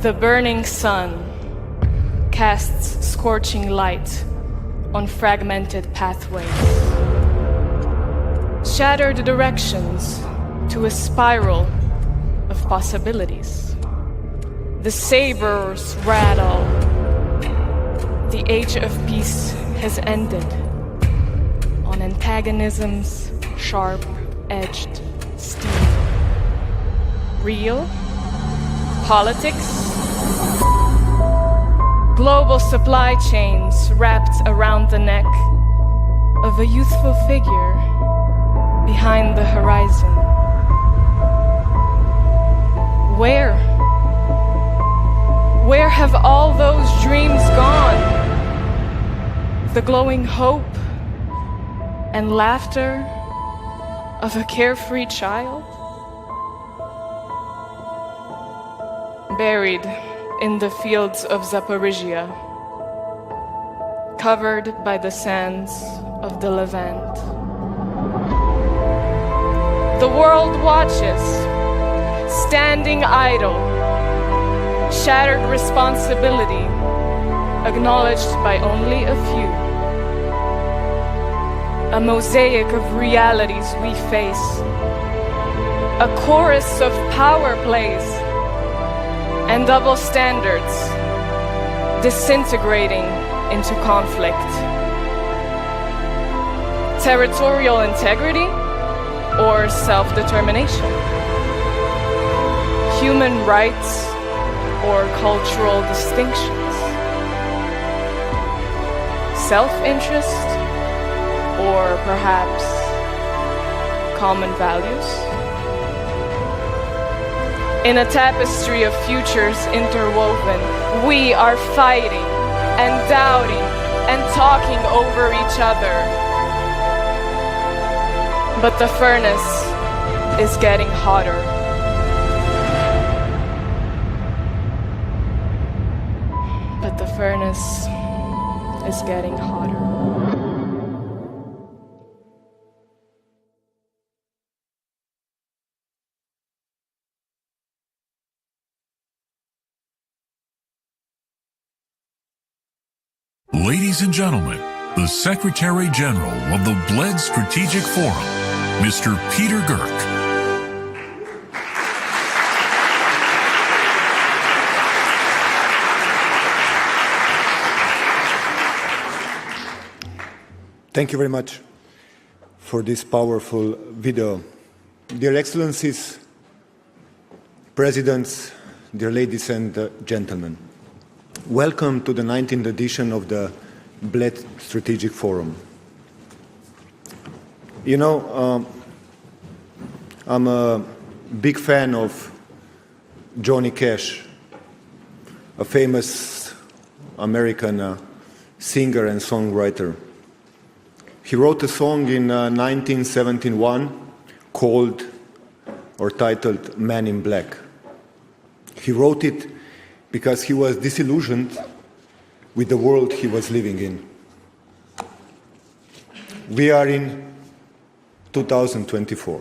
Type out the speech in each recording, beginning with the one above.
The burning sun casts scorching light on fragmented pathways, shattered directions to a spiral of possibilities. The sabers rattle. The age of peace has ended on antagonism's sharp-edged steel. Real politics, global supply chains wrapped around the neck of a youthful figure behind the horizon. Where have all those dreams gone? The glowing hope and laughter of a carefree child? Buried in the fields of Zaporizhia, covered by the sands of the Levant. The world watches, standing idle, shattered responsibility, acknowledged by only a few. A mosaic of realities we face, a chorus of power plays, and double standards disintegrating into conflict. Territorial integrity or self-determination? Human rights or cultural distinctions? Self-interest or perhaps common values? In a tapestry of futures interwoven, we are fighting and doubting and talking over each other. But the furnace is getting hotter. But the furnace is getting hotter. Ladies and gentlemen, the Secretary General of the Bled Strategic Forum, Mr. Peter Girk. Thank you very much for this powerful video. Dear Excellencies, Presidents, dear ladies and gentlemen, welcome to the 19th edition of the Bled Strategic Forum. You know, I'm a big fan of Johnny Cash, a famous American singer and songwriter. He wrote a song in 1971 called or titled Man in Black. He wrote it because he was disillusioned with the world he was living in. We are in 2024.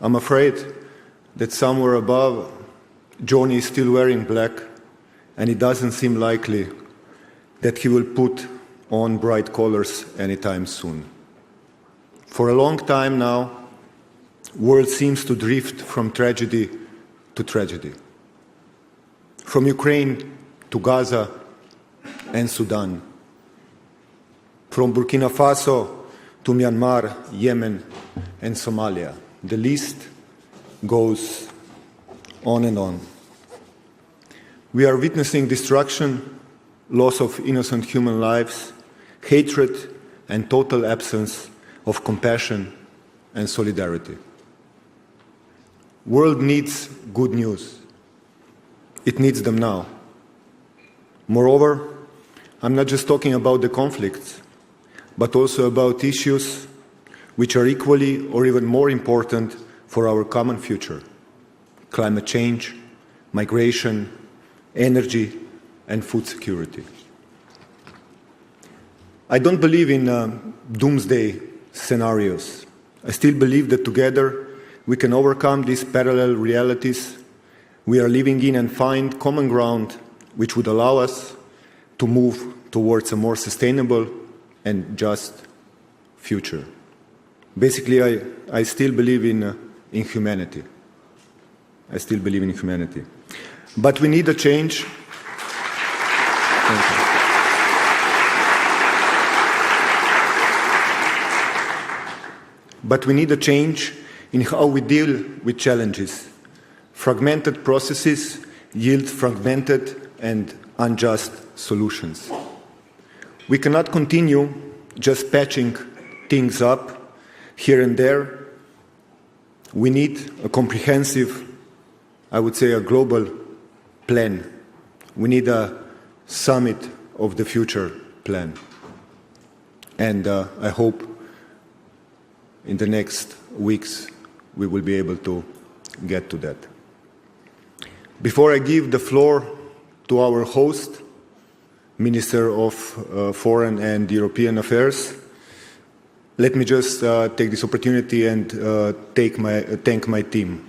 I'm afraid that somewhere above, Johnny is still wearing black, and it doesn't seem likely that he will put on bright colors anytime soon. For a long time now, the world seems to drift from tragedy to tragedy. From Ukraine to Gaza and Sudan, from Burkina Faso to Myanmar, Yemen, and Somalia. The list goes on and on. We are witnessing destruction, loss of innocent human lives, hatred, and total absence of compassion and solidarity. The world needs good news. It needs them now. Moreover, I'm not just talking about the conflicts, but also about issues which are equally or even more important for our common future: climate change, migration, energy, and food security. I don't believe in doomsday scenarios. I still believe that together we can overcome these parallel realities we are living in and find common ground which would allow us to move towards a more sustainable and just future. Basically, I still believe in humanity. I still believe in humanity. But we need a change. Thank you. But we need a change in how we deal with challenges. Fragmented processes yield fragmented and unjust solutions. We cannot continue just patching things up here and there. We need a comprehensive, I would say a global plan. We need a summit of the future plan. And I hope in the next weeks we will be able to get to that. Before I give the floor to our host, Minister of Foreign and European Affairs, let me just take this opportunity and thank my team,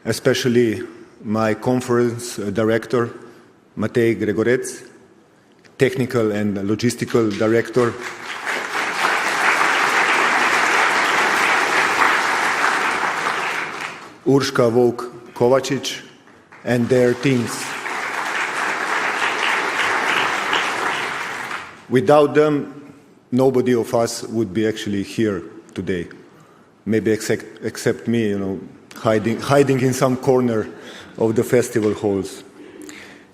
especially my conference director, Matej Gregorec, technical and logistical director, Urška Volk-Kovačić, and their teams. Without them, nobody of us would be actually here today. Maybe except me, hiding in some corner of the festival halls.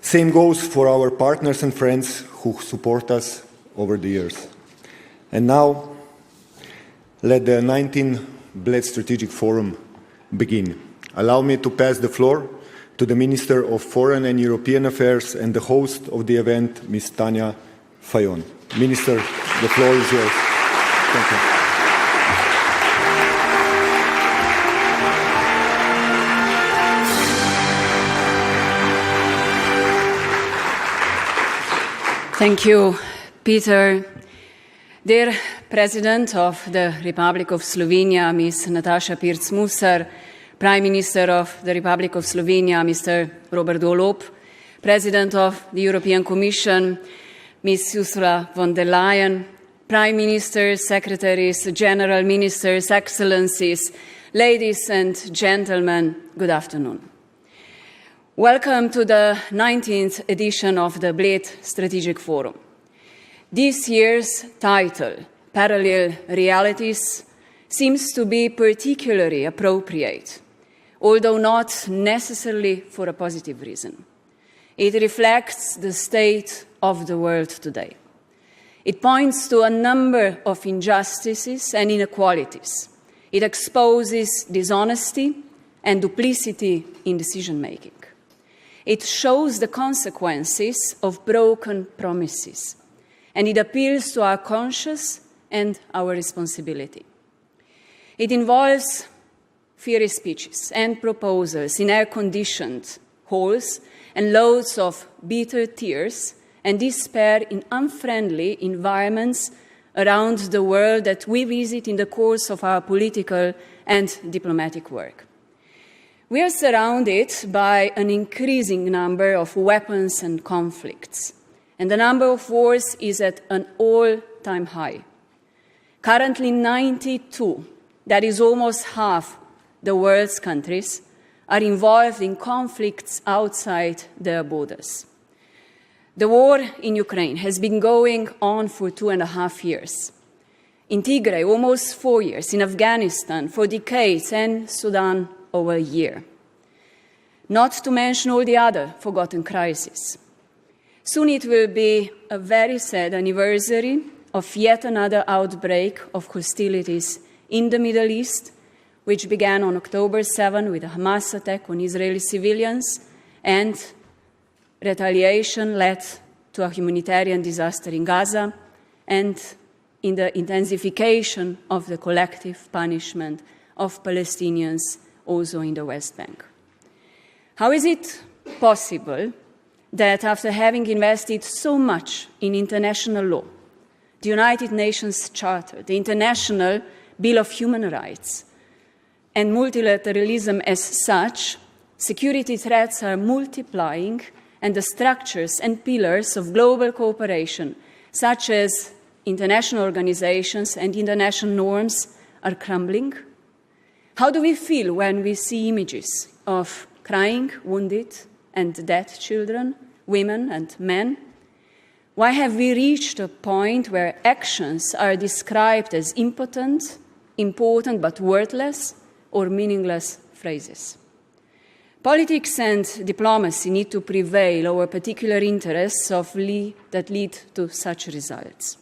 Same goes for our partners and friends who support us over the years. And now, let the 19th Bled Strategic Forum begin. Allow me to pass the floor to the Minister of Foreign and European Affairs and the host of the event, Ms. Tanja Fajon. Minister, the floor is yours. Thank you. Thank you, Peter. Dear President of the Republic of Slovenia, Ms. Nataša Pirc-Musar, Prime Minister of the Republic of Slovenia, Mr. Robert Golob, President of the European Commission, Ms. Ursula von der Leyen, Prime Ministers, Secretaries, General Ministers, Excellencies, ladies and gentlemen, good afternoon. Welcome to the 19th edition of the Bled Strategic Forum. This year's title, Parallel Realities, seems to be particularly appropriate, although not necessarily for a positive reason. It reflects the state of the world today. It points to a number of injustices and inequalities. It exposes dishonesty and duplicity in decision-making. It shows the consequences of broken promises, and it appeals to our conscience and our responsibility. It involves fiery speeches and proposals in air-conditioned halls and loads of bitter tears and despair in unfriendly environments around the world that we visit in the course of our political and diplomatic work. We are surrounded by an increasing number of weapons and conflicts, and the number of wars is at an all-time high. Currently 92, that is almost half the world's countries, are involved in conflicts outside their borders. The war in Ukraine has been going on for 2.5 years. In Tigray, almost 4 years. In Afghanistan, for decades, and Sudan, over a year. Not to mention all the other forgotten crises. Soon it will be a very sad anniversary of yet another outbreak of hostilities in the Middle East, which began on October 7 with a Hamas attack on Israeli civilians, and retaliation led to a humanitarian disaster in Gaza, and in the intensification of the collective punishment of Palestinians also in the West Bank. How is it possible that after having invested so much in international law, the United Nations Charter, the International Bill of Human Rights, and multilateralism as such, security threats are multiplying and the structures and pillars of global cooperation, such as international organizations and international norms, are crumbling? How do we feel when we see images of crying, wounded, and dead children, women and men? Why have we reached a point where actions are described as impotent, important but worthless, or meaningless phrases? Politics and diplomacy need to prevail over particular interests that lead to such results.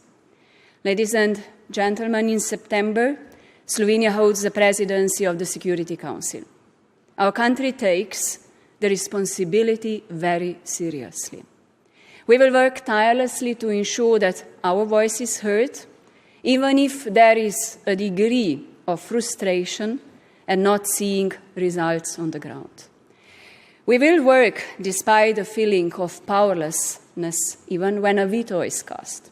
Ladies and gentlemen, in September, Slovenia holds the presidency of the Security Council. Our country takes the responsibility very seriously. We will work tirelessly to ensure that our voice is heard, even if there is a degree of frustration and not seeing results on the ground. We will work despite the feeling of powerlessness, even when a veto is cast.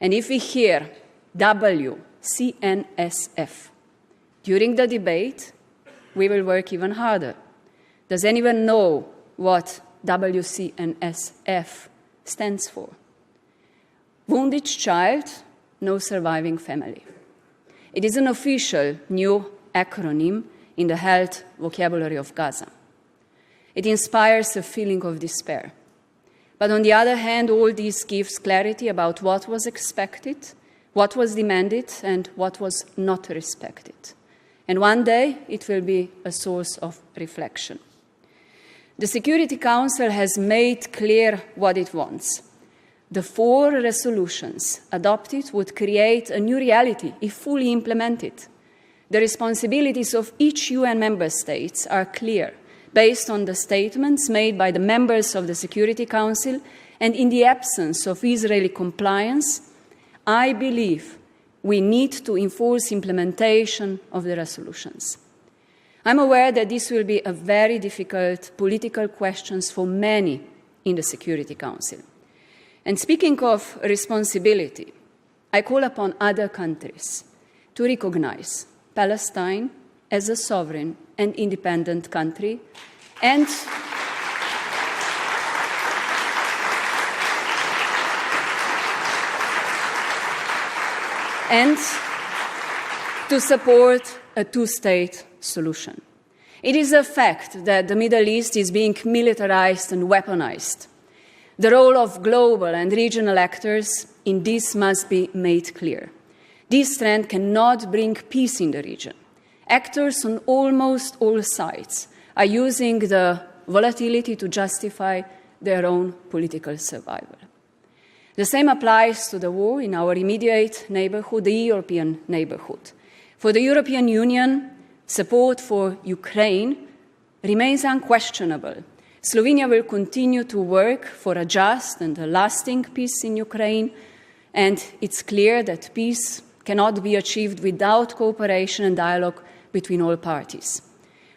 And if we hear WCNSF during the debate, we will work even harder. Does anyone know what WCNSF stands for? Wounded child, no surviving family. It is an official new acronym in the health vocabulary of Gaza. It inspires a feeling of despair. But on the other hand, all this gives clarity about what was expected, what was demanded, and what was not respected. And one day, it will be a source of reflection. The Security Council has made clear what it wants. The 4 resolutions adopted would create a new reality if fully implemented. The responsibilities of each UN member state are clear, based on the statements made by the members of the Security Council, and in the absence of Israeli compliance, I believe we need to enforce implementation of the resolutions. I'm aware that this will be a very difficult political question for many in the Security Council. And speaking of responsibility, I call upon other countries to recognize Palestine as a sovereign and independent country, and to support a 2-state solution. It is a fact that the Middle East is being militarized and weaponized. The role of global and regional actors in this must be made clear. This trend cannot bring peace in the region. Actors on almost all sides are using the volatility to justify their own political survival. The same applies to the war in our immediate neighborhood, the European neighborhood. For the European Union, support for Ukraine remains unquestionable. Slovenia will continue to work for a just and a lasting peace in Ukraine, and it's clear that peace cannot be achieved without cooperation and dialogue between all parties.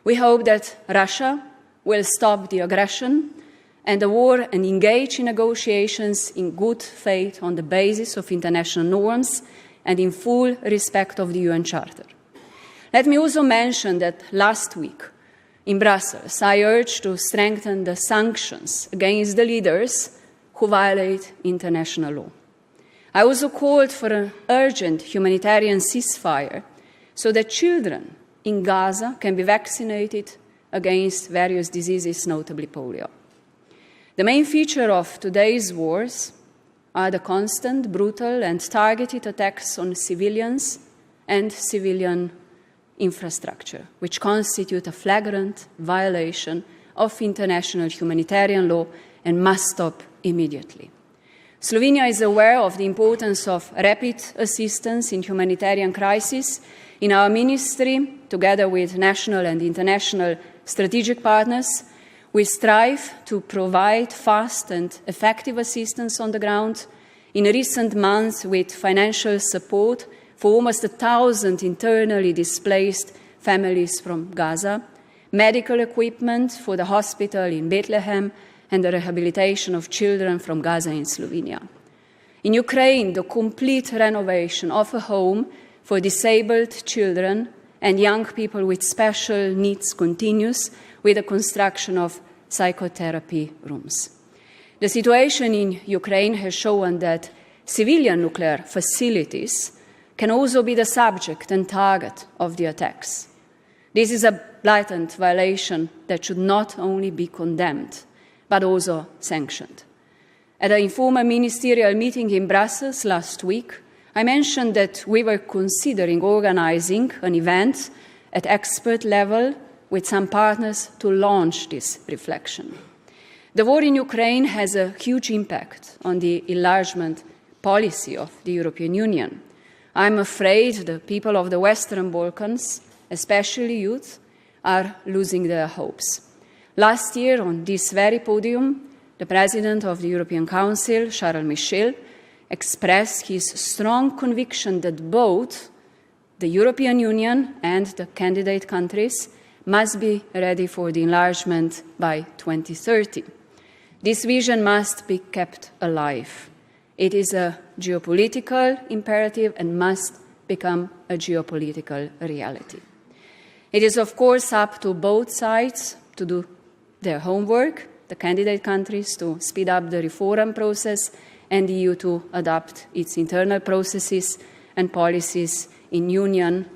We hope that Russia will stop the aggression and the war and engage in negotiations in good faith on the basis of international norms and in full respect of the UN Charter. Let me also mention that last week in Brussels, I urged to strengthen the sanctions against the leaders who violate international law. I also called for an urgent humanitarian ceasefire so that children in Gaza can be vaccinated against various diseases, notably polio. The main feature of today's wars are the constant, brutal and targeted attacks on civilians and civilian infrastructure, which constitute a flagrant violation of international humanitarian law and must stop immediately. Slovenia is aware of the importance of rapid assistance in humanitarian crises. In our ministry, together with national and international strategic partners, we strive to provide fast and effective assistance on the ground. In recent months, with financial support for almost 1,000 internally displaced families from Gaza, medical equipment for the hospital in Bethlehem, and the rehabilitation of children from Gaza in Slovenia. In Ukraine, the complete renovation of a home for disabled children and young people with special needs continues with the construction of psychotherapy rooms. The situation in Ukraine has shown that civilian nuclear facilities can also be the subject and target of the attacks. This is a blatant violation that should not only be condemned, but also sanctioned. At an informal ministerial meeting in Brussels last week, I mentioned that we were considering organizing an event at expert level with some partners to launch this reflection. The war in Ukraine has a huge impact on the enlargement policy of the European Union. I'm afraid the people of the Western Balkans, especially youth, are losing their hopes. Last year, on this very podium, the President of the European Council, Charles Michel, expressed his strong conviction that both the European Union and the candidate countries must be ready for the enlargement by 2030. This vision must be kept alive. It is a geopolitical imperative and must become a geopolitical reality. It is, of course, up to both sides to do their homework, the candidate countries to speed up the reform process, and the EU to adapt its internal processes and policies in union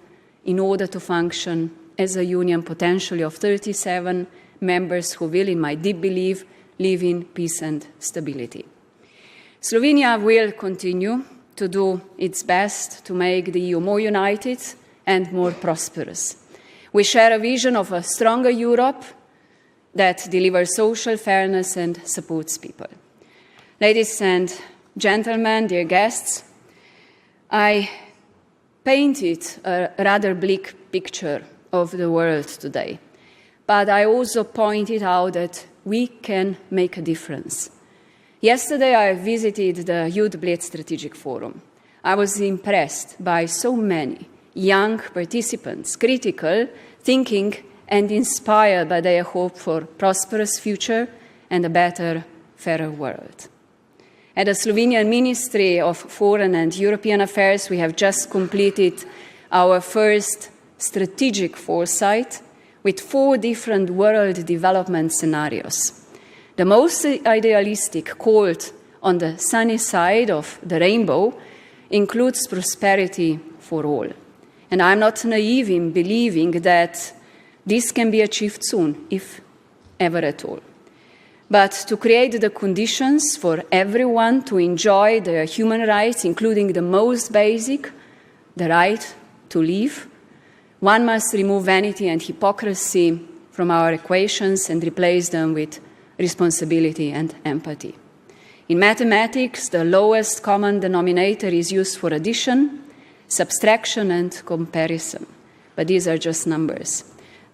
in order to function as a union potentially of 37 members who will, in my deep belief, live in peace and stability. Slovenia will continue to do its best to make the EU more united and more prosperous. We share a vision of a stronger Europe that delivers social fairness and supports people. Ladies and gentlemen, dear guests, I painted a rather bleak picture of the world today, but I also pointed out that we can make a difference. Yesterday, I visited the Youth Bled Strategic Forum. I was impressed by so many young participants, critical, thinking, and inspired by their hope for a prosperous future and a better, fairer world. At the Slovenian Ministry of Foreign and European Affairs, we have just completed our first strategic foresight with 4 different world development scenarios. The most idealistic, called on the sunny side of the rainbow, includes prosperity for all. And I'm not naive in believing that this can be achieved soon, if ever at all. But to create the conditions for everyone to enjoy their human rights, including the most basic, the right to live, one must remove vanity and hypocrisy from our equations and replace them with responsibility and empathy. In mathematics, the lowest common denominator is used for addition, subtraction, and comparison. But these are just numbers.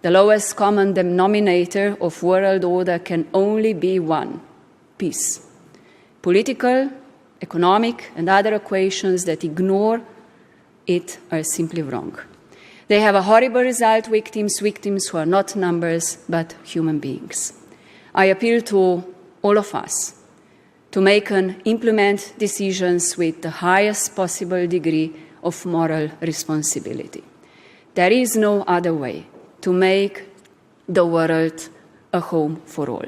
The lowest common denominator of world order can only be one: peace. Political, economic, and other equations that ignore it are simply wrong. They have a horrible result: victims who are not numbers, but human beings. I appeal to all of us to make and implement decisions with the highest possible degree of moral responsibility. There is no other way to make the world a home for all.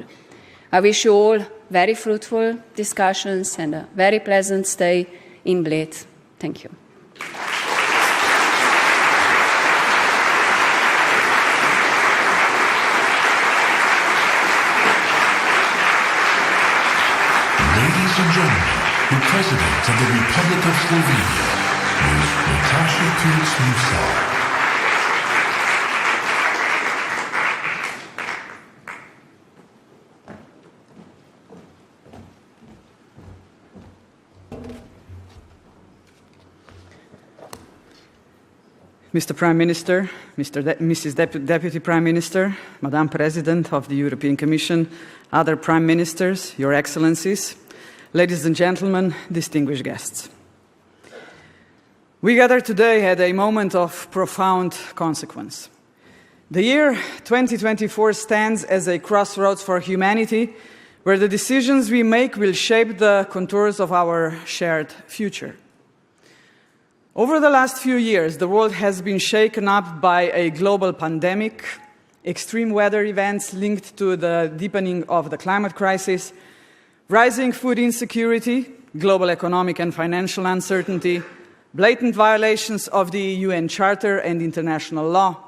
I wish you all very fruitful discussions and a very pleasant stay in Bled. Thank you. and gentlemen, the President of the Republic of Slovenia, Ms. Nataša Pirc-Musar. Mr. Prime Minister, Mrs. Deputy Prime Minister, Madam President of the European Commission, other Prime Ministers, Your Excellencies, ladies and gentlemen, distinguished guests. We gather today at a moment of profound consequence. The year 2024 stands as a crossroads for humanity, where the decisions we make will shape the contours of our shared future. Over the last few years, the world has been shaken up by a global pandemic, extreme weather events linked to the deepening of the climate crisis, rising food insecurity, global economic and financial uncertainty, blatant violations of the UN Charter and international law,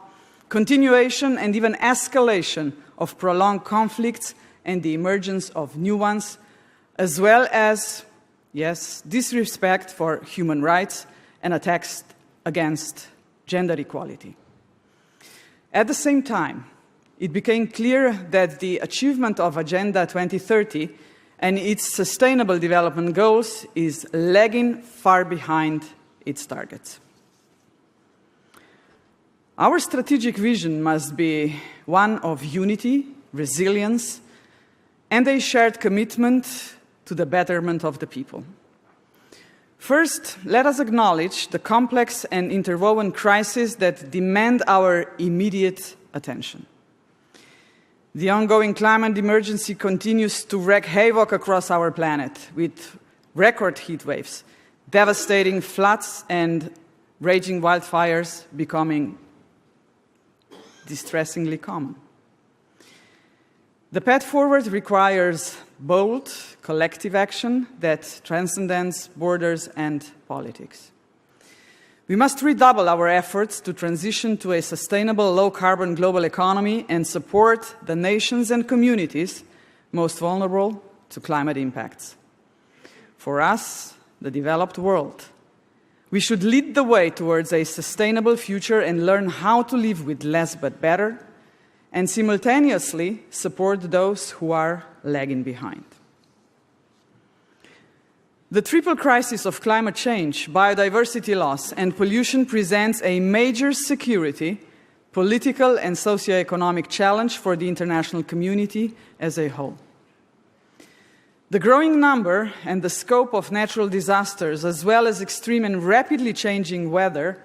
continuation and even escalation of prolonged conflicts and the emergence of new ones, as well as, yes, disrespect for human rights and attacks against gender equality. At the same time, it became clear that the achievement of Agenda 2030 and its sustainable development goals is lagging far behind its targets. Our strategic vision must be one of unity, resilience, and a shared commitment to the betterment of the people. First, let us acknowledge the complex and interwoven crises that demand our immediate attention. The ongoing climate emergency continues to wreak havoc across our planet, with record heat waves, devastating floods, and raging wildfires becoming distressingly common. The path forward requires bold, collective action that transcends borders and politics. We must redouble our efforts to transition to a sustainable, low-carbon global economy and support the nations and communities most vulnerable to climate impacts. For us, the developed world, we should lead the way towards a sustainable future and learn how to live with less but better, and simultaneously support those who are lagging behind. The triple crisis of climate change, biodiversity loss, and pollution presents a major security, political, and socio-economic challenge for the international community as a whole. The growing number and the scope of natural disasters, as well as extreme and rapidly changing weather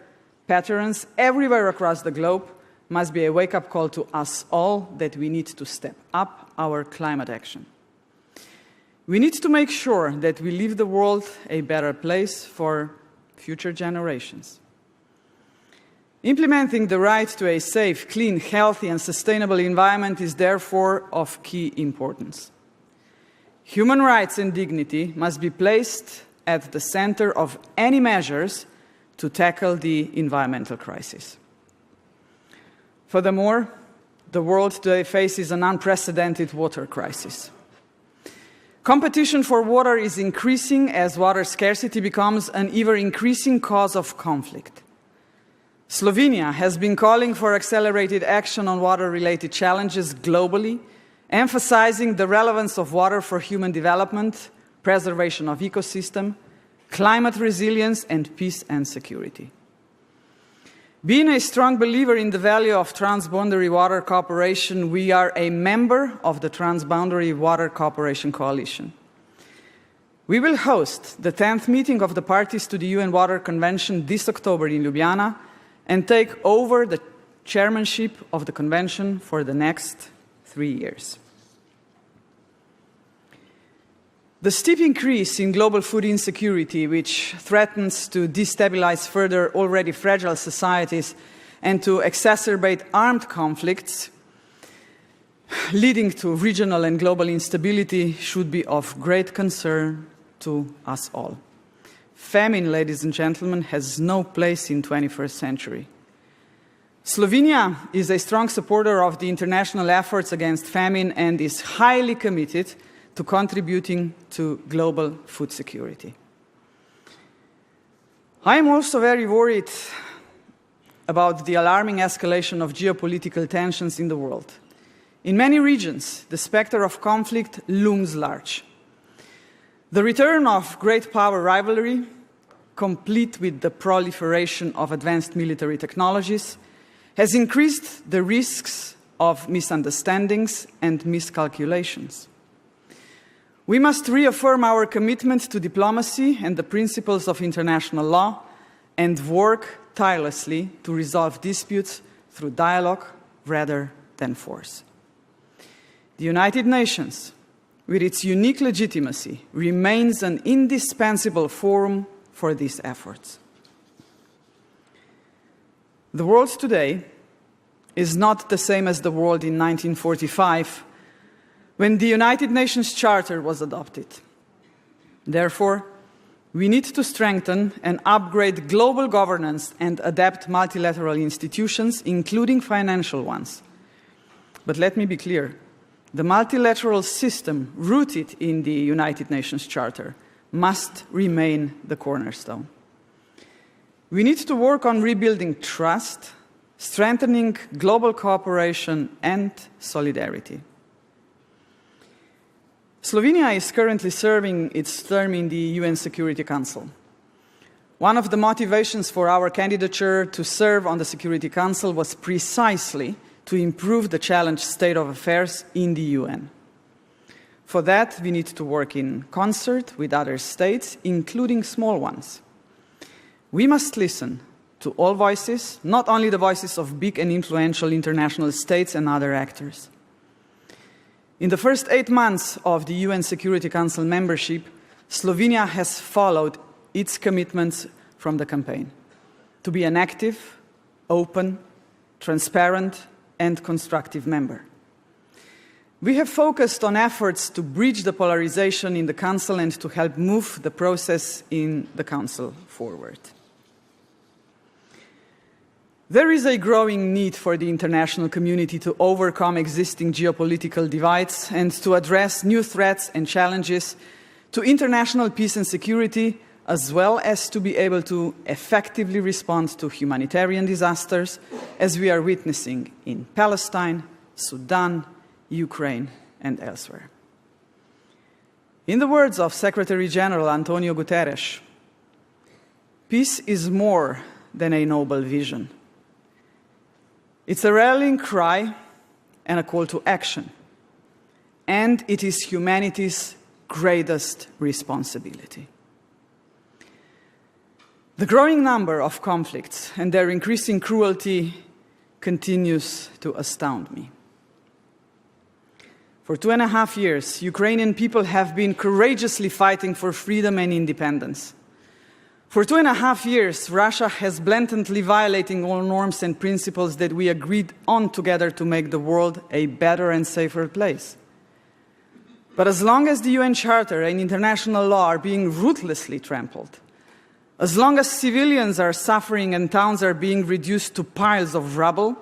patterns everywhere across the globe, must be a wake-up call to us all that we need to step up our climate action. We need to make sure that we leave the world a better place for future generations. Implementing the right to a safe, clean, healthy, and sustainable environment is therefore of key importance. Human rights and dignity must be placed at the center of any measures to tackle the environmental crisis. Furthermore, the world today faces an unprecedented water crisis. Competition for water is increasing as water scarcity becomes an ever-increasing cause of conflict. Slovenia has been calling for accelerated action on water-related challenges globally, emphasizing the relevance of water for human development, preservation of ecosystem, climate resilience, and peace and security. Being a strong believer in the value of transboundary water cooperation, we are a member of the Transboundary Water Cooperation Coalition. We will host the 10th meeting of the parties to the UN Water Convention this October in Ljubljana and take over the chairmanship of the convention for the next 3 years. The steep increase in global food insecurity, which threatens to destabilize further already fragile societies and to exacerbate armed conflicts, leading to regional and global instability, should be of great concern to us all. Famine, ladies and gentlemen, has no place in the 21st century. Slovenia is a strong supporter of the international efforts against famine and is highly committed to contributing to global food security. I am also very worried about the alarming escalation of geopolitical tensions in the world. In many regions, the specter of conflict looms large. The return of great power rivalry, complete with the proliferation of advanced military technologies, has increased the risks of misunderstandings and miscalculations. We must reaffirm our commitment to diplomacy and the principles of international law and work tirelessly to resolve disputes through dialogue rather than force. The United Nations, with its unique legitimacy, remains an indispensable forum for these efforts. The world today is not the same as the world in 1945, when the United Nations Charter was adopted. Therefore, we need to strengthen and upgrade global governance and adapt multilateral institutions, including financial ones. But let me be clear, the multilateral system rooted in the United Nations Charter must remain the cornerstone. We need to work on rebuilding trust, strengthening global cooperation and solidarity. Slovenia is currently serving its term in the UN Security Council. One of the motivations for our candidature to serve on the Security Council was precisely to improve the challenged state of affairs in the UN. For that, we need to work in concert with other states, including small ones. We must listen to all voices, not only the voices of big and influential international states and other actors. In the first 8 months of the UN Security Council membership, Slovenia has followed its commitments from the campaign to be an active, open, transparent, and constructive member. We have focused on efforts to bridge the polarization in the Council and to help move the process in the Council forward. There is a growing need for the international community to overcome existing geopolitical divides and to address new threats and challenges to international peace and security, as well as to be able to effectively respond to humanitarian disasters, as we are witnessing in Palestine, Sudan, Ukraine, and elsewhere. In the words of Secretary General Antonio Guterres, peace is more than a noble vision. It's a rallying cry and a call to action, and it is humanity's greatest responsibility. The growing number of conflicts and their increasing cruelty continues to astound me. For 2.5 years, Ukrainian people have been courageously fighting for freedom and independence. For 2.5 years, Russia has blatantly violating all norms and principles that we agreed on together to make the world a better and safer place. But as long as the UN Charter and international law are being ruthlessly trampled, as long as civilians are suffering and towns are being reduced to piles of rubble,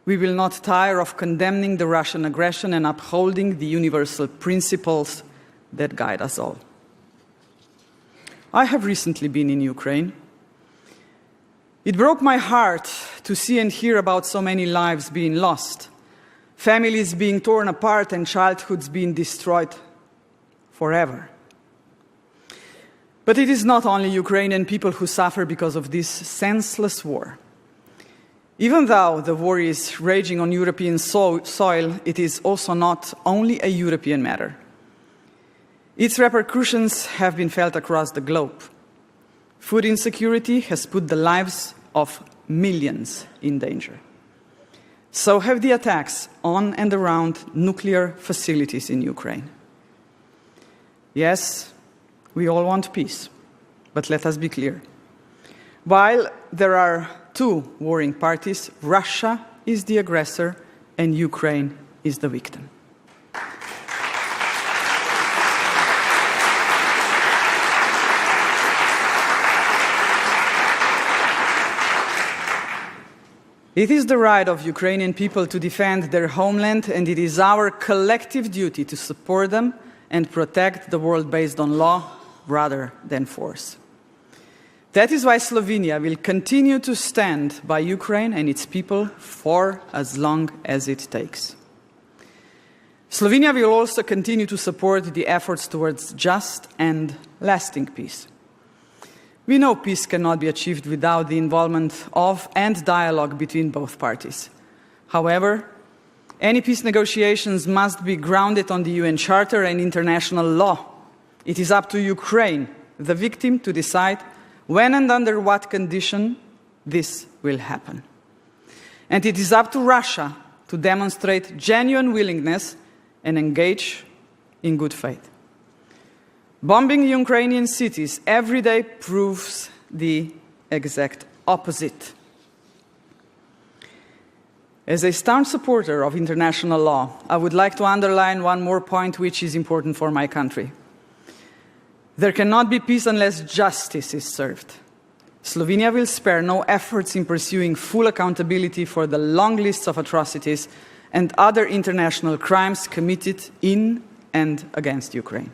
we will not tire of condemning the Russian aggression and upholding the universal principles that guide us all. I have recently been in Ukraine. It broke my heart to see and hear about so many lives being lost, families being torn apart, and childhoods being destroyed forever. But it is not only Ukrainian people who suffer because of this senseless war. Even though the war is raging on European soil, it is also not only a European matter. Its repercussions have been felt across the globe. Food insecurity has put the lives of millions in danger. So have the attacks on and around nuclear facilities in Ukraine. Yes, we all want peace, but let us be clear. While there are two warring parties, Russia is the aggressor and Ukraine is the victim. It is the right of Ukrainian people to defend their homeland, and it is our collective duty to support them and protect the world based on law rather than force. That is why Slovenia will continue to stand by Ukraine and its people for as long as it takes. Slovenia will also continue to support the efforts towards just and lasting peace. We know peace cannot be achieved without the involvement of and dialogue between both parties. However, any peace negotiations must be grounded on the UN Charter and international law. It is up to Ukraine, the victim, to decide when and under what condition this will happen. And it is up to Russia to demonstrate genuine willingness and engage in good faith. Bombing Ukrainian cities every day proves the exact opposite. As a staunch supporter of international law, I would like to underline one more point which is important for my country. There cannot be peace unless justice is served. Slovenia will spare no efforts in pursuing full accountability for the long lists of atrocities and other international crimes committed in and against Ukraine.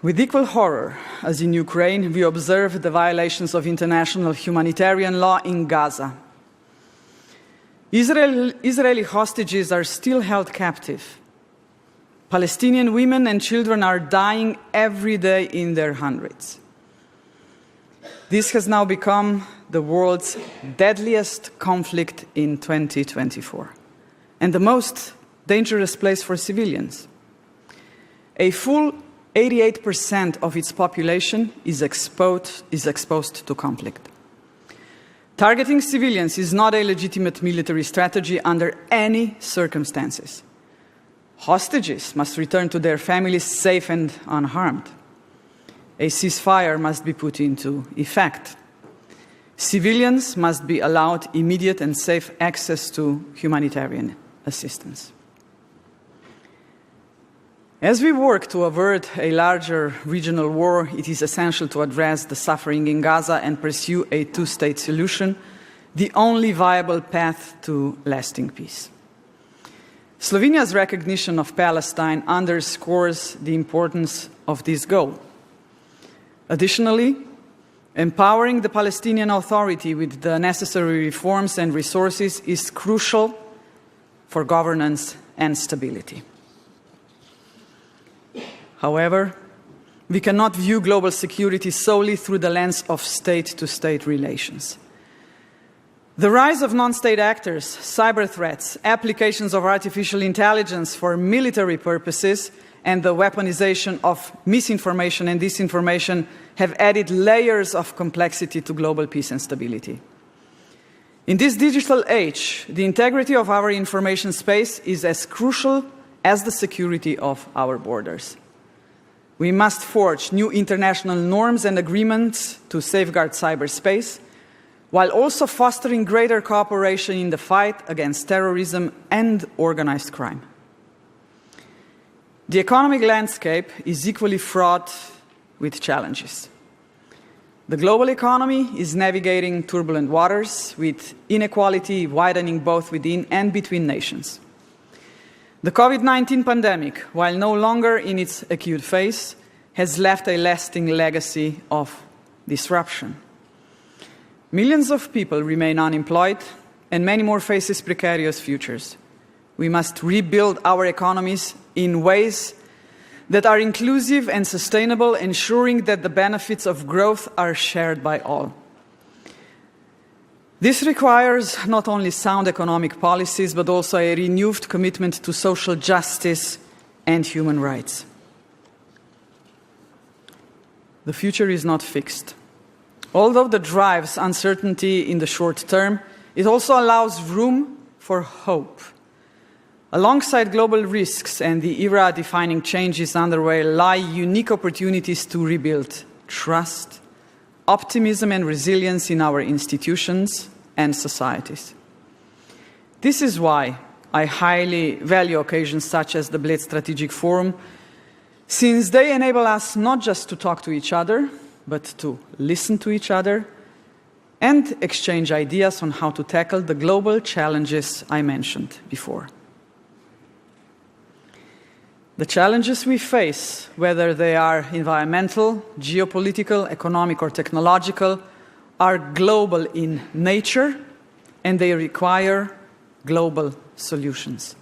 With equal horror as in Ukraine, we observe the violations of international humanitarian law in Gaza. Israeli hostages are still held captive. Palestinian women and children are dying every day in their hundreds. This has now become the world's deadliest conflict in 2024, and the most dangerous place for civilians. A full 88% of its population is exposed to conflict. Targeting civilians is not a legitimate military strategy under any circumstances. Hostages must return to their families safe and unharmed. A ceasefire must be put into effect. Civilians must be allowed immediate and safe access to humanitarian assistance. As we work to avert a larger regional war, it is essential to address the suffering in Gaza and pursue a two-state solution, the only viable path to lasting peace. Slovenia's recognition of Palestine underscores the importance of this goal. Additionally, empowering the Palestinian Authority with the necessary reforms and resources is crucial for governance and stability. However, we cannot view global security solely through the lens of state-to-state relations. The rise of non-state actors, cyber threats, applications of artificial intelligence for military purposes, and the weaponization of misinformation and disinformation have added layers of complexity to global peace and stability. In this digital age, the integrity of our information space is as crucial as the security of our borders. We must forge new international norms and agreements to safeguard cyberspace, while also fostering greater cooperation in the fight against terrorism and organized crime. The economic landscape is equally fraught with challenges. The global economy is navigating turbulent waters, with inequality widening both within and between nations. The COVID-19 pandemic, while no longer in its acute phase, has left a lasting legacy of disruption. Millions of people remain unemployed, and many more face precarious futures. We must rebuild our economies in ways that are inclusive and sustainable, ensuring that the benefits of growth are shared by all. This requires not only sound economic policies, but also a renewed commitment to social justice and human rights. The future is not fixed. Although it drives uncertainty in the short term, it also allows room for hope. Alongside global risks and the era-defining changes underway lie unique opportunities to rebuild trust, optimism and resilience in our institutions and societies. This is why I highly value occasions such as the Bled Strategic Forum, since they enable us not just to talk to each other, but to listen to each other and exchange ideas on how to tackle the global challenges I mentioned before. The challenges we face, whether they are environmental, geopolitical, economic, or technological, are global in nature, and they require global solutions.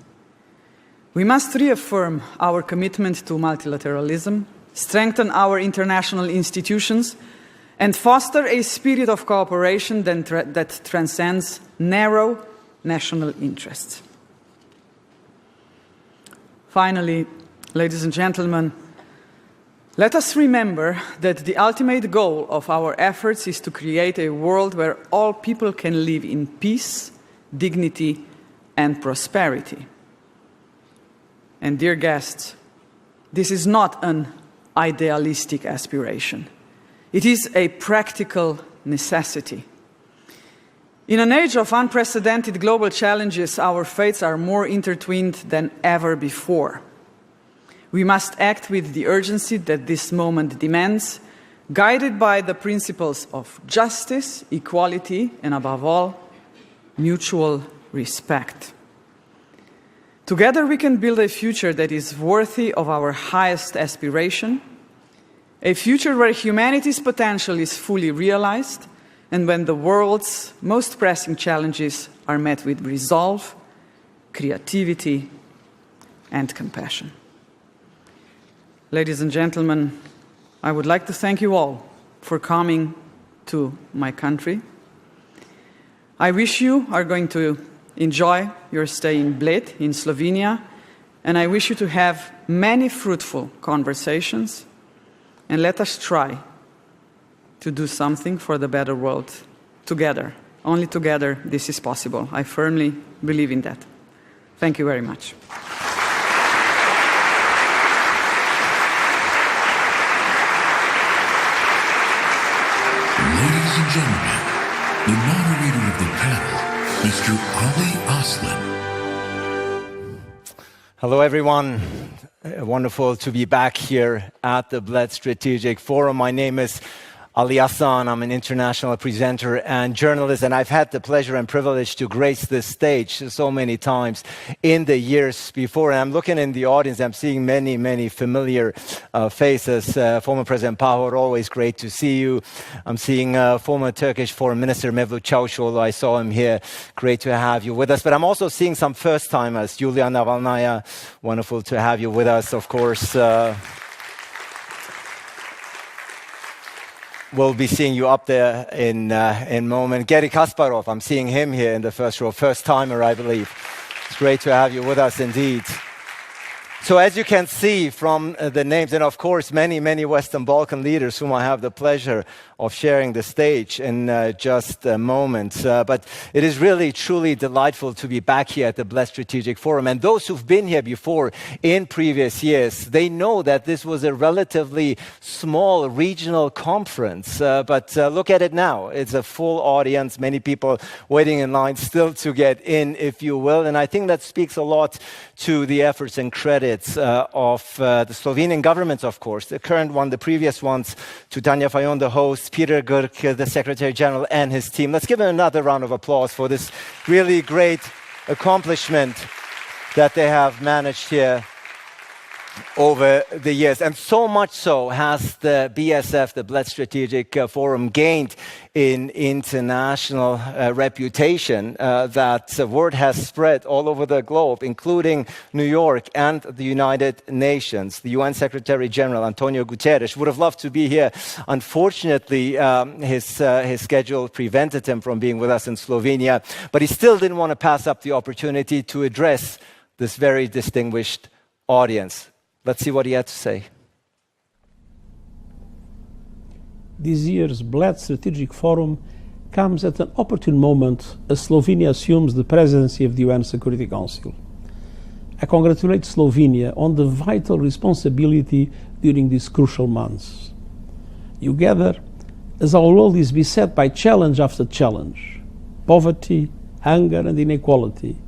We must reaffirm our commitment to multilateralism, strengthen our international institutions, and foster a spirit of cooperation that transcends narrow national interests. Finally, ladies and gentlemen, let us remember that the ultimate goal of our efforts is to create a world where all people can live in peace, dignity, and prosperity. And dear guests, this is not an idealistic aspiration. It is a practical necessity. In an age of unprecedented global challenges, our fates are more intertwined than ever before. We must act with the urgency that this moment demands, guided by the principles of justice, equality, and above all, mutual respect. Together we can build a future that is worthy of our highest aspiration, a future where humanity's potential is fully realized, and when the world's most pressing challenges are met with resolve, creativity, and compassion. Ladies and gentlemen, I would like to thank you all for coming to my country. I wish you are going to enjoy your stay in Bled, in Slovenia, and I wish you to have many fruitful conversations, and let us try to do something for the better world together. Only together this is possible. I firmly believe in that. Thank you very much. Ladies and gentlemen, the moderator of the panel, Mr. Ali Aslan. Hello, everyone. Wonderful to be back here at the Bled Strategic Forum. My name is Ali Aslan. I'm an international presenter and journalist, and I've had the pleasure and privilege to grace this stage so many times in the years before. And I'm looking in the audience, I'm seeing many, many familiar faces. Former President Pahor, always great to see you. I'm seeing former Turkish Foreign Minister Mevlut Çavuşoğlu. I saw him here. Great to have you with us. But I'm also seeing some first-timers. Yulia Navalnaya, wonderful to have you with us, of course. We'll be seeing you up there in a moment. Garry Kasparov, I'm seeing him here in the first row. First timer, I believe. It's great to have you with us indeed. So as you can see from the names, and of course many, many Western Balkan leaders whom I have the pleasure of sharing the stage in just a moment. But it is really, truly delightful to be back here at the Bled Strategic Forum. And those who've been here before in previous years, they know that this was a relatively small regional conference. But look at it now. It's a full audience, many people waiting in line still to get in, if you will. And I think that speaks a lot to the efforts and credits of the Slovenian government, of course, the current one, the previous ones, to Tanja Fajon, the host, Peter Grk, the Secretary General, and his team. Let's give him another round of applause for this really great accomplishment that they have managed here over the years. And so much so has the BSF, the Bled Strategic Forum, gained in international reputation that word has spread all over the globe, including New York and the United Nations. The UN Secretary General, Antonio Guterres, would have loved to be here. Unfortunately, his schedule prevented him from being with us in Slovenia, but he still didn't want to pass up the opportunity to address this very distinguished audience. Let's see what he had to say. This year's Bled Strategic Forum comes at an opportune moment as Slovenia assumes the presidency of the UN Security Council. I congratulate Slovenia on the vital responsibility during these crucial months. Together, as our world is beset by challenge after challenge, poverty, hunger and inequality,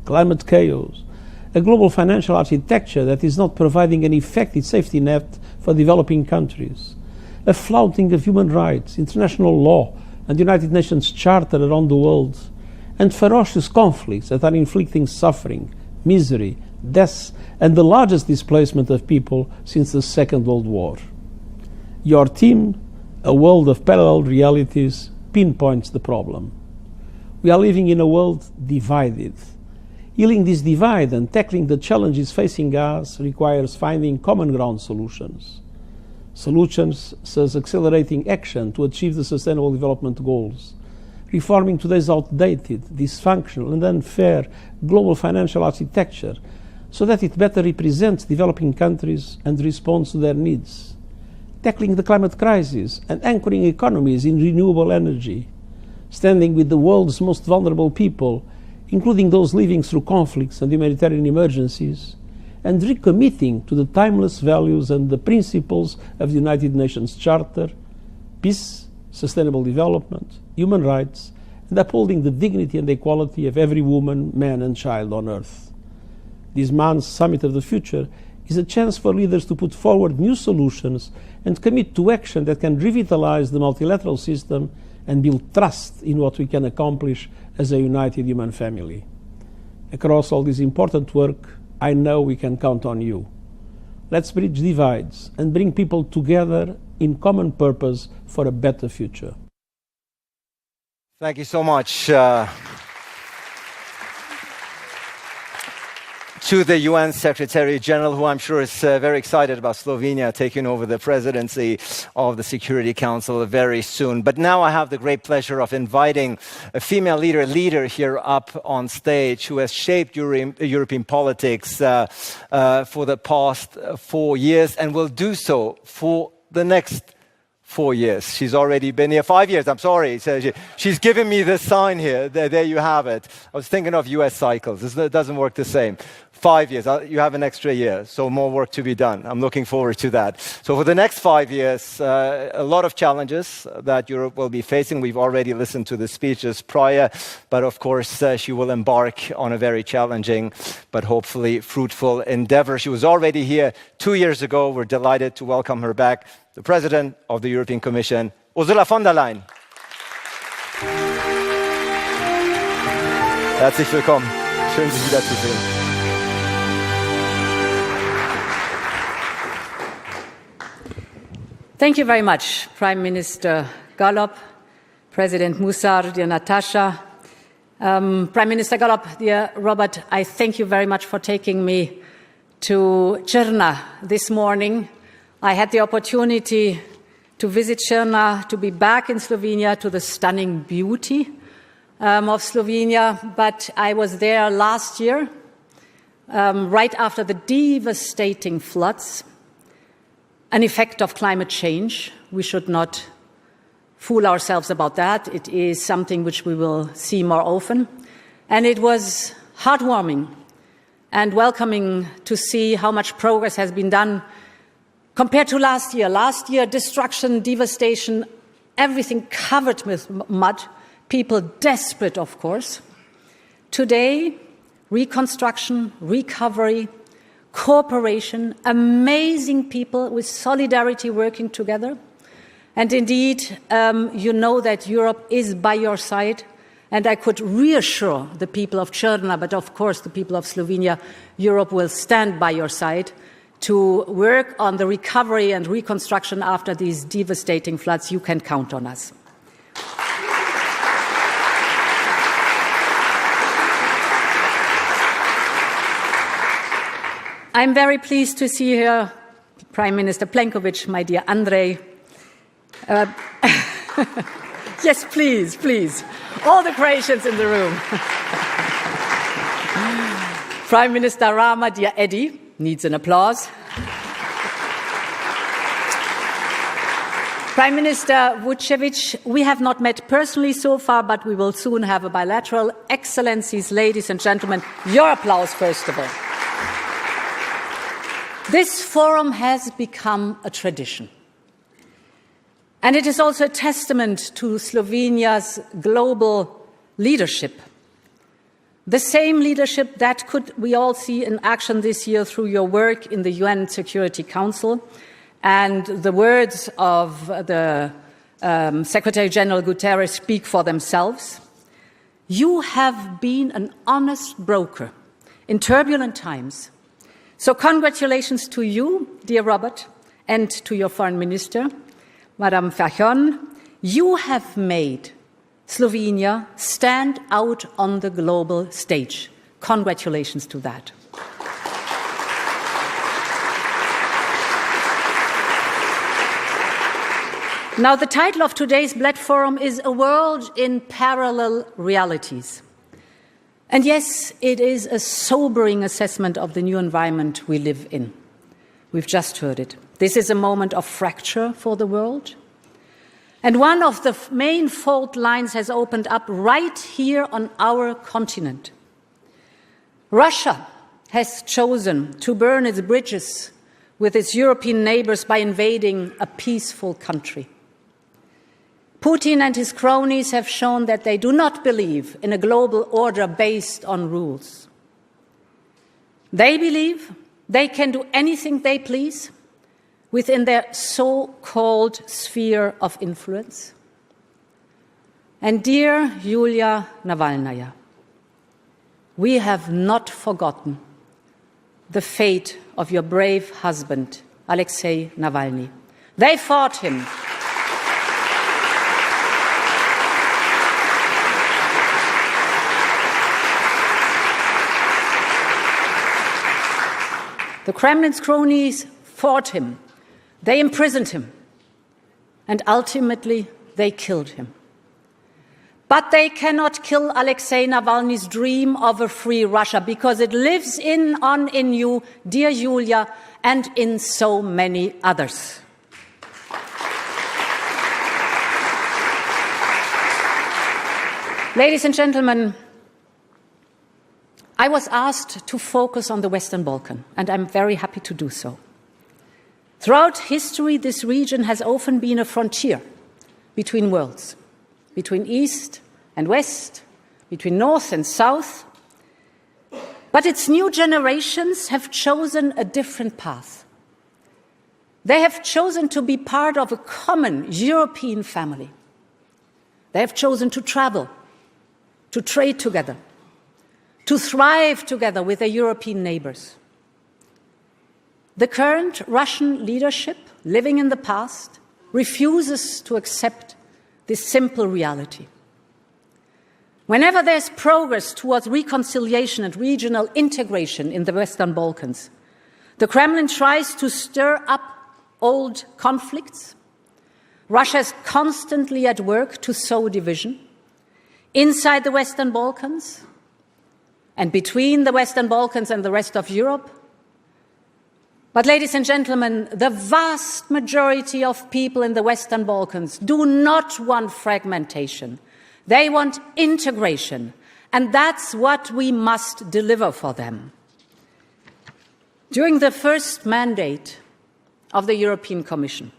climate chaos, a global financial architecture that is not providing an effective safety net for developing countries, a flouting of human rights, international law and United Nations Charter around the world, and ferocious conflicts that are inflicting suffering, misery deaths, and the largest displacement of people since the Second World War. Your team, a world of parallel realities, pinpoints the problem. We are living in a world divided. Healing this divide and tackling the challenges facing us requires finding common ground solutions. Solutions such as accelerating action to achieve the Sustainable Development Goals, reforming today's outdated, dysfunctional and unfair global financial architecture so that it better represents developing countries and responds to their needs, tackling the climate crisis and anchoring economies in renewable energy, standing with the world's most vulnerable people, including those living through conflicts and humanitarian emergencies, and recommitting to the timeless values and the principles of the United Nations Charter, peace, sustainable development, human rights, and upholding the dignity and equality of every woman, man and child on earth. This month's Summit of the Future is a chance for leaders to put forward new solutions and commit to action that can revitalize the multilateral system and build trust in what we can accomplish as a united human family. Across all this important work, I know we can count on you. Let's bridge divides and bring people together in common purpose for a better future. Thank you so much to the UN Secretary General, who I'm sure is very excited about Slovenia taking over the presidency of the Security Council very soon. But now I have the great pleasure of inviting a female leader here up on stage who has shaped European politics for the past 4 years and will do so for the next 4 years. She's already been here 5 years. I'm sorry. She's giving me this sign here. There you have it. I was thinking of US cycles. It doesn't work the same. 5 years. You have an extra year, so more work to be done. I'm looking forward to that. So for the next 5 years, a lot of challenges that Europe will be facing. We've already listened to the speeches prior, but of course she will embark on a very challenging but hopefully fruitful endeavor. She was already here 2 years ago. We're delighted to welcome her back, the President of the European Commission, Ursula von der Leyen. Herzlich willkommen. Schön, Sie wiederzusehen. Thank you very much, Prime Minister Gallop, President Musar, dear Natasha. Prime Minister Gallop, dear Robert, I thank you very much for taking me to Črna this morning. I had the opportunity to visit Črna, to be back in Slovenia, to the stunning beauty of Slovenia, but I was there last year, right after the devastating floods, an effect of climate change. We should not fool ourselves about that. It is something which we will see more often. And it was heartwarming and welcoming to see how much progress has been done compared to last year. Last year, destruction, devastation, everything covered with mud, people desperate, of course. Today, reconstruction, recovery, cooperation, amazing people with solidarity working together. And indeed, you know that Europe is by your side. And I could reassure the people of Črna, but of course the people of Slovenia, Europe will stand by your side to work on the recovery and reconstruction after these devastating floods. You can count on us. I'm very pleased to see here Prime Minister Plenković, my dear Andrej. Yes, please, please. All the Croatians in the room. Prime Minister Rama, dear Eddie, needs an applause. Prime Minister Vučević, we have not met personally so far, but we will soon have a bilateral. Excellencies, ladies and gentlemen, your applause first of all. This forum has become a tradition. And it is also a testament to Slovenia's global leadership. The same leadership that we all see in action this year through your work in the UN Security Council and the words of the Secretary General Guterres speak for themselves. You have been an honest broker in turbulent times. So congratulations to you, dear Robert, and to your Foreign Minister, Madame Fajon. You have made Slovenia stand out on the global stage. Congratulations to that. Now, the title of today's Bled Forum is A World in Parallel Realities. And yes, it is a sobering assessment of the new environment we live in. We've just heard it. This is a moment of fracture for the world. And one of the main fault lines has opened up right here on our continent. Russia has chosen to burn its bridges with its European neighbors by invading a peaceful country. Putin and his cronies have shown that they do not believe in a global order based on rules. They believe they can do anything they please within their so-called sphere of influence. And dear Yulia Navalnaya, we have not forgotten the fate of your brave husband, Alexei Navalny. They fought him. The Kremlin's cronies fought him. They imprisoned him. And ultimately, they killed him. But they cannot kill Alexei Navalny's dream of a free Russia because it lives on in you, dear Yulia, and in so many others. Ladies and gentlemen, I was asked to focus on the Western Balkans, and I'm very happy to do so. Throughout history, this region has often been a frontier between worlds, between East and West, between North and South. But its new generations have chosen a different path. They have chosen to be part of a common European family. They have chosen to travel, to trade together, to thrive together with their European neighbors. The current Russian leadership, living in the past, refuses to accept this simple reality. Whenever there's progress towards reconciliation and regional integration in the Western Balkans, the Kremlin tries to stir up old conflicts. Russia is constantly at work to sow division inside the Western Balkans and between the Western Balkans and the rest of Europe. But, ladies and gentlemen, the vast majority of people in the Western Balkans do not want fragmentation. They want integration, and that's what we must deliver for them. During the first mandate of the European Commission,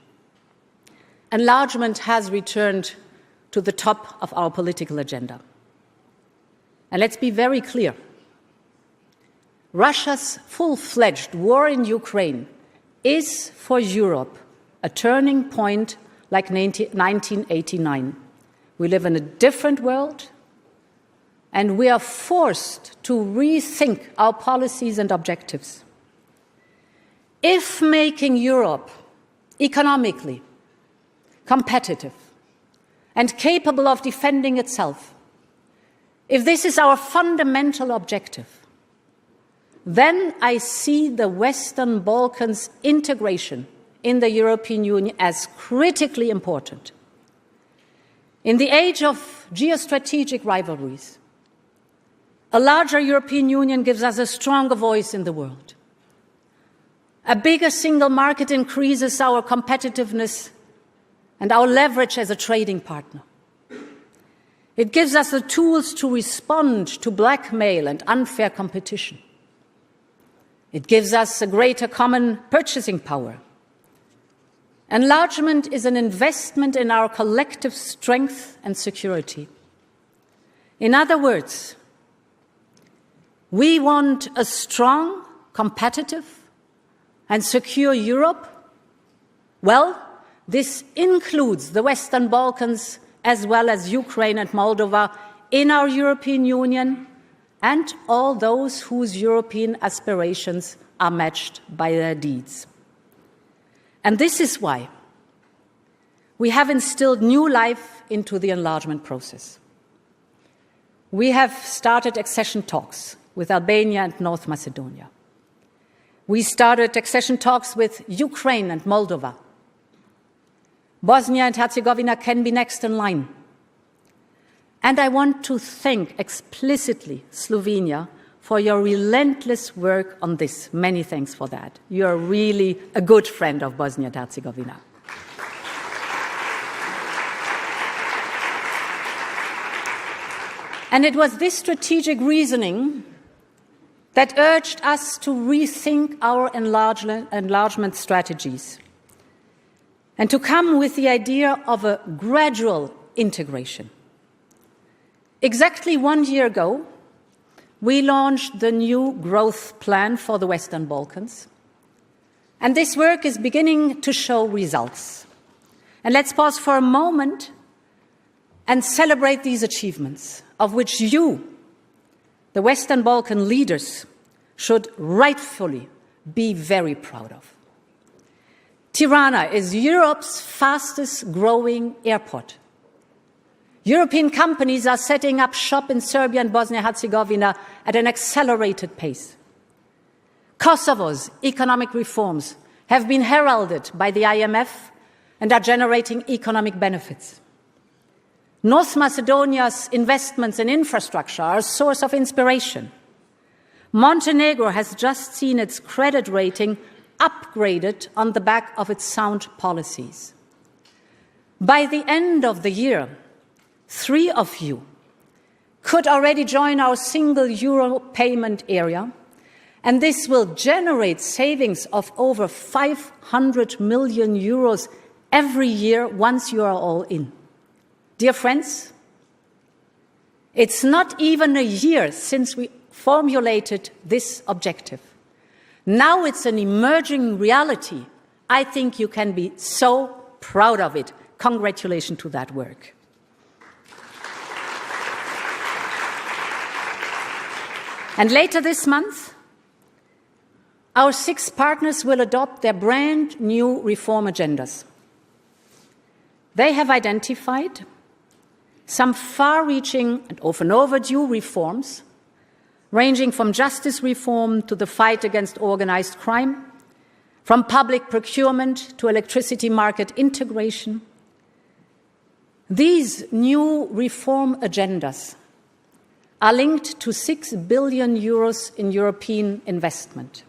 enlargement has returned to the top of our political agenda. And let's be very clear. Russia's full-fledged war in Ukraine is for Europe a turning point like 1989. We live in a different world, and we are forced to rethink our policies and objectives. If making Europe economically competitive and capable of defending itself, if this is our fundamental objective, then I see the Western Balkans' integration in the European Union as critically important. In the age of geostrategic rivalries, a larger European Union gives us a stronger voice in the world. A bigger single market increases our competitiveness and our leverage as a trading partner. It gives us the tools to respond to blackmail and unfair competition. It gives us a greater common purchasing power. Enlargement is an investment in our collective strength and security. In other words, we want a strong, competitive, and secure Europe. Well, this includes the Western Balkans as well as Ukraine and Moldova in our European Union, and all those whose European aspirations are matched by their deeds. And this is why we have instilled new life into the enlargement process. We have started accession talks with Albania and North Macedonia. We started accession talks with Ukraine and Moldova. Bosnia and Herzegovina can be next in line. And I want to thank explicitly Slovenia for your relentless work on this. Many thanks for that. You are really a good friend of Bosnia and Herzegovina. And it was this strategic reasoning that urged us to rethink our enlargement strategies and to come with the idea of a gradual integration. Exactly 1 year ago, we launched the new growth plan for the Western Balkans, and this work is beginning to show results. And let's pause for a moment and celebrate these achievements, of which you, the Western Balkan leaders, should rightfully be very proud of. Tirana is Europe's fastest growing airport. European companies are setting up shop in Serbia and Bosnia-Herzegovina at an accelerated pace. Kosovo's economic reforms have been heralded by the IMF and are generating economic benefits. North Macedonia's investments in infrastructure are a source of inspiration. Montenegro has just seen its credit rating upgraded on the back of its sound policies. By the end of the year, 3 of you could already join our single euro payment area, and this will generate savings of over 500 million euros every year once you are all in. Dear friends, it's not even a year since we formulated this objective. Now it's an emerging reality. I think you can be so proud of it. Congratulations to that work. And later this month, our 6 partners will adopt their brand new reform agendas. They have identified some far-reaching and often overdue reforms, ranging from justice reform to the fight against organized crime, from public procurement to electricity market integration. These new reform agendas are linked to 6 billion euros in European investment.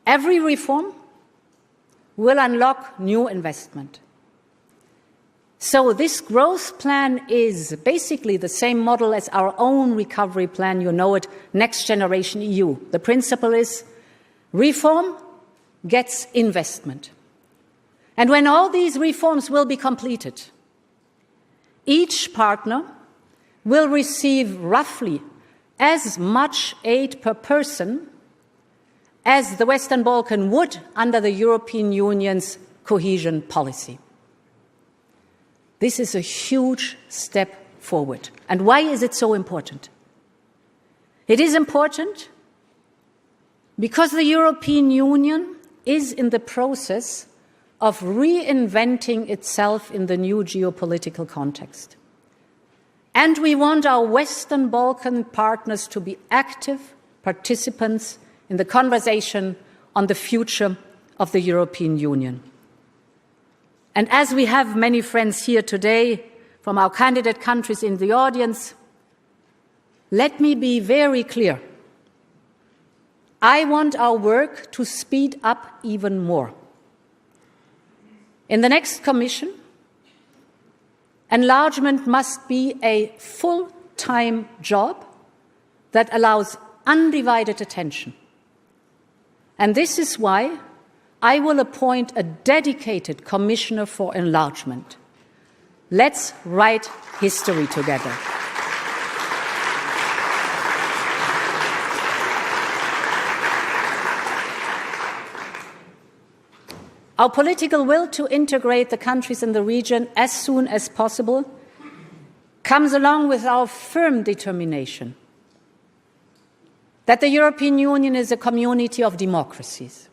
Every reform will unlock new investment. So this growth plan is basically the same model as our own recovery plan. You know it, Next Generation EU. The principle is reform gets investment. And when all these reforms will be completed, each partner will receive roughly as much aid per person as the Western Balkan would under the European Union's cohesion policy. This is a huge step forward. And why is it so important? It is important because the European Union is in the process of reinventing itself in the new geopolitical context. And we want our Western Balkan partners to be active participants in the conversation on the future of the European Union. And as we have many friends here today from our candidate countries in the audience, let me be very clear. I want our work to speed up even more. In the next Commission, enlargement must be a full-time job that allows undivided attention. And this is why I will appoint a dedicated commissioner for enlargement. Let's write history together. Our political will to integrate the countries in the region as soon as possible comes along with our firm determination that the European Union is a community of democracies.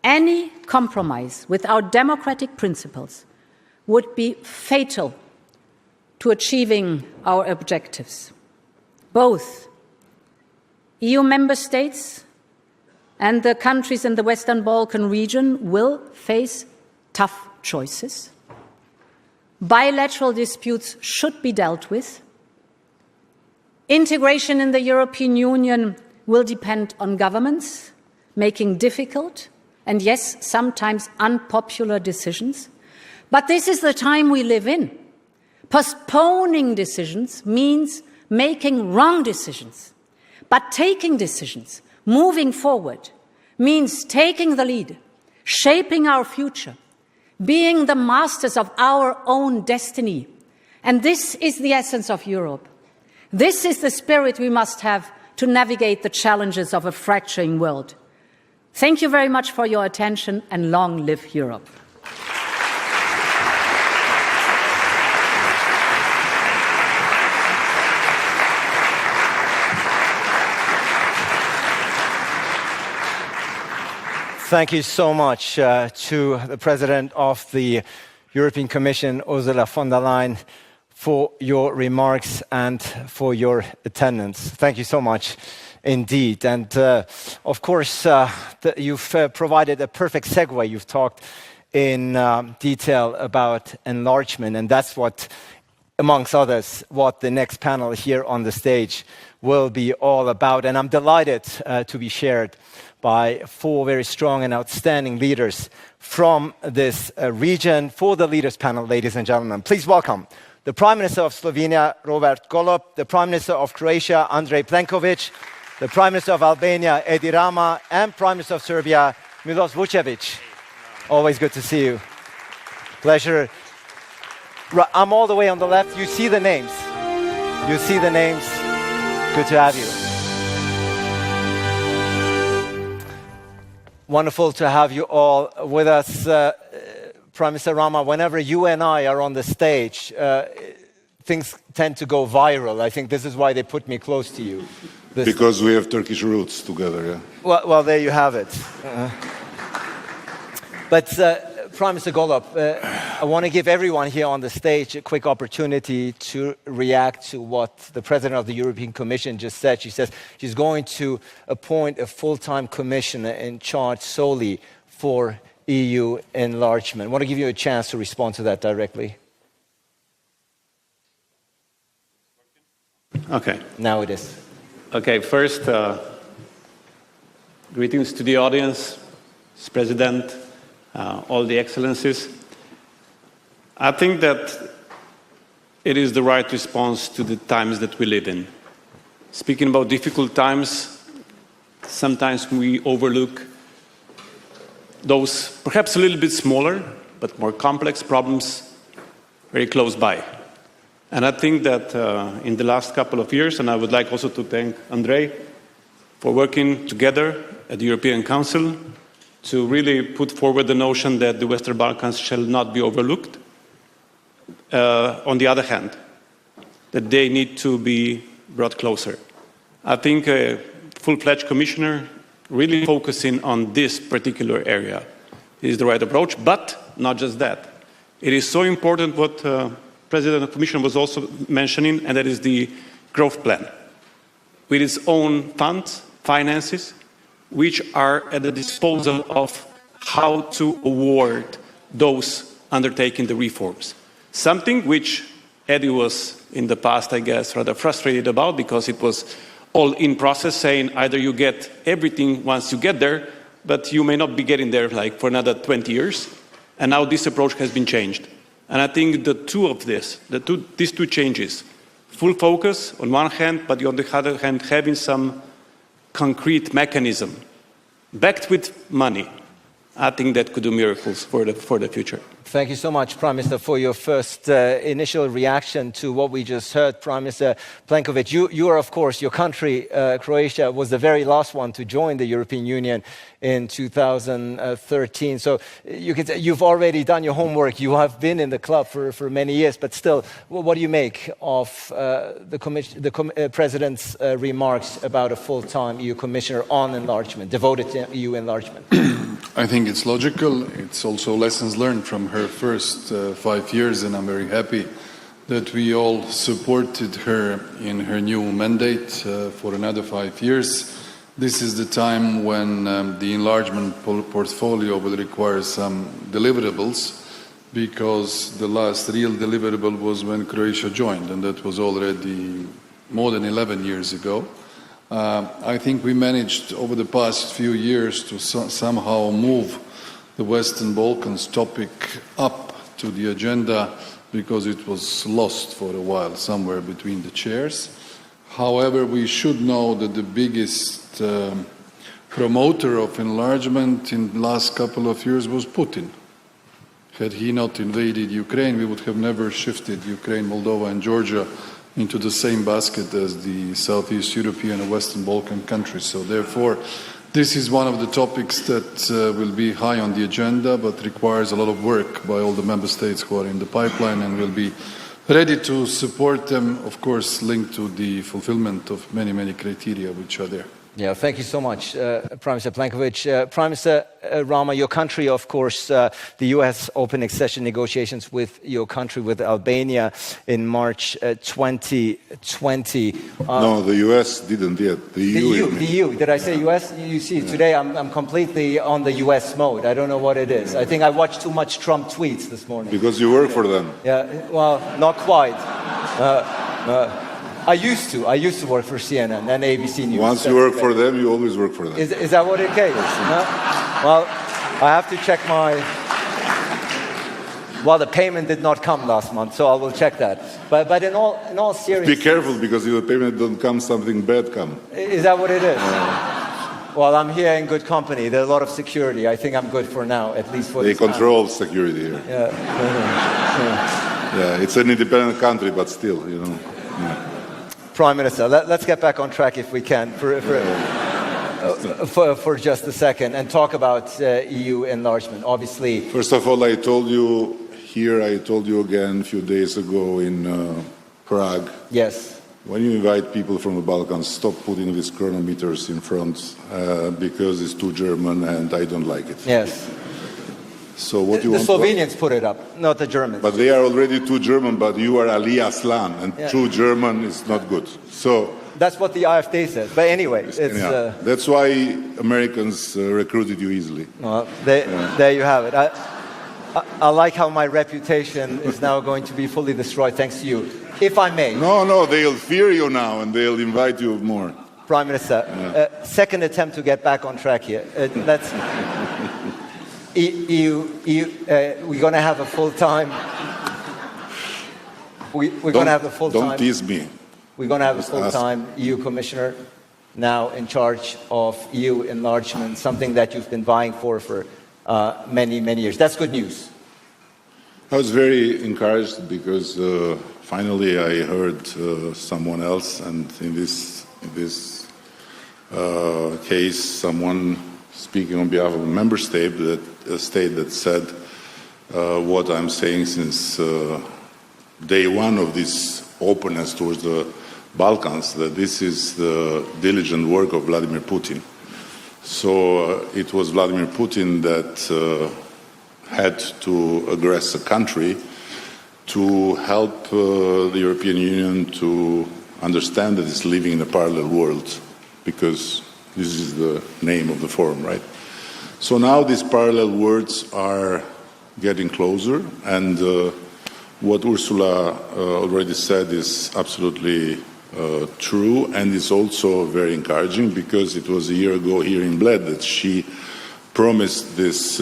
Any compromise with our democratic principles would be fatal to achieving our objectives. Both EU member states and the countries in the Western Balkan region will face tough choices. Bilateral disputes should be dealt with. Integration in the European Union will depend on governments making difficult and, yes, sometimes unpopular decisions. But this is the time we live in. Postponing decisions means making wrong decisions. But taking decisions, moving forward, means taking the lead, shaping our future, being the masters of our own destiny. And this is the essence of Europe. This is the spirit we must have to navigate the challenges of a fracturing world. Thank you very much for your attention, and long live Europe. Thank you so much to the President of the European Commission, Ursula von der Leyen, for your remarks and for your attendance. Thank you so much indeed. And of course, you've provided a perfect segue. You've talked in detail about enlargement, and that's what, amongst others, what the next panel here on the stage will be all about. And I'm delighted to be shared by four very strong and outstanding leaders from this region. For the leaders panel, ladies and gentlemen, please welcome the Prime Minister of Slovenia, Robert Golob, the Prime Minister of Croatia, Andrej Plenković, the Prime Minister of Albania, Edi Rama, and Prime Minister of Serbia, Milos Vučević. Always good to see you. Pleasure. I'm all the way on the left. You see the names. You see the names. Good to have you. Wonderful to have you all with us. Prime Minister Rama, whenever you and I are on the stage, things tend to go viral. I think this is why they put me close to you. Because we have Turkish roots together, yeah. Well, there you have it. But Prime Minister Golob, I want to give everyone here on the stage a quick opportunity to react to what the President of the European Commission just said. She says she's going to appoint a full-time commissioner in charge solely for EU enlargement. I want to give you a chance to respond to that directly. Okay. Now it is. Okay, first, greetings to the audience, Mr. President, all the excellencies. I think that it is the right response to the times that we live in. Speaking about difficult times, sometimes we overlook those perhaps a little bit smaller but more complex problems very close by. And I think that in the last couple of years, and I would like also to thank Andrej for working together at the European Council to really put forward the notion that the Western Balkans shall not be overlooked. On the other hand, that they need to be brought closer. I think a full-fledged commissioner really focusing on this particular area is the right approach, but not just that. It is so important what President of the Commission was also mentioning, and that is the growth plan, with its own funds, finances, which are at the disposal of how to award those undertaking the reforms. Something which Eddie was in the past, I guess, rather frustrated about, because it was all in process, saying either you get everything once you get there, but you may not be getting there like for another 20 years. And now this approach has been changed. And I think these two changes, full focus on one hand, but on the other hand, having some concrete mechanism backed with money I think that could do miracles for the future. Thank you so much, Prime Minister, for your first initial reaction to what we just heard. Prime Minister Plenković, you are, of course, your country, Croatia, was the very last one to join the European Union in 2013. So you can say you've already done your homework. You have been in the club for many years, but still, what do you make of the President's remarks about a full-time EU Commissioner on enlargement, devoted to EU enlargement? I think it's logical. It's also lessons learned from her first 5 years, and I'm very happy that we all supported her in her new mandate for another 5 years. This is the time when the enlargement portfolio will require some deliverables, because the last real deliverable was when Croatia joined, and that was already more than 11 years ago. I think we managed over the past few years to somehow move the Western Balkans topic up to the agenda, because it was lost for a while somewhere between the chairs. However, we should know that the biggest promoter of enlargement in the last couple of years was Putin. Had he not invaded Ukraine, we would have never shifted Ukraine, Moldova and Georgia into the same basket as the Southeast European and Western Balkan countries. So therefore, this is one of the topics that will be high on the agenda, but requires a lot of work by all the member states who are in the pipeline, and will be ready to support them, of course, linked to the fulfillment of many, many criteria which are there. Yeah, thank you so much, Prime Minister Plenković. Prime Minister Rama, your country, of course, the US opened accession negotiations with your country, with Albania, in March 2020. No, the US didn't yet. The EU. The EU. Did I say US? You see, today I'm completely on the US mode. I don't know what it is. I think I watched too much Trump tweets this morning. Because you work for them. Yeah, well, not quite. I used to work for CNN and ABC News. Once you work for them, you always work for them. Is that what it is? No? Well, I have to check my... Well, the payment did not come last month, so I will check that. But in all seriousness... Be careful, because if the payment don't come, something bad come. Is that what it is? Well, I'm here in good company. There's a lot of security. I think I'm good for now, at least for They this time. control security here. Yeah. Yeah, it's an independent country, but still, you know. Yeah. Prime Minister, let's get back on track if we can for just a second and talk about EU enlargement. Obviously, first of all, I told you here, I told you again a few days ago in Prague. Yes. When you invite people from the Balkans, stop putting these chronometers in front, because it's too German and I don't like it. Yes. So what you the want Slovenians put it up, not the Germans. But they are already too German, but you are Ali Aslan, and true German is not good. So that's what the AfD says. But anyway, it's, that's why Americans recruited you easily. Well, there you have it. I like how my reputation is now going to be fully destroyed thanks to you. If I may. No, they'll fear you now, and they'll invite you more. Prime Minister, second attempt to get back on track here. Let's... we're going to have a full-time... We're going to have a full-time... Don't tease me. We're going to have a full-time EU Commissioner now in charge of EU enlargement, something that you've been vying for many, many years. That's good news. I was very encouraged because finally I heard someone else, and in this case, someone speaking on behalf of a member state that said what I'm saying since day one of this openness towards the Balkans, that this is the diligent work of Vladimir Putin. So it was Vladimir Putin that had to aggress a country to help the European Union to understand that it's living in a parallel world, because this is the name of the forum, right? So now these parallel worlds are getting closer, and what Ursula already said is absolutely true, and it's also very encouraging, because it was a year ago here in Bled that she promised this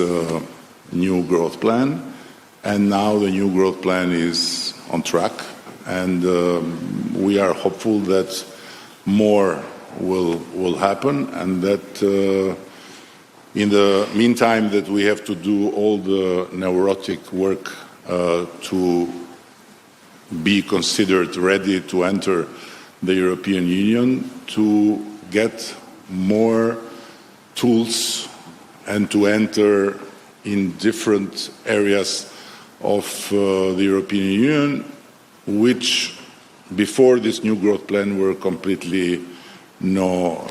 new growth plan, and now the new growth plan is on track, and we are hopeful that more will happen, and that In the meantime, that we have to do all the neurotic work to be considered ready to enter the European Union, to get more tools and to enter in different areas of the European Union, which before this new growth plan were completely not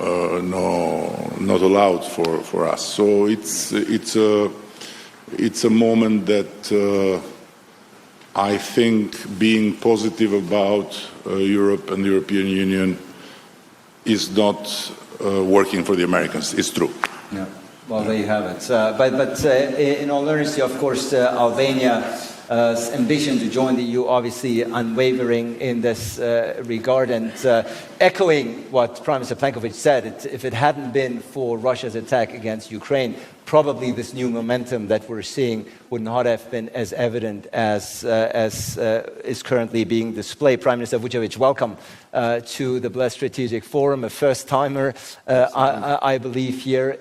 allowed for us. So it's a moment that I think being positive about Europe and the European Union is not working for the Americans. It's true. Yeah. Well, there you have it. But in all earnestly, of course, Albania's ambition to join the EU obviously unwavering in this regard. And echoing what Prime Minister Plenković said, if it hadn't been for Russia's attack against Ukraine, probably this new momentum that we're seeing would not have been as evident as is currently being displayed. Prime Minister Vučević, welcome to the Bled Strategic Forum, a first-timer, I believe, here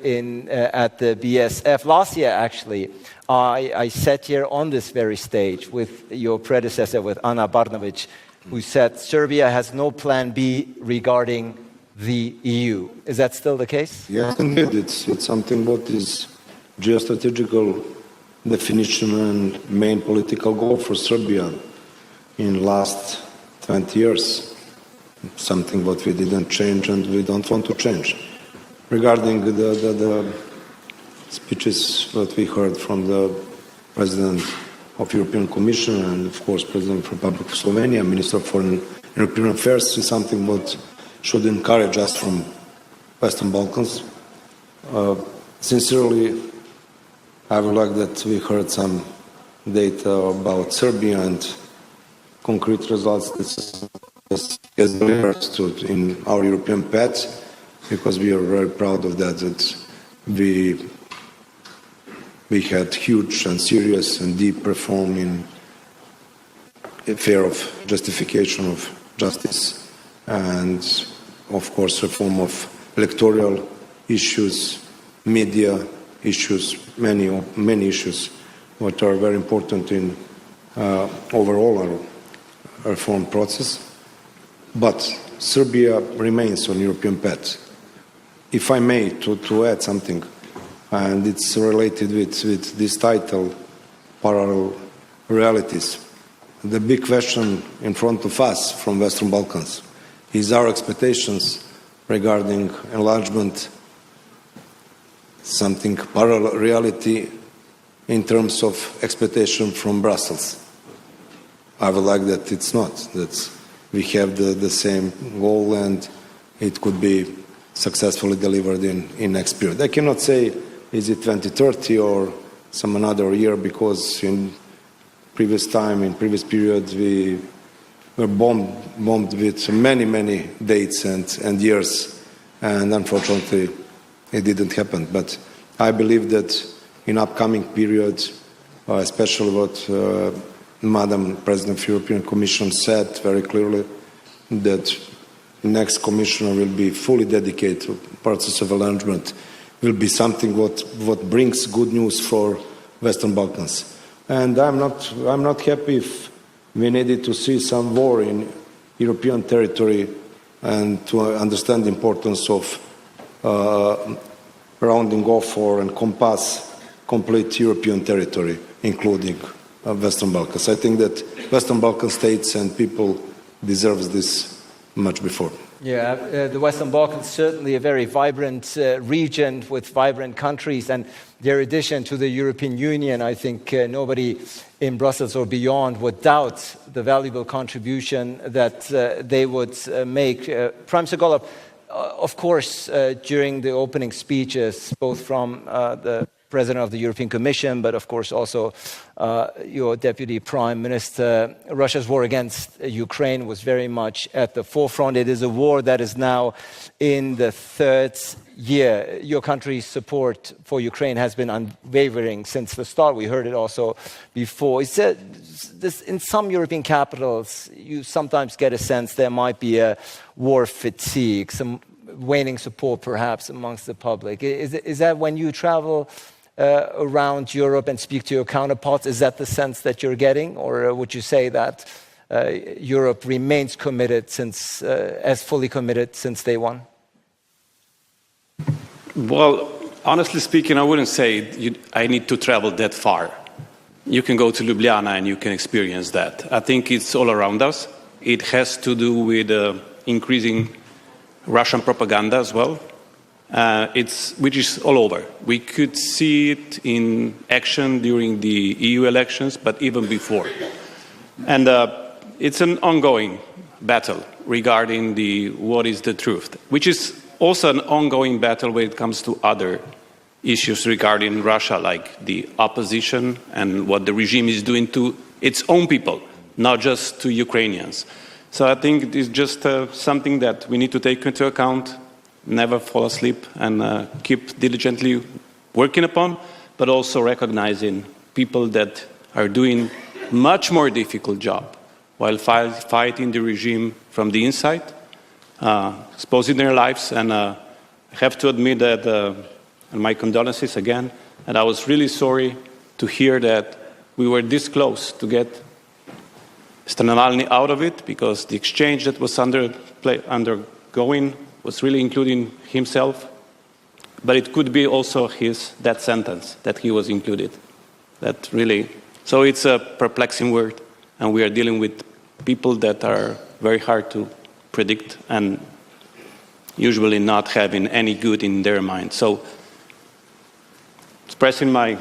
at the BSF. Last year, actually, I sat here on this very stage with your predecessor, with Ana Barnović, who said Serbia has no plan B regarding the EU. Is that still the case? Yes, indeed. It's something what is geostrategical definition and main political goal for Serbia in last 20 years. Something what we didn't change and we don't want to change. Regarding the speeches that we heard from the President of European Commission and of course President of the Republic of Slovenia, Minister of Foreign European Affairs, is something what should encourage us from Western Balkans. Sincerely, I would like that we heard some data about Serbia and concrete results that has delivered in our European path, because we are very proud of that we had huge and serious and deep reform in affair of justification of justice and, of course, reform of electoral issues, media issues, many issues that are very important in overall our reform process. But Serbia remains on European path. If I may, to add something, and it's related with this title, Parallel Realities. The big question in front of us from Western Balkans is our expectations regarding enlargement, something parallel reality in terms of expectation from Brussels. I would like that it's not, that we have the same goal and it could be successfully delivered in next period. I cannot say is it 2030 or some another year, because in previous periods we were bombed with many dates and years, and unfortunately it didn't happen. But I believe that in upcoming periods, especially what Madam President of the European Commission said very clearly, that next Commissioner will be fully dedicated to the process of enlargement, will be something what brings good news for Western Balkans. And I'm not happy if we needed to see some war in European territory and to understand the importance of rounding off or encompass complete European territory, including Western Balkans. I think that Western Balkan states and people deserves this much before. Yeah, the Western Balkans certainly a very vibrant region with vibrant countries, and their addition to the European Union, I think nobody in Brussels or beyond would doubt the valuable contribution that they would make. Prime Minister Golob, of course, during the opening speeches, both from the President of the European Commission, but of course also your Deputy Prime Minister, Russia's war against Ukraine was very much at the forefront. It is a war that is now in the third year. Your country's support for Ukraine has been unwavering since the start. We heard it also before. In some European capitals, you sometimes get a sense there might be a war fatigue. waning support perhaps amongst the public. Is that when you travel around Europe and speak to your counterparts, is that the sense that you're getting? Or would you say that Europe remains committed as fully committed since day one? Well, honestly speaking, I wouldn't say I need to travel that far. You can go to Ljubljana and you can experience that. I think it's all around us. It has to do with increasing Russian propaganda as well, which is all over. We could see it in action during the EU elections, but even before. And it's an ongoing battle regarding what is the truth, which is also an ongoing battle when it comes to other issues regarding Russia, like the opposition and what the regime is doing to its own people, not just to Ukrainians. So I think it is just something that we need to take into account, never fall asleep, and keep diligently working upon, but also recognizing people that are doing much more difficult job while fighting the regime from the inside, exposing their lives. And I have to admit that, and my condolences again, and I was really sorry to hear that we were this close to get Mr. Navalny out of it, because the exchange that was undergoing was really including himself, but it could be also his death sentence that he was included. That really, so it's a perplexing word, and we are dealing with people that are very hard to predict and usually not having any good in their mind. So, expressing my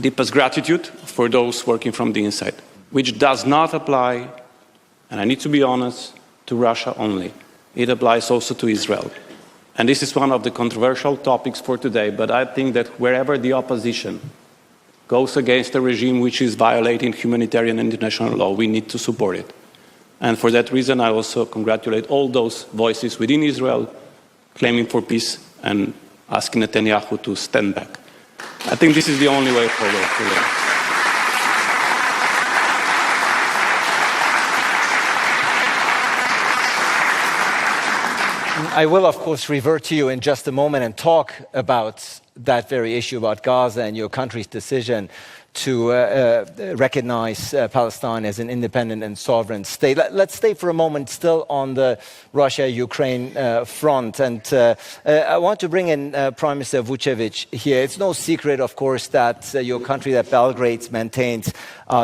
deepest gratitude for those working from the inside, which does not apply, and I need to be honest, to Russia only. It applies also to Israel. And this is one of the controversial topics for today, but I think that wherever the opposition goes against a regime which is violating humanitarian and international law, we need to support it. And for that reason, I also congratulate all those voices within Israel claiming for peace and asking Netanyahu to stand back. I think this is the only way forward. I will, of course, revert to you in just a moment and talk about that very issue about Gaza and your country's decision to recognize Palestine as an independent and sovereign state. Let's stay for a moment still on the Russia-Ukraine front. And I want to bring in Prime Minister Vučević here. It's no secret, of course, that your country, that Belgrade maintains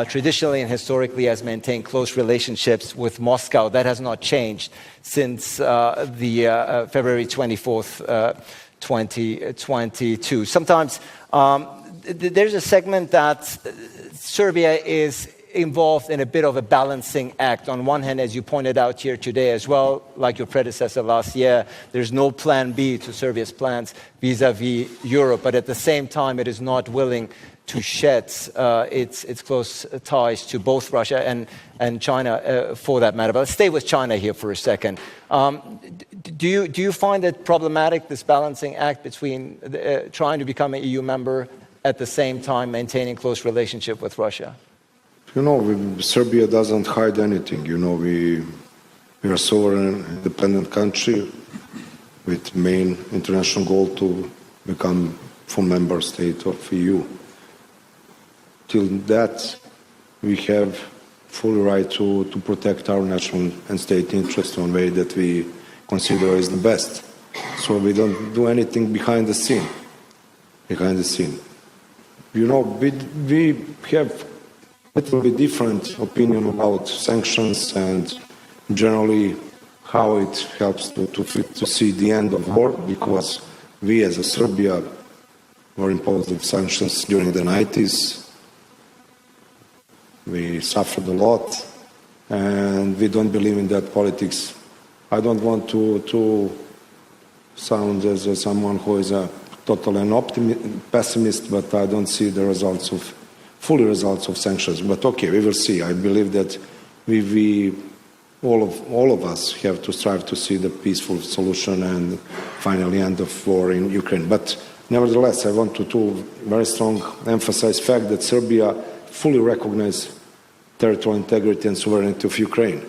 traditionally and historically has maintained close relationships with Moscow. That has not changed since the February 24th, 2022. Sometimes there's a segment that Serbia is involved in a bit of a balancing act. On one hand, as you pointed out here today as well, like your predecessor last year, there's no plan B to Serbia's plans vis-à-vis Europe. But at the same time, it is not willing to shed its close ties to both Russia and China for that matter. But let's stay with China here for a second. Do you find it problematic, this balancing act between trying to become an EU member at the same time maintaining close relationship with Russia? You know, Serbia doesn't hide anything. You know, we are a sovereign, independent country with main international goal to become full member state of EU. Till that, we have full right to protect our national and state interests in a way that we consider is the best. So we don't do anything behind the scene. You know, we have a little bit different opinion about sanctions and generally how it helps to see the end of war, because we as a Serbia were imposed with sanctions during the 90s. We suffered a lot, and we don't believe in that politics. I don't want to sound as someone who is a total pessimist, but I don't see the full results of sanctions. But okay, we will see. I believe that all of us have to strive to see the peaceful solution and finally end of war in Ukraine. But nevertheless, I want to very strong emphasize the fact that Serbia fully recognizes territorial integrity and sovereignty of Ukraine.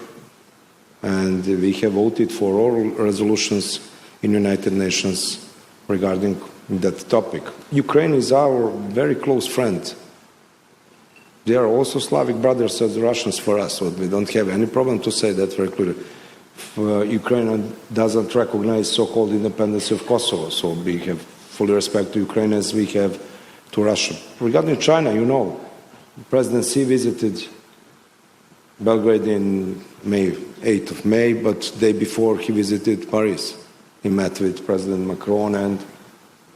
and we have voted for all resolutions in United Nations regarding that topic. Ukraine is our very close friend. They are also Slavic brothers as the Russians for us, so we don't have any problem to say that very clearly. Ukraine doesn't recognize so-called independence of Kosovo, so we have fully respect to Ukraine as we have to Russia. Regarding China, you know, President Xi visited Belgrade in May, 8th of May, but the day before he visited Paris. He met with President Macron and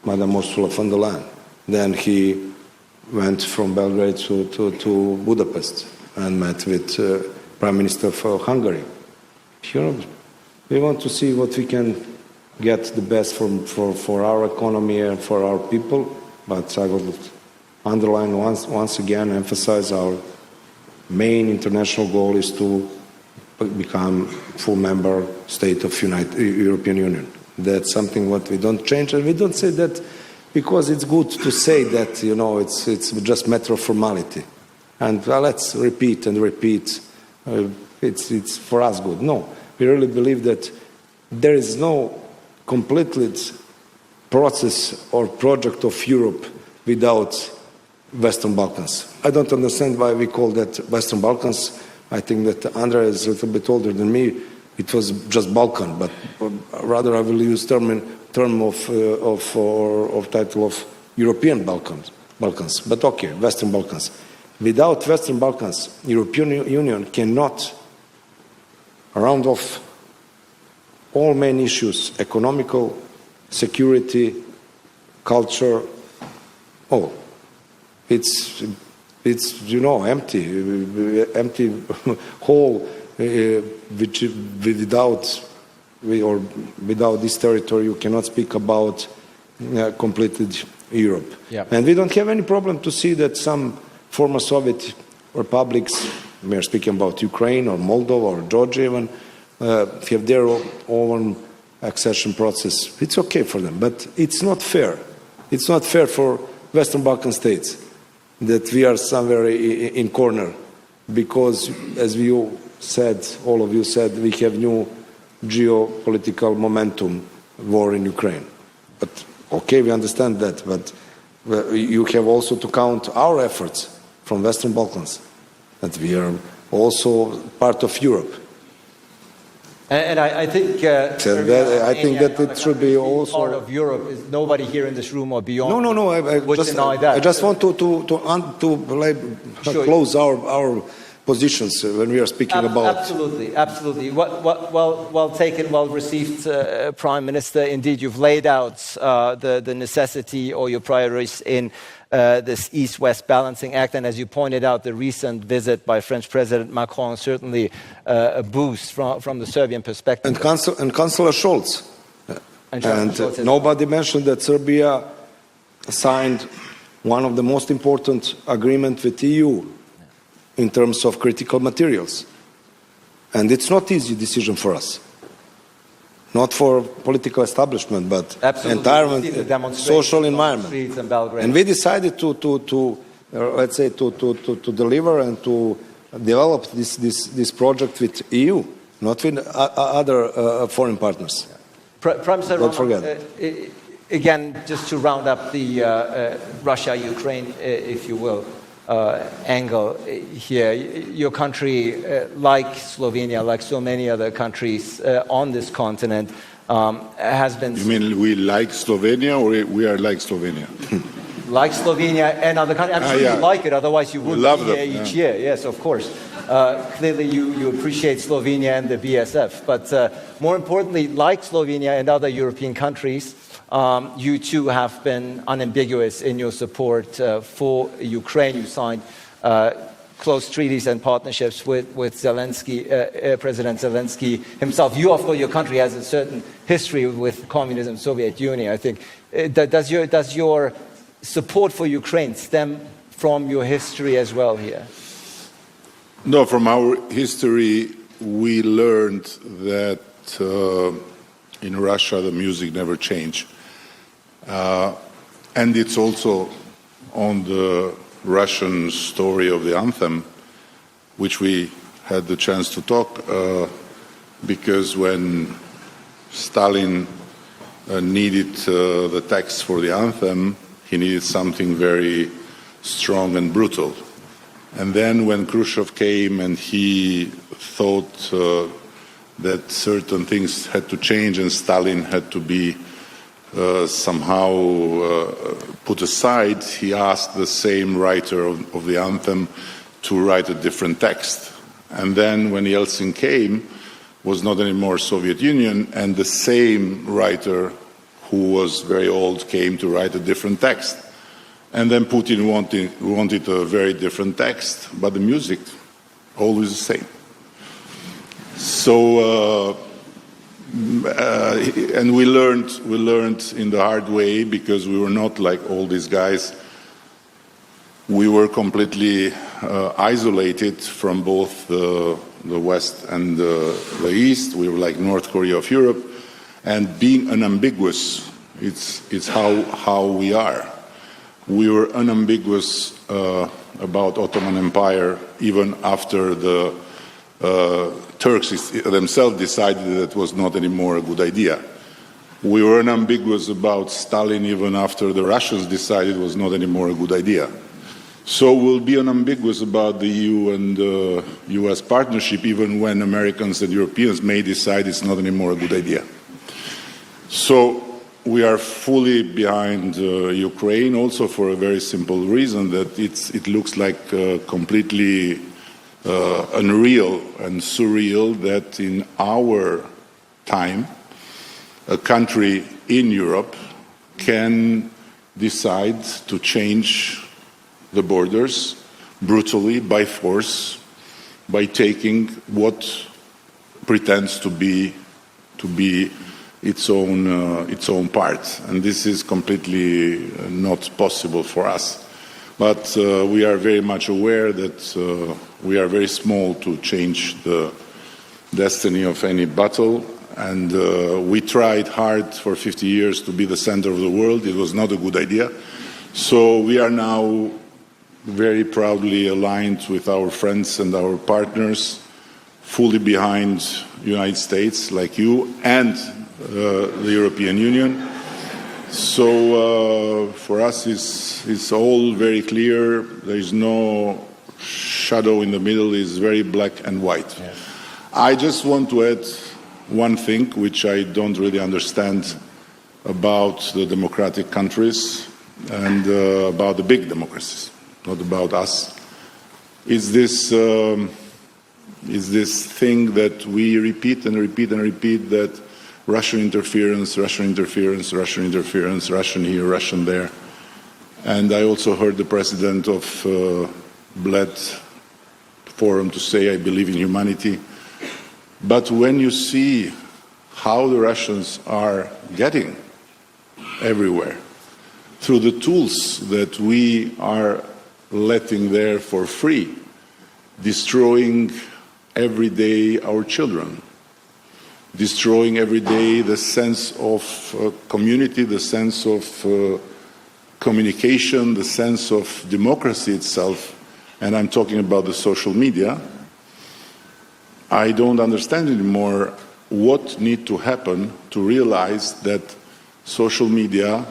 Madame Ursula von der Leyen. Then he went from Belgrade to Budapest and met with Prime Minister of Hungary. You know, we want to see what we can get the best for our economy and for our people, but I would underline once again, emphasize our main international goal is to become full member state of European Union. That's something what we don't change, and we don't say that because it's good to say that, you know, it's just matter of formality. And let's repeat and repeat. It's for us good. No, we really believe that there is no completed process or project of Europe without Western Balkans. I don't understand why we call that Western Balkans. I think that Andrea is a little bit older than me. It was just Balkan, but rather I will use term of title of European Balkans. But okay, Western Balkans. Without Western Balkans, European Union cannot round off all main issues: economical, security, culture, all. It's you know, empty hole. Which without this territory you cannot speak about completed Europe. Yeah. And we don't have any problem to see that some former Soviet republics, we are speaking about Ukraine or Moldova or Georgia even, have their own accession process. It's okay for them, but it's not fair. It's not fair for Western Balkan states that we are somewhere in corner, because as you said, all of you said, we have new geopolitical momentum, war in Ukraine. But okay, we understand that, but you have also to count our efforts from Western Balkans, that we are also part of Europe. And I think I think that it should be also part of Europe. Is nobody here in this room or beyond? No. I just want to close our positions when we are speaking about. Absolutely. Well taken, well received, Prime Minister. Indeed, you've laid out the necessity or your priorities in this East-West Balancing Act, and as you pointed out, the recent visit by French President Macron certainly a boost from the Serbian perspective. And Chancellor Scholz. And nobody mentioned that Serbia signed one of the most important agreements with the EU in terms of critical materials. And it's not an easy decision for us. Not for political establishment, but entire social environment. And we decided to deliver and to develop this project with EU, not with other foreign partners. Prime Minister, don't forget. Again, just to round up the Russia-Ukraine, if you will, angle here. Your country, like Slovenia, like so many other countries on this continent, has been... You mean we like Slovenia, or we are like Slovenia? Like Slovenia and other countries. I'm sure you like it, otherwise you wouldn't be here each year. Yes, of course. Clearly you appreciate Slovenia and the BSF. But more importantly, like Slovenia and other European countries, you too have been unambiguous in your support for Ukraine. You signed close treaties and partnerships with Zelensky, President Zelensky himself. You, of course, your country has a certain history with communism, Soviet Union. I think does your support for Ukraine stem from your history as well here? No, from our history, we learned that in Russia the music never changed. And it's also on the Russian story of the anthem, which we had the chance to talk because when Stalin needed the text for the anthem, he needed something very strong and brutal. And then when Khrushchev came and he thought that certain things had to change and Stalin had to be somehow put aside, he asked the same writer of the anthem to write a different text. And then when Yeltsin came, was not anymore Soviet Union, and the same writer who was very old came to write a different text. And then Putin wanted a very different text, but the music always the same. So, and we learned in the hard way, because we were not like all these guys. We were completely isolated from both the West and the East. We were like North Korea of Europe, and being unambiguous, it's how we are. We were unambiguous about Ottoman Empire even after the Turks themselves decided that it was not anymore a good idea. We were unambiguous about Stalin even after the Russians decided it was not anymore a good idea. So we'll be unambiguous about the EU and US partnership even when Americans and Europeans may decide it's not anymore a good idea. So we are fully behind Ukraine, also for a very simple reason, that it looks like completely unreal and surreal that in our time a country in Europe can decide to change the borders brutally, by force, by taking what pretends to be its own part. And this is completely not possible for us. But we are very much aware that we are very small to change the destiny of any battle. And we tried hard for 50 years to be the center of the world. It was not a good idea. So we are now very proudly aligned with our friends and our partners, fully behind the United States, like you, and the European Union. So for us, it's all very clear. There is no shadow in the middle. It's very black and white. Yeah. I just want to add one thing, which I don't really understand about the democratic countries and about the big democracies, not about us. Is this thing that we repeat and repeat and repeat, that Russian interference, Russian interference, Russian interference, Russian here, Russian there. And I also heard the president of Bled Forum to say, I believe in humanity. But when you see how the Russians are getting everywhere, through the tools that we are letting there for free, destroying every day our children, destroying every day the sense of community, the sense of communication, the sense of democracy itself, and I'm talking about the social media. I don't understand anymore what needs to happen to realize that social media,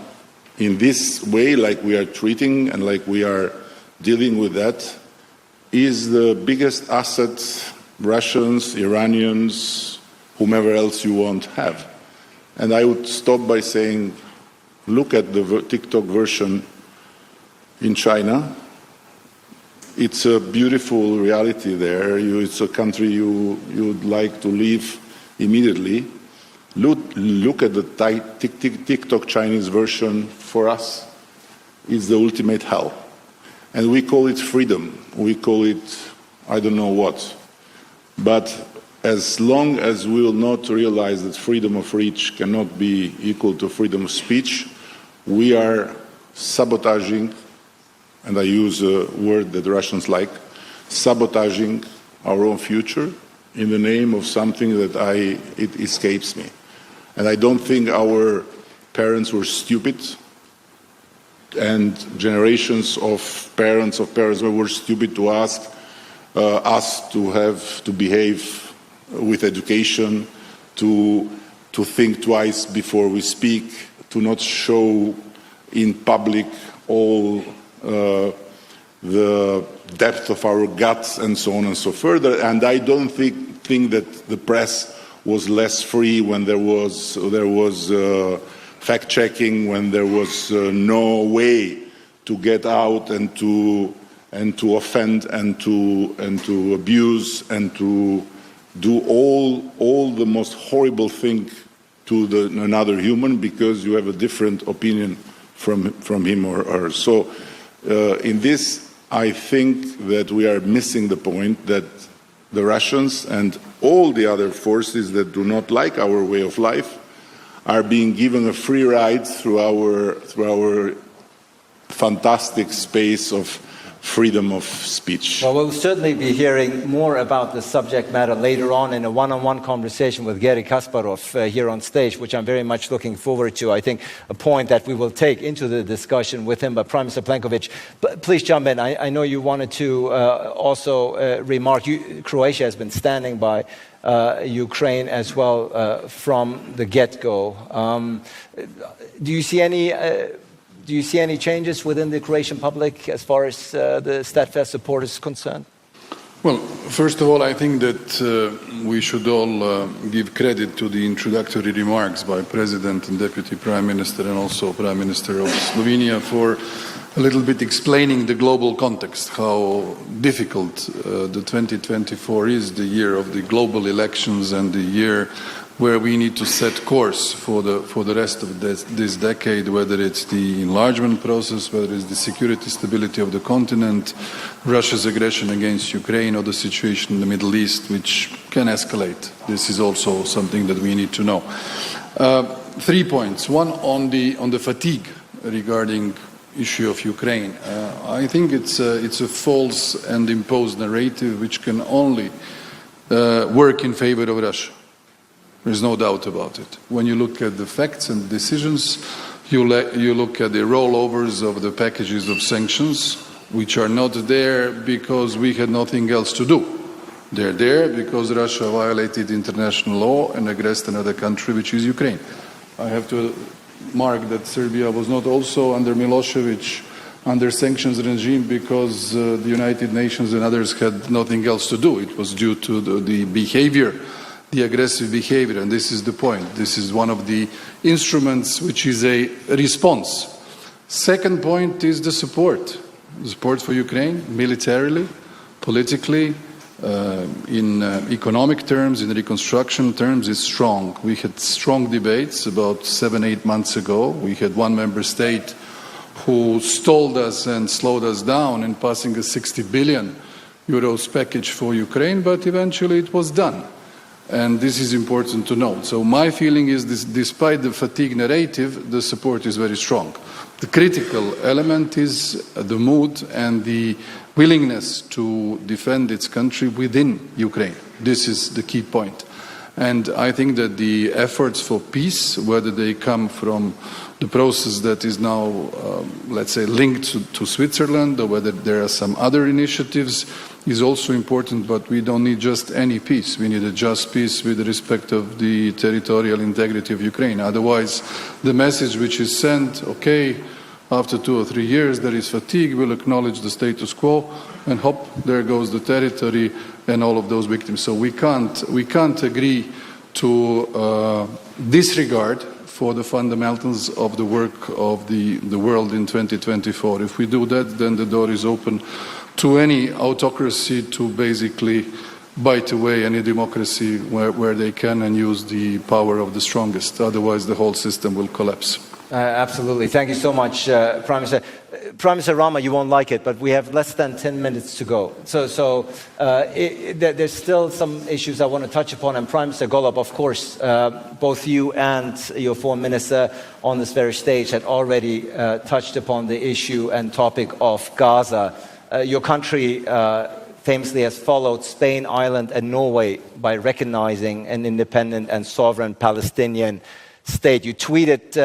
in this way, like we are treating and like we are dealing with that, is the biggest asset Russians, Iranians, whomever else you want have. And I would stop by saying, look at the TikTok version in China. It's a beautiful reality there. It's a country you would like to leave immediately. Look at the TikTok Chinese version. For us, it's the ultimate hell. And we call it freedom. We call it I don't know what. But as long as we will not realize that freedom of speech cannot be equal to freedom of speech, we are sabotaging, and I use a word that the Russians like, sabotaging our own future in the name of something that it escapes me. And I don't think our parents were stupid, and generations of parents were stupid to ask us to behave with education, to think twice before we speak, to not show in public all the depth of our guts and so on and so further. And I don't think that the press was less free when there was fact-checking, when there was no way to get out and to offend and to abuse and to do all the most horrible thing to another human because you have a different opinion from him or her. So in this, I think that we are missing the point that the Russians and all the other forces that do not like our way of life are being given a free ride through our fantastic space of freedom of speech. Well, we'll certainly be hearing more about the subject matter later on in a one-on-one conversation with Garry Kasparov here on stage, which I'm very much looking forward to. I think a point that we will take into the discussion with him. But Prime Minister Plenković, please jump in. I know you wanted to also remark, Croatia has been standing by Ukraine as well from the get-go. Do you see any changes within the Croatian public as far as the steadfast support is concerned? Well, first of all, I think that we should all give credit to the introductory remarks by President and Deputy Prime Minister and also Prime Minister of Slovenia for a little bit explaining the global context, how difficult the 2024 is, the year of the global elections and the year where we need to set course for the rest of this decade, whether it's the enlargement process, whether it's the security stability of the continent, Russia's aggression against Ukraine, or the situation in the Middle East, which can escalate. This is also something that we need to know. 3 points. One on the fatigue regarding issue of Ukraine. I think it's a false and imposed narrative which can only work in favor of Russia. There's no doubt about it. When you look at the facts and decisions, you look at the rollovers of the packages of sanctions, which are not there because we had nothing else to do. They're there because Russia violated international law and aggressed another country, which is Ukraine. I have to mark that Serbia was not also under Milosevic under sanctions regime because the United Nations and others had nothing else to do. It was due to the behavior, the aggressive behavior, and this is the point. This is one of the instruments which is a response. Second point is the support for Ukraine, militarily, politically, in economic terms, in reconstruction terms, is strong. We had strong debates about 7-8 months ago. We had one member state who stalled us and slowed us down in passing a 60 billion euros package for Ukraine, but eventually it was done. And this is important to note. So my feeling is this, despite the fatigue narrative, the support is very strong. The critical element is the mood and the willingness to defend its country within Ukraine. This is the key point. And I think that the efforts for peace, whether they come from the process that is now, let's say, linked to Switzerland, or whether there are some other initiatives, is also important, but we don't need just any peace. We need a just peace with respect of the territorial integrity of Ukraine. Otherwise, the message which is sent, okay, after 2 or 3 years there is fatigue, we'll acknowledge the status quo, and hop, there goes the territory and all of those victims. So we can't agree to disregard for the fundamentals of the work of the world in 2024. If we do that, then the door is open to any autocracy to basically bite away any democracy where they can and use the power of the strongest. Otherwise, the whole system will collapse. Absolutely. Thank you so much, Prime Minister. Prime Minister Rama, you won't like it, but we have less than 10 minutes to go. So there's still some issues I want to touch upon. And Prime Minister Golob, of course, both you and your foreign minister on this very stage had already touched upon the issue and topic of Gaza. Your country famously has followed Spain, Ireland and Norway by recognizing an independent and sovereign Palestinian state. You tweeted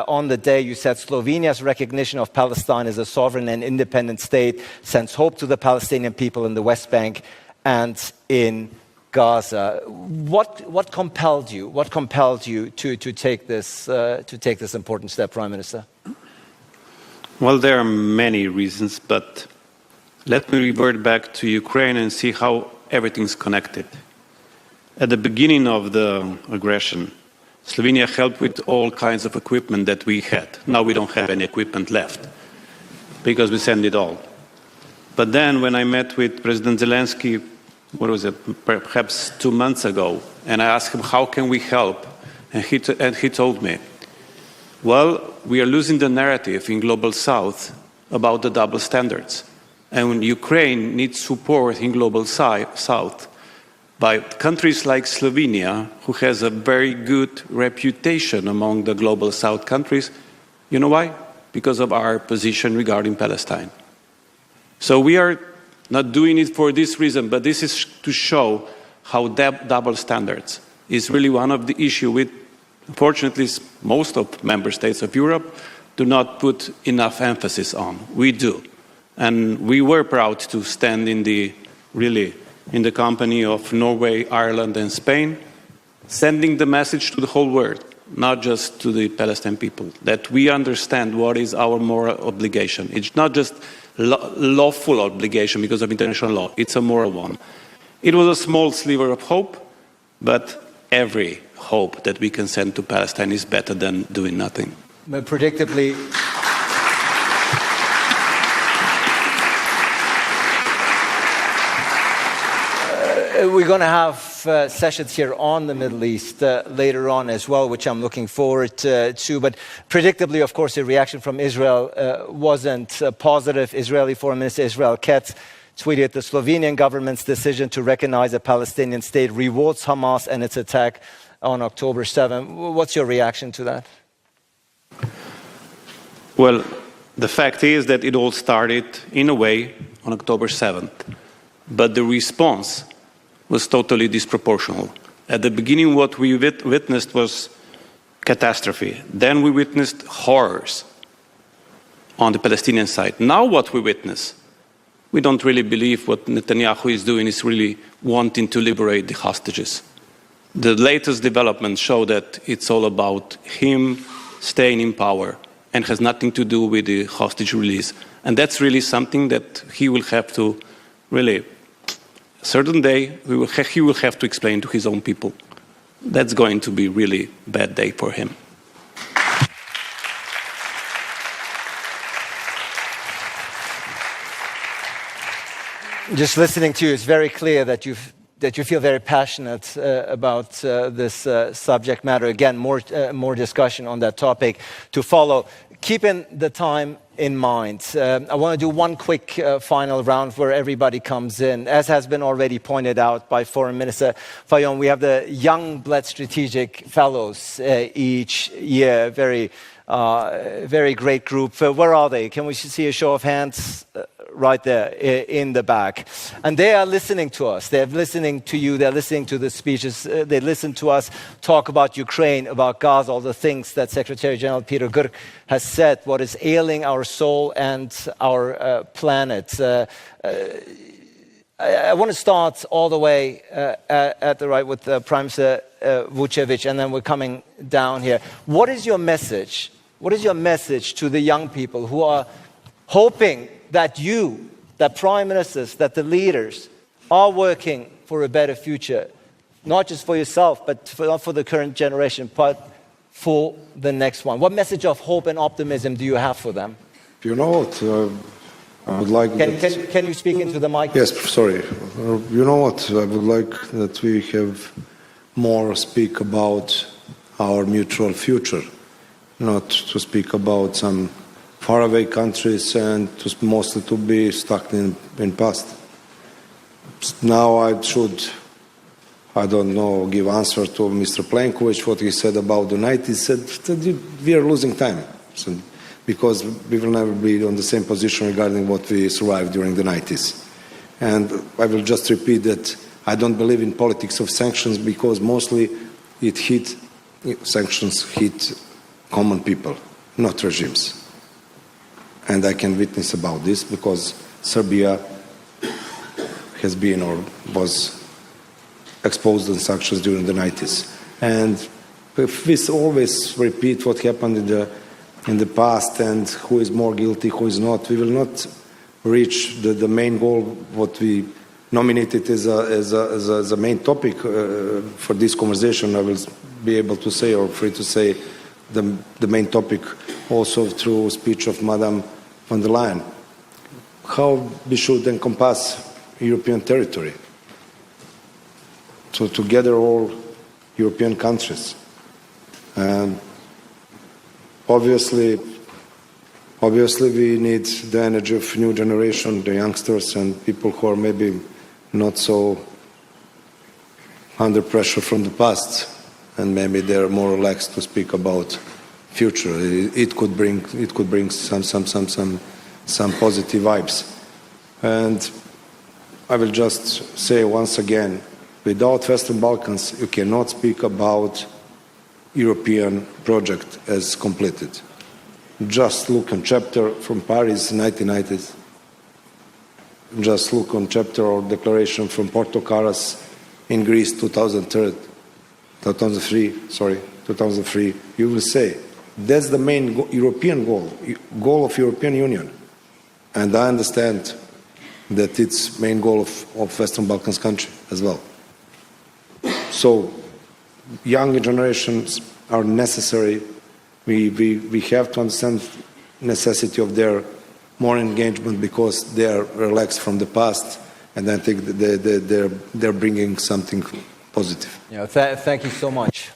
on the day, you said Slovenia's recognition of Palestine as a sovereign and independent state sends hope to the Palestinian people in the West Bank and in Gaza. What compelled you? What compelled you to take this important step, Prime Minister? Well, there are many reasons, but let me revert back to Ukraine and see how everything's connected. At the beginning of the aggression, Slovenia helped with all kinds of equipment that we had. Now we don't have any equipment left because we sent it all. But then when I met with President Zelensky, what was it, perhaps 2 months ago, and I asked him, how can we help? And he told me, well, we are losing the narrative in Global South about the double standards. And Ukraine needs support in Global South by countries like Slovenia, who has a very good reputation among the Global South countries. You know why? Because of our position regarding Palestine. So we are not doing it for this reason, but this is to show how double standards is really one of the issues with, unfortunately, most of member states of Europe do not put enough emphasis on. We do. And we were proud to stand in the company of Norway, Ireland, and Spain, sending the message to the whole world, not just to the Palestinian people, that we understand what is our moral obligation. It's not just lawful obligation because of international law, it's a moral one. It was a small sliver of hope, but every hope that we can send to Palestine is better than doing nothing. But predictably, we're going to have sessions here on the Middle East later on as well, which I'm looking forward to. But predictably, of course, the reaction from Israel wasn't positive. Israeli Foreign Minister Israel Katz tweeted, the Slovenian government's decision to recognize a Palestinian state rewards Hamas and its attack on October 7. What's your reaction to that? Well, the fact is that it all started, in a way, on October 7th. But the response was totally disproportional. At the beginning, what we witnessed was catastrophe. Then we witnessed horrors on the Palestinian side. Now what we witness, we don't really believe what Netanyahu is doing is really wanting to liberate the hostages. The latest developments show that it's all about him staying in power and has nothing to do with the hostage release. And that's really something that he will have to really, a certain day, he will have to explain to his own people. That's going to be really bad day for him. Just listening to you, it's very clear that you feel very passionate about this subject matter. Again, more discussion on that topic to follow. Keeping the time in mind, I want to do one quick final round where everybody comes in. As has been already pointed out by Foreign Minister Fajon, we have the Young Bled Strategic Fellows each year. Very great group. Where are they? Can we see a show of hands? Right there in the back. And they are listening to us. They're listening to you. They're listening to the speeches. They listen to us talk about Ukraine, about Gaza, all the things that Secretary General Peter Gürk has said, what is ailing our soul and our planet. I want to start all the way at the right with Prime Minister Vučević, and then we're coming down here. What is your message? What is your message to the young people who are hoping that you, that prime ministers, that the leaders are working for a better future, not just for yourself, but not for the current generation, but for the next one? What message of hope and optimism do you have for them? You know what? I would like... Can you speak into the mic? Yes, sorry. You know what? I would like that we have more speak about our mutual future, not to speak about some faraway countries and mostly to be stuck in past. Now I should, I don't know, give answer to Mr. Plenković, what he said about the 90s. He said that we are losing time because we will never be on the same position regarding what we survived during the 90s. And I will just repeat that I don't believe in politics of sanctions because mostly sanctions hit common people, not regimes. And I can witness about this because Serbia has been or was exposed on sanctions during the 90s. And if we always repeat what happened in the past and who is more guilty, who is not, we will not reach the main goal, what we nominated as a main topic for this conversation. I will be able to say, or free to say, the main topic also through speech of Madam von der Leyen. How we should encompass European territory, so together all European countries. And obviously we need the energy of new generation, the youngsters and people who are maybe not so under pressure from the past, and maybe they're more relaxed to speak about future. It could bring some positive vibes. And I will just say once again, without Western Balkans, you cannot speak about European project as completed. Just look on chapter from Paris, 1990s. Just look on chapter or declaration from Porto Caras in Greece, 2003. You will say that's the main European goal of European Union. And I understand that it's main goal of Western Balkans country as well. So young generations are necessary. We have to understand necessity of their more engagement because they are relaxed from the past, and I think that they're bringing something positive. Yeah, thank you so much.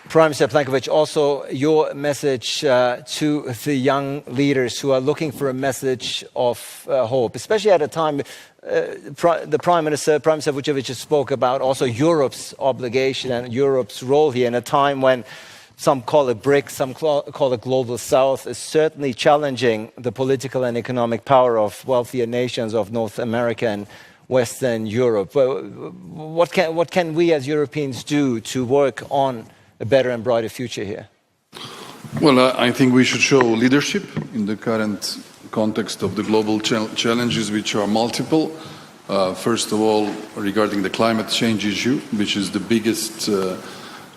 Prime Minister Plenković, also your message to the young leaders who are looking for a message of hope, especially at a time the Prime Minister Vučević spoke about also Europe's obligation and Europe's role here in a time when some call it BRICS, some call it Global South, is certainly challenging the political and economic power of wealthier nations of North America and Western Europe. What can we as Europeans do to work on a better and brighter future here? Well, I think we should show leadership in the current context of the global challenges, which are multiple. First of all, regarding the climate change issue, which is the biggest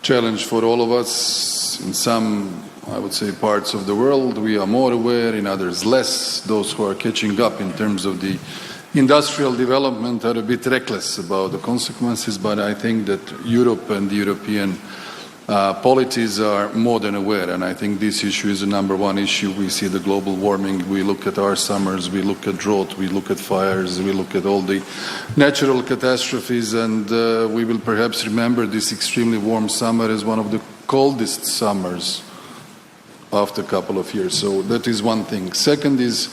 challenge for all of us. In some, I would say, parts of the world, we are more aware, in others less. Those who are catching up in terms of the industrial development are a bit reckless about the consequences, but I think that Europe and the European polities are more than aware, and I think this issue is the number one issue. We see the global warming, we look at our summers, we look at drought, we look at fires, we look at all the natural catastrophes, and we will perhaps remember this extremely warm summer as one of the coldest summers after a couple of years. So that is one thing. Second is,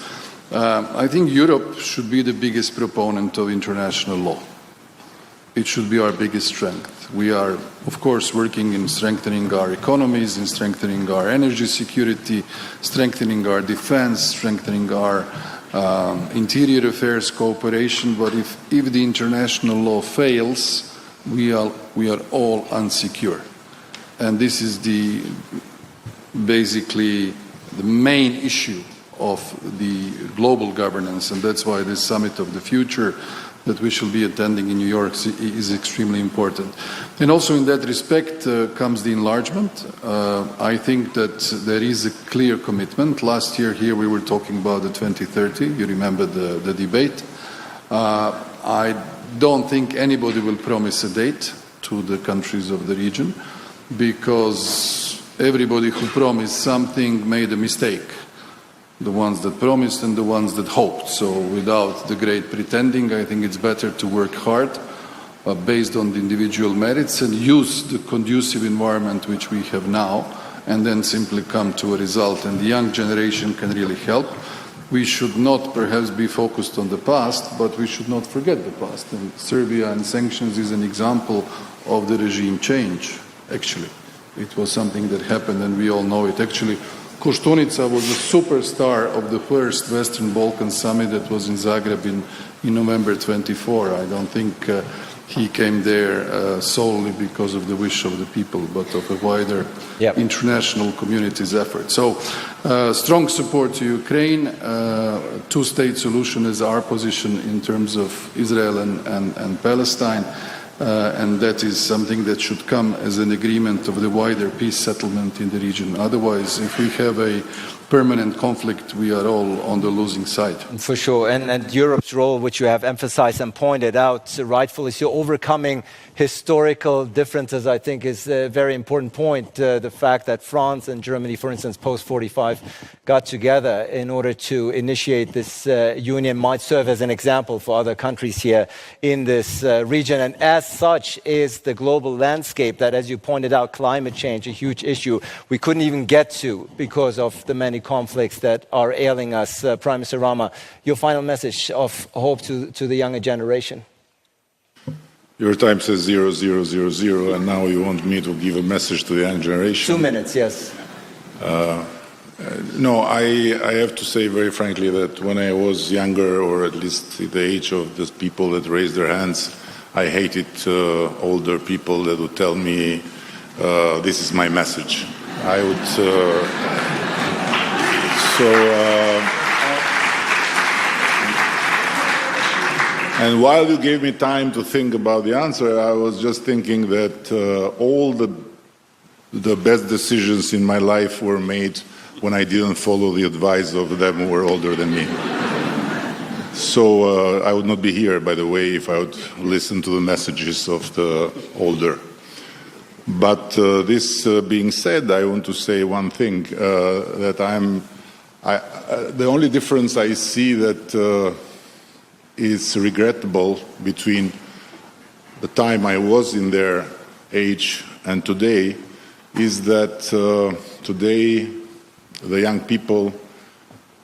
I think Europe should be the biggest proponent of international law. It should be our biggest strength. We are, of course, working in strengthening our economies, in strengthening our energy security, strengthening our defense, strengthening our interior affairs cooperation. But if the international law fails, we are all unsecure. And this is basically the main issue of the global governance, and that's why this summit of the future that we shall be attending in New York is extremely important. And also in that respect comes the enlargement. I think that there is a clear commitment. Last year here we were talking about the 2030. You remember the debate. I don't think anybody will promise a date to the countries of the region, because everybody who promised something made a mistake. The ones that promised and the ones that hoped. So without the great pretending, I think it's better to work hard based on the individual merits and use the conducive environment which we have now, and then simply come to a result. And the young generation can really help. We should not perhaps be focused on the past, but we should not forget the past. And Serbia and sanctions is an example of the regime change, actually. It was something that happened and we all know it. Actually, Koštunica was a superstar of the first Western Balkan summit that was in Zagreb in November 24. I don't think he came there solely because of the wish of the people, but of a wider international community's effort. So, strong support to Ukraine. Two-state solution is our position in terms of Israel and Palestine. And that is something that should come as an agreement of the wider peace settlement in the region. Otherwise, if we have a permanent conflict, we are all on the losing side. For sure. And Europe's role, which you have emphasized and pointed out rightfully, so overcoming historical differences, I think, is a very important point. The fact that France and Germany, for instance, post-45, got together in order to initiate this union might serve as an example for other countries here in this region. And as such is the global landscape that, as you pointed out, climate change, a huge issue we couldn't even get to because of the many conflicts that are ailing us. Prime Minister Rama, your final message of hope to the younger generation. Your time says 0000, and now you want me to give a message to the young generation. 2 minutes, yes. No, I have to say very frankly that when I was younger, or at least at the age of the people that raised their hands, I hated older people that would tell me, this is my message. I would... And while you gave me time to think about the answer, I was just thinking that all the best decisions in my life were made when I didn't follow the advice of them who were older than me. So I would not be here, by the way, if I would listen to the messages of the older. But this being said, I want to say one thing, that the only difference I see that is regrettable between the time I was in their age and today is that today the young people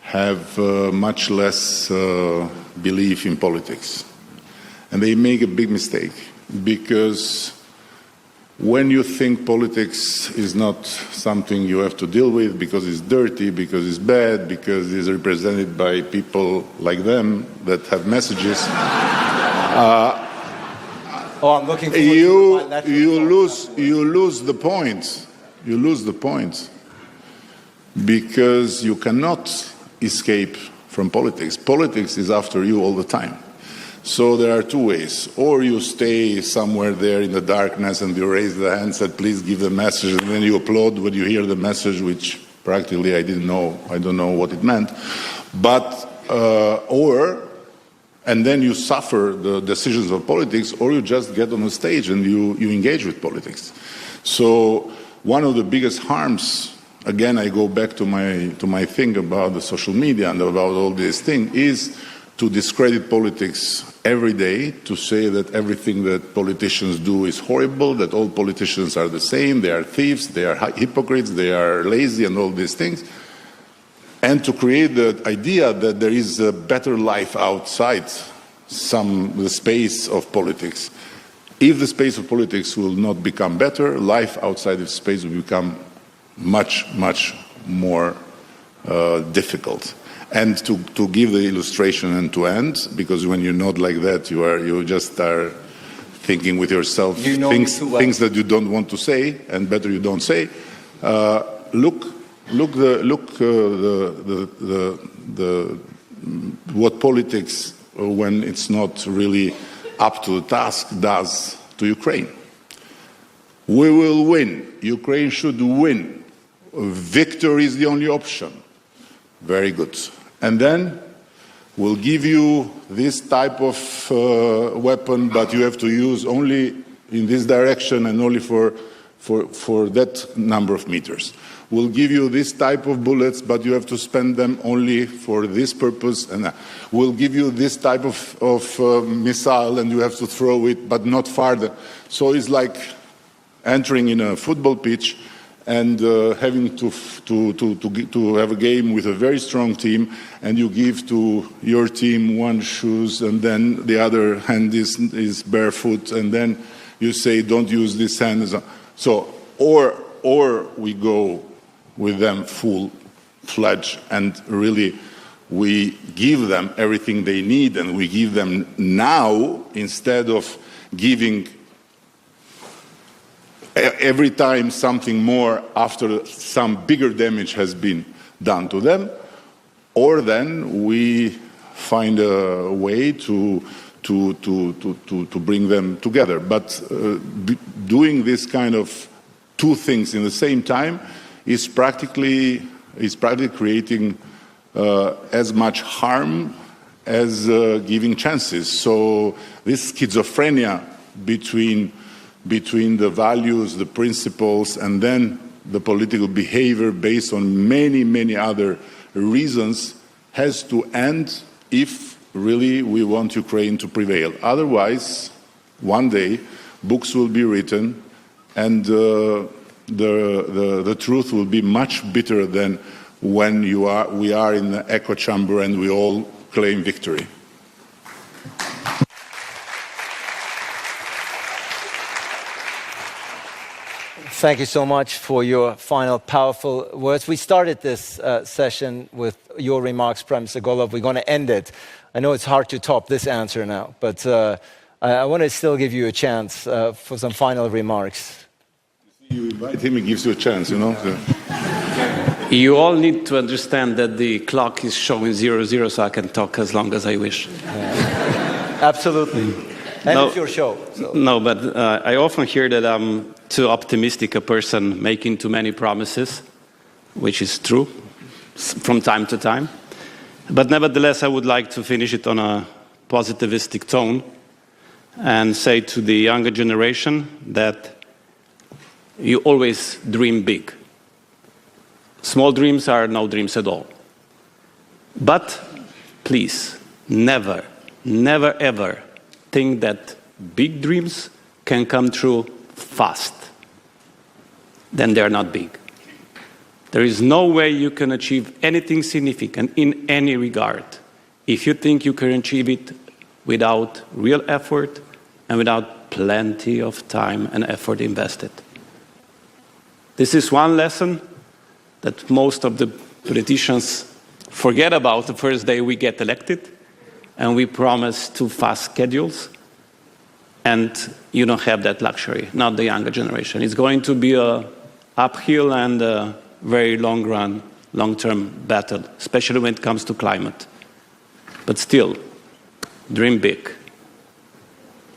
have much less belief in politics. And they make a big mistake, because when you think politics is not something you have to deal with because it's dirty, because it's bad, because it's represented by people like them that have messages, I'm looking forward you lose the point. You lose the point, because you cannot escape from politics. Politics is after you all the time. So there are two ways. Or you stay somewhere there in the darkness and you raise the hand and say, please give the message, and then you applaud when you hear the message, which practically I don't know what it meant. But, and then you suffer the decisions of politics, or you just get on the stage and you engage with politics. So one of the biggest harms, again, I go back to my thing about the social media and about all these things, is to discredit politics every day, to say that everything that politicians do is horrible, that all politicians are the same, they are thieves, they are hypocrites, they are lazy, and all these things, and to create the idea that there is a better life outside the space of politics. If the space of politics will not become better, life outside of space will become much, much more difficult. And to give the illustration and to end, because when you nod like that, you just are thinking with yourself things that you don't want to say, and better you don't say. Look what politics, when it's not really up to the task, does to Ukraine. We will win. Ukraine should win. Victory is the only option. Very good. And then we'll give you this type of weapon, but you have to use only in this direction and only for that number of meters. We'll give you this type of bullets, but you have to spend them only for this purpose. And we'll give you this type of missile, and you have to throw it, but not farther. So it's like entering in a football pitch and having to have a game with a very strong team, and you give to your team one shoes, and then the other hand is barefoot, and then you say, don't use this hand. So, or we go with them full-fledged, and really we give them everything they need, and we give them now, instead of giving every time something more after some bigger damage has been done to them, or then we find a way to bring them together. But doing this kind of two things in the same time is practically creating as much harm as giving chances. So this schizophrenia between the values, the principles, and then the political behavior based on many, many other reasons has to end if really we want Ukraine to prevail. Otherwise, one day, books will be written and the truth will be much bitterer than when we are in the echo chamber and we all claim victory. Thank you so much for your final powerful words. We started this session with your remarks, Prime Minister Golub. We're going to end it. I know it's hard to top this answer now, but I want to still give you a chance for some final remarks. You invite him, he gives you a chance, you know. You all need to understand that the clock is showing 00, so I can talk as long as I wish. Absolutely. And it's your show. So. No, but I often hear that I'm too optimistic a person making too many promises, which is true from time to time. But nevertheless, I would like to finish it on a positivistic tone and say to the younger generation that you always dream big. Small dreams are no dreams at all. But please, never, never, ever think that big dreams can come true fast. Then they're not big. There is no way you can achieve anything significant in any regard if you think you can achieve it without real effort and without plenty of time and effort invested. This is one lesson that most of the politicians forget about the first day we get elected, and we promise too fast schedules, and you don't have that luxury, not the younger generation. It's going to be an uphill and a very long-term battle, especially when it comes to climate. But still, dream big,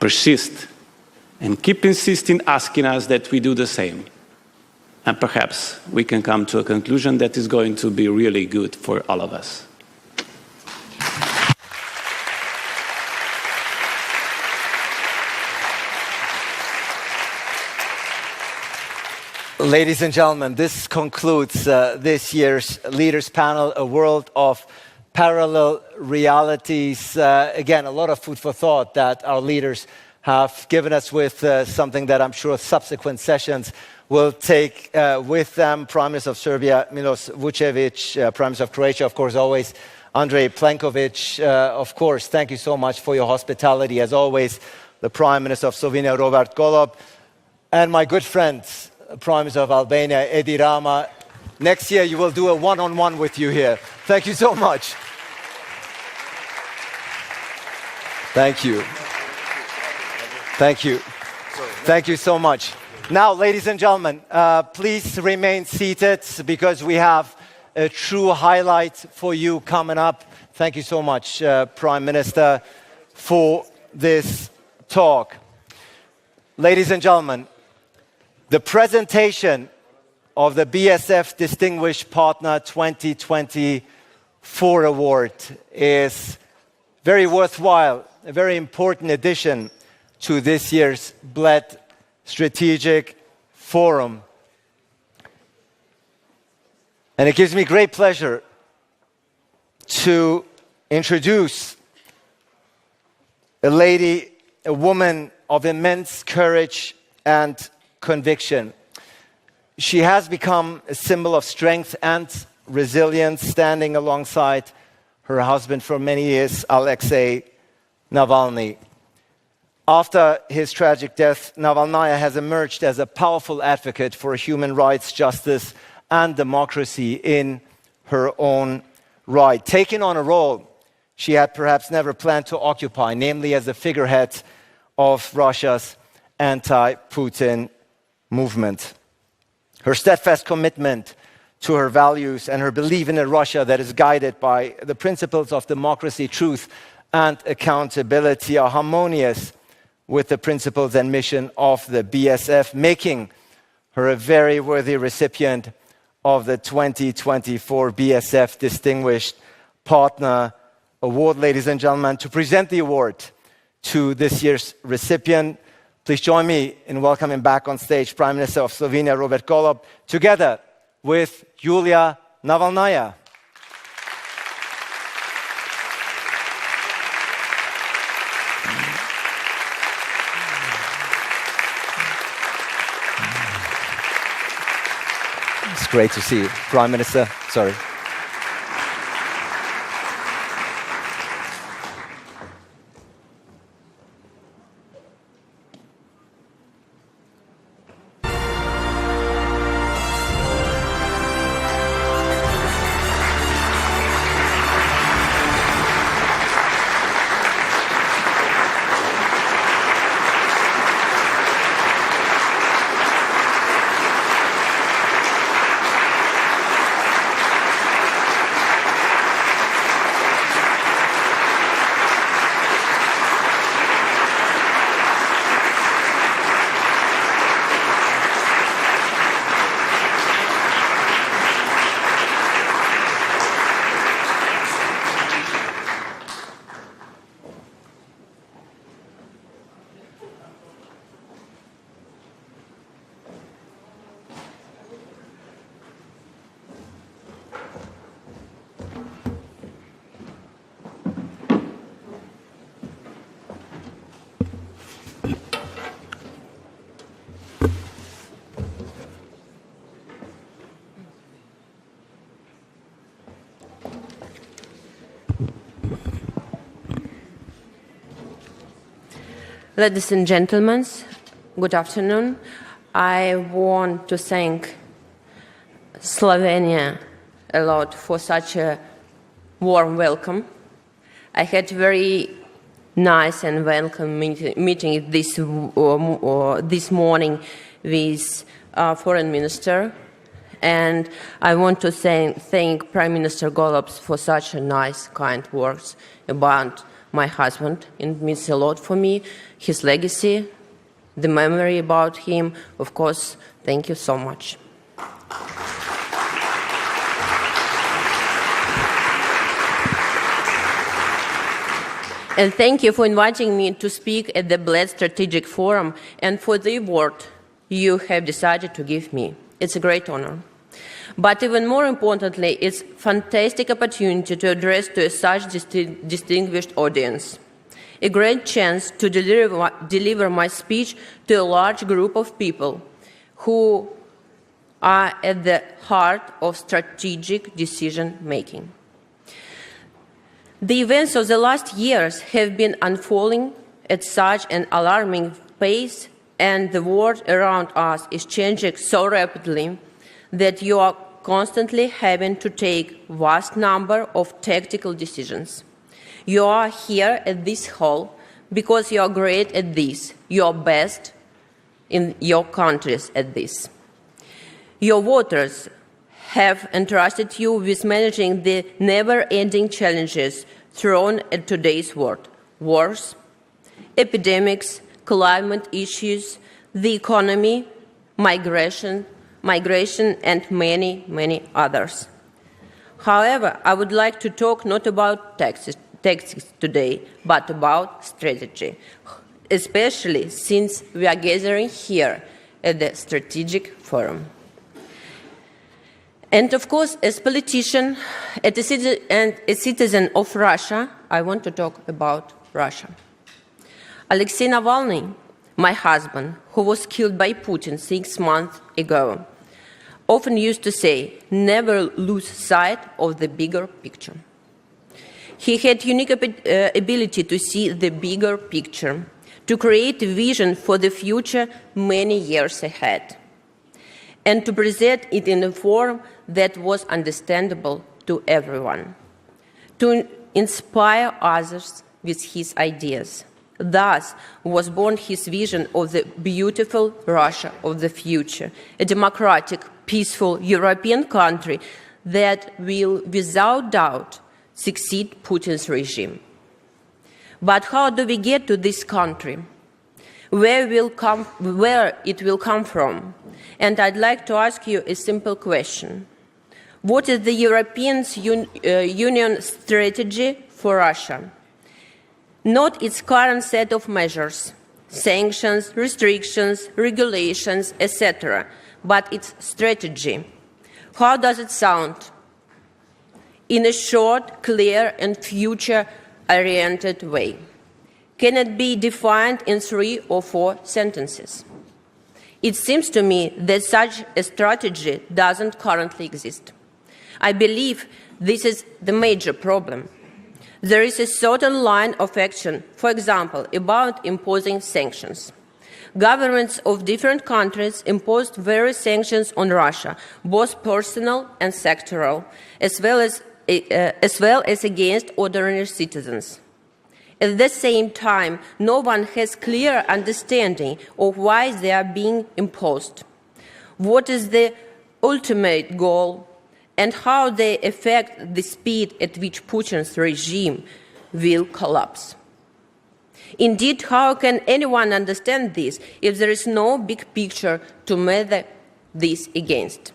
persist, and keep insisting, asking us that we do the same. And perhaps we can come to a conclusion that is going to be really good for all of us. Ladies and gentlemen, this concludes this year's Leaders Panel, a world of parallel realities. Again, a lot of food for thought that our leaders have given us with something that I'm sure subsequent sessions will take with them. Prime Minister of Serbia, Milos Vučević, Prime Minister of Croatia, of course, always, Andrej Plenković, of course, thank you so much for your hospitality, as always, the Prime Minister of Slovenia, Robert Golob, and my good friend, Prime Minister of Albania, Edi Rama. Next year, you will do a one-on-one with you here. Thank you so much. Thank you. Thank you. Thank you so much. Now, ladies and gentlemen, please remain seated because we have a true highlight for you coming up. Thank you so much, Prime Minister, for this talk. Ladies and gentlemen, the presentation of the BSF Distinguished Partner 2024 Award is very worthwhile, a very important addition to this year's Bled Strategic Forum. And it gives me great pleasure to introduce a lady, a woman of immense courage and conviction. She has become a symbol of strength and resilience, standing alongside her husband for many years, Alexei Navalny. After his tragic death, Navalnaya has emerged as a powerful advocate for human rights, justice, and democracy in her own right, taking on a role she had perhaps never planned to occupy, namely as a figurehead of Russia's anti-Putin movement. Her steadfast commitment to her values and her belief in a Russia that is guided by the principles of democracy, truth, and accountability are harmonious with the principles and mission of the BSF, making her a very worthy recipient of the 2024 BSF Distinguished Partner Award. Ladies and gentlemen, to present the award to this year's recipient, please join me in welcoming back on stage Prime Minister of Slovenia, Robert Golob, together with Yulia Navalnaya. It's great to see you, Prime Minister. Sorry. Ladies and gentlemen, good afternoon. I want to thank Slovenia a lot for such a warm welcome. I had very nice and welcome meeting this morning with Foreign Minister, and I want to thank Prime Minister Golob for such a nice, kind words about my husband. It means a lot for me, his legacy, the memory about him. Of course, thank you so much. And thank you for inviting me to speak at the Bled Strategic Forum and for the award you have decided to give me. It's a great honor. But even more importantly, it's a fantastic opportunity to address to such distinguished audience. A great chance to deliver my speech to a large group of people who are at the heart of strategic decision-making. The events of the last years have been unfolding at such an alarming pace, and the world around us is changing so rapidly that you are constantly having to take a vast number of tactical decisions. You are here at this hall because you are great at this. You are best in your countries at this. Your voters have entrusted you with managing the never-ending challenges thrown at today's world: wars, epidemics, climate issues, the economy, migration, and many, many others. However, I would like to talk not about tactics today, but about strategy, especially since we are gathering here at the Strategic Forum. And of course, as a politician and a citizen of Russia, I want to talk about Russia. Alexei Navalny, my husband, who was killed by Putin 6 months ago, often used to say, never lose sight of the bigger picture. He had unique ability to see the bigger picture, to create a vision for the future many years ahead, and to present it in a form that was understandable to everyone, to inspire others with his ideas, Thus was born his vision of the beautiful Russia of the future, a democratic, peaceful European country that will, without doubt, succeed Putin's regime. But how do we get to this country? Where it will come from? And I'd like to ask you a simple question. What is the European Union strategy for Russia? Not its current set of measures, sanctions, restrictions, regulations, etc., but its strategy. How does it sound? In a short, clear, and future-oriented way. Can it be defined in 3 or 4 sentences? It seems to me that such a strategy doesn't currently exist. I believe this is the major problem. There is a certain line of action, for example, about imposing sanctions. Governments of different countries imposed various sanctions on Russia, both personal and sectoral, as well as against ordinary citizens. At the same time, no one has clear understanding of why they are being imposed, what is the ultimate goal, and how they affect the speed at which Putin's regime will collapse. Indeed, how can anyone understand this if there is no big picture to measure this against?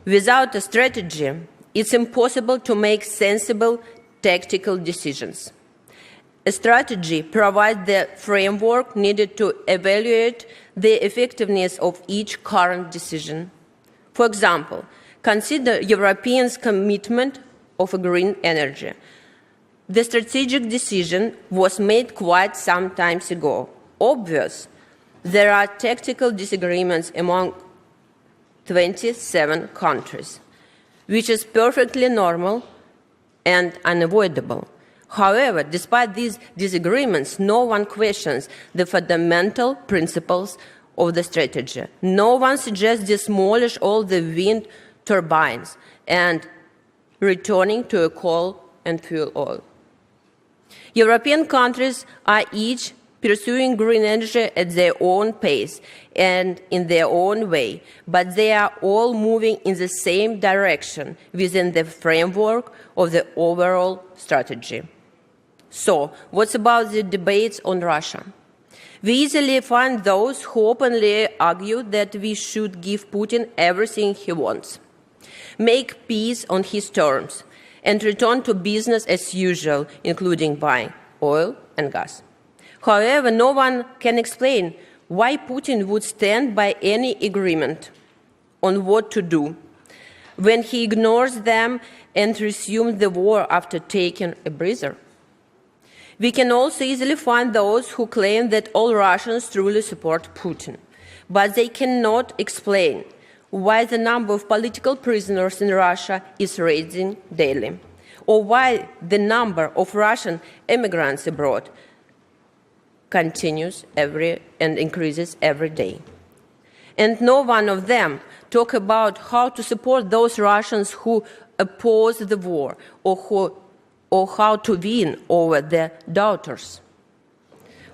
Without a strategy, it's impossible to make sensible tactical decisions. A strategy provides the framework needed to evaluate the effectiveness of each current decision. For example, consider Europeans' commitment of green energy. The strategic decision was made quite some time ago. Obvious, there are tactical disagreements among 27 countries, which is perfectly normal and unavoidable. However, despite these disagreements, no one questions the fundamental principles of the strategy. No one suggests demolish all the wind turbines and returning to coal and fuel oil. European countries are each pursuing green energy at their own pace and in their own way, but they are all moving in the same direction within the framework of the overall strategy. So, what's about the debates on Russia? We easily find those who openly argue that we should give Putin everything he wants, make peace on his terms, and return to business as usual, including buying oil and gas. However, no one can explain why Putin would stand by any agreement on what to do when he ignores them and resumes the war after taking a breather. We can also easily find those who claim that all Russians truly support Putin, but they cannot explain why the number of political prisoners in Russia is rising daily, or why the number of Russian immigrants abroad continues and increases every day. And no one of them talk about how to support those Russians who oppose the war or how to win over their doubters.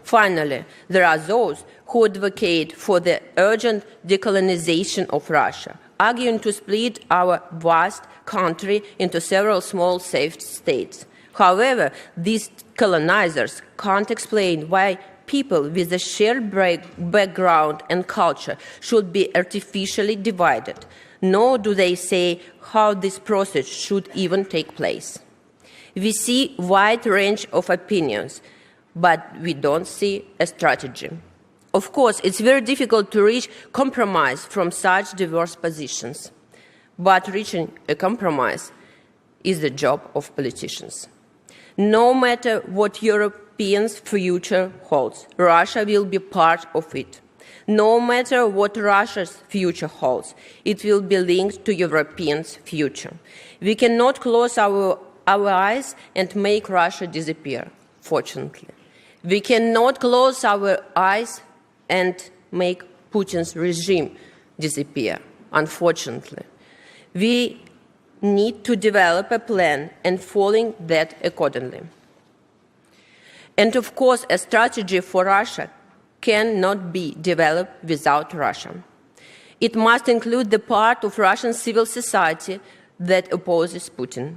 Finally, there are those who advocate for the urgent decolonization of Russia, arguing to split our vast country into several small safe states. However, these colonizers can't explain why people with a shared background and culture should be artificially divided, nor do they say how this process should even take place. We see a wide range of opinions, but we don't see a strategy. Of course, it's very difficult to reach compromise from such diverse positions, but reaching a compromise is the job of politicians. No matter what Europeans' future holds, Russia will be part of it. No matter what Russia's future holds, it will be linked to Europeans' future. We cannot close our eyes and make Russia disappear, fortunately. We cannot close our eyes and make Putin's regime disappear, unfortunately. We need to develop a plan and following that accordingly. And of course, a strategy for Russia cannot be developed without Russia. It must include the part of Russian civil society that opposes Putin.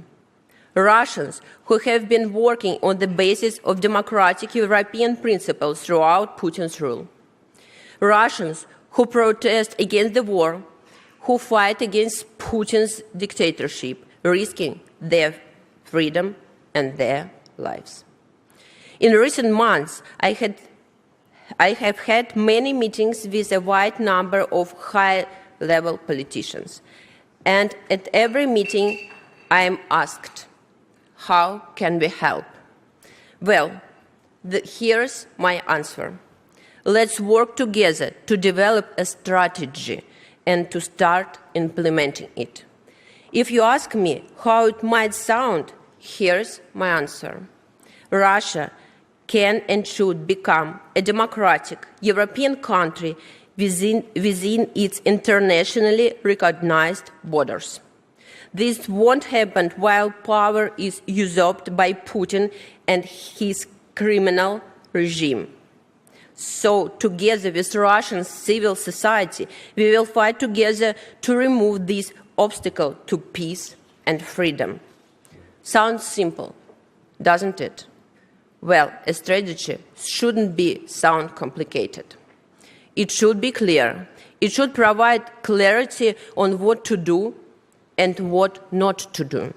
Russians who have been working on the basis of democratic European principles throughout Putin's rule. Russians who protest against the war, who fight against Putin's dictatorship, risking their freedom and their lives. In recent months, I have had many meetings with a wide number of high-level politicians. And at every meeting, I am asked, how can we help? Well, here's my answer. Let's work together to develop a strategy and to start implementing it. If you ask me how it might sound, here's my answer. Russia can and should become a democratic European country within its internationally recognized borders. This won't happen while power is usurped by Putin and his criminal regime. So, together with Russian civil society, we will fight together to remove this obstacle to peace and freedom. Sounds simple, doesn't it? Well, a strategy shouldn't sound complicated. It should be clear. It should provide clarity on what to do and what not to do.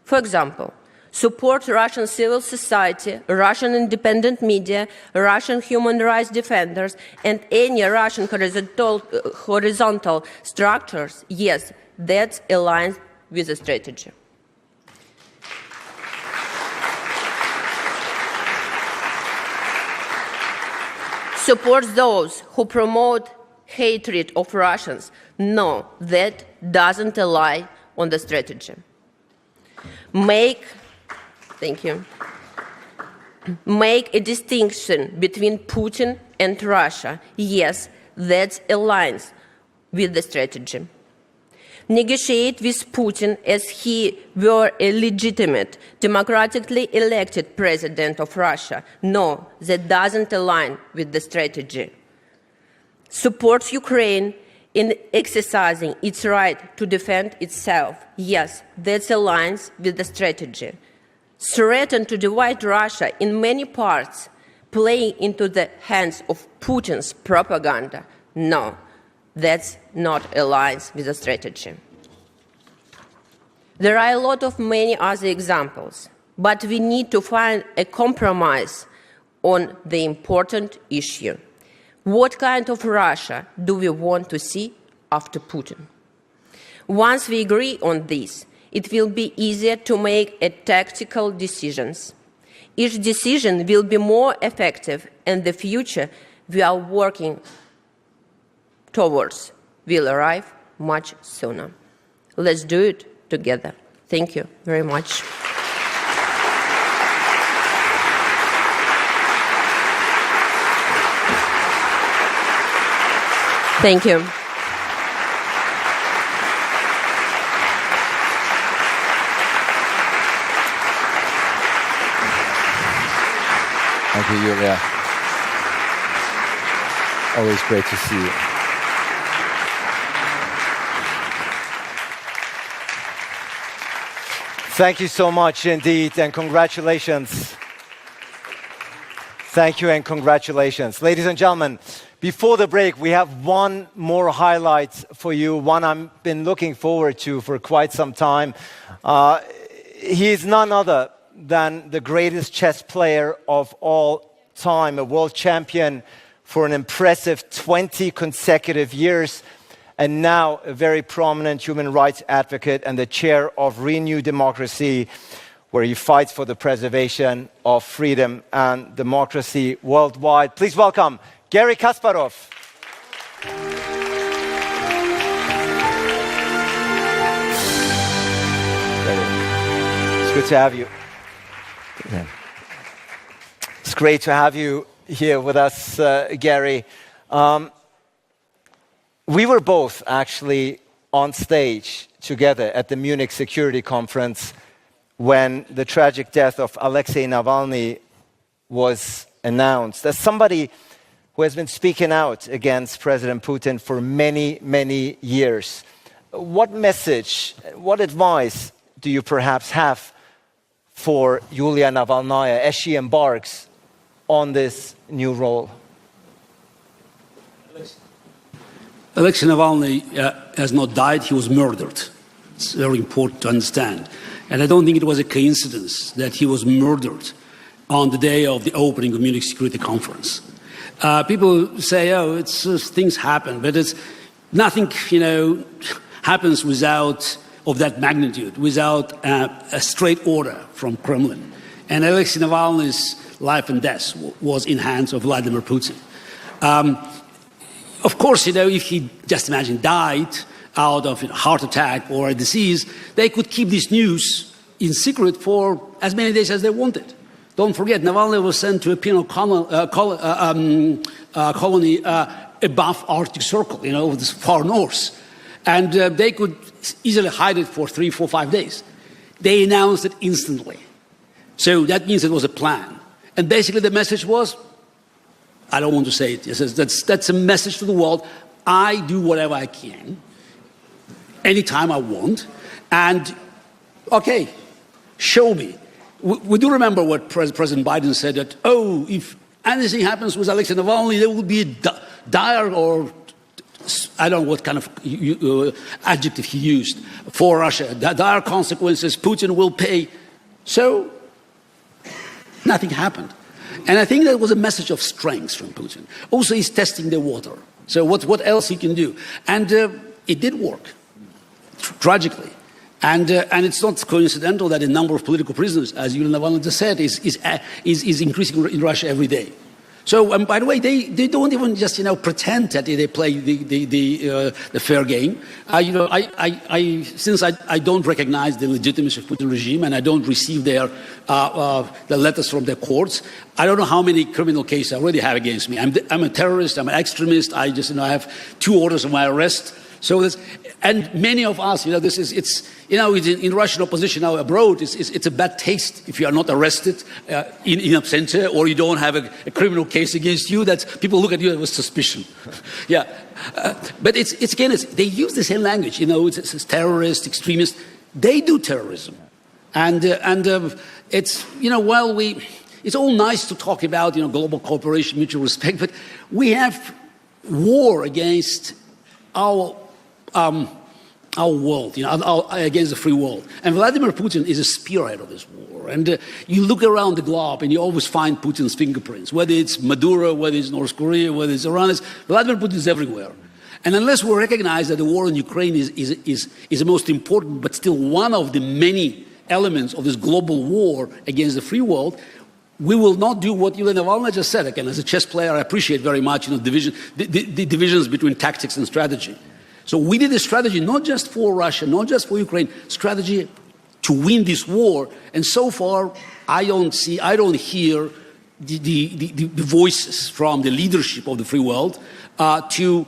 For example, support Russian civil society, Russian independent media, Russian human rights defenders, and any Russian horizontal structures. Yes, that aligns with the strategy. Support those who promote hatred of Russians. No, that doesn't align on the strategy. Make a distinction between Putin and Russia. Yes, that aligns with the strategy. Negotiate with Putin as he were a legitimate, democratically elected president of Russia. No, that doesn't align with the strategy. Support Ukraine in exercising its right to defend itself. Yes, that aligns with the strategy. Threaten to divide Russia in many parts, playing into the hands of Putin's propaganda. No, that's not aligns with the strategy. There are a lot of many other examples, but we need to find a compromise on the important issue. What kind of Russia do we want to see after Putin? Once we agree on this, it will be easier to make tactical decisions. Each decision will be more effective, and the future we are working towards will arrive much sooner. Let's do it together. Thank you very much. Thank you. Thank you, Yulia. Always great to see you. Thank you so much indeed, and congratulations. Thank you and congratulations. Ladies and gentlemen, before the break, we have one more highlight for you, one I've been looking forward to for quite some time. He is none other than the greatest chess player of all time, a world champion for an impressive 20 consecutive years, and now a very prominent human rights advocate and the chair of Renew Democracy, where he fights for the preservation of freedom and democracy worldwide. Please welcome Garry Kasparov. It's good to have you. It's great to have you here with us, Garry. We were both actually on stage together at the Munich Security Conference when the tragic death of Alexei Navalny was announced. As somebody who has been speaking out against President Putin for many, many years, what message, what advice do you perhaps have for Yulia Navalnaya as she embarks on this new role? Alexei Navalny has not died, he was murdered. It's very important to understand. And I don't think it was a coincidence that he was murdered on the day of the opening of Munich Security Conference. People say, oh, it's things happen, but it's nothing, happens without of that magnitude, without a straight order from Kremlin. And Alexei Navalny's life and death was in hands of Vladimir Putin. Of course, if he, just imagine, died out of a heart attack or a disease, they could keep this news in secret for as many days as they wanted. Don't forget, Navalny was sent to a penal colony above Arctic Circle, this far north. And they could easily hide it for 3, 4, 5 days. They announced it instantly. So that means it was a plan. And basically the message was, I don't want to say it, that's a message to the world. I do whatever I can, anytime I want, and okay, show me. We do remember what President Biden said, that, if anything happens with Alexei Navalny, there will be a dire, or I don't know what kind of adjective he used, for Russia. Dire consequences, Putin will pay. So nothing happened. And I think that was a message of strength from Putin. Also, he's testing the water. So what else he can do? And it did work, tragically. And it's not coincidental that the number of political prisoners, as Yulia Navalny just said, is increasing in Russia every day. So, by the way, they don't even just pretend that they play the fair game. Since I don't recognize the legitimacy of Putin regime and I don't receive the letters from their courts, I don't know how many criminal cases I already have against me. I'm a terrorist. I'm an extremist. I have 2 orders of my arrest. So and many of us, in Russian opposition now abroad, it's a bad taste if you are not arrested in absentia, or you don't have a criminal case against you, that people look at you with suspicion. Yeah. But they use the same language, it's terrorist, extremist. They do terrorism. And it's, it's all nice to talk about, global cooperation, mutual respect, but we have war against our world, against the free world. And Vladimir Putin is a spearhead of this war. And you look around the globe and you always find Putin's fingerprints, whether it's Maduro, whether it's North Korea, whether it's Iran. Vladimir Putin is everywhere. And unless we recognize that the war in Ukraine is the most important, but still one of the many elements of this global war against the free world, we will not do what Yulia Navalny just said. Again, as a chess player, I appreciate very much the divisions between tactics and strategy. So we did a strategy not just for Russia, not just for Ukraine, strategy to win this war. And so far, I don't hear the voices from the leadership of the free world to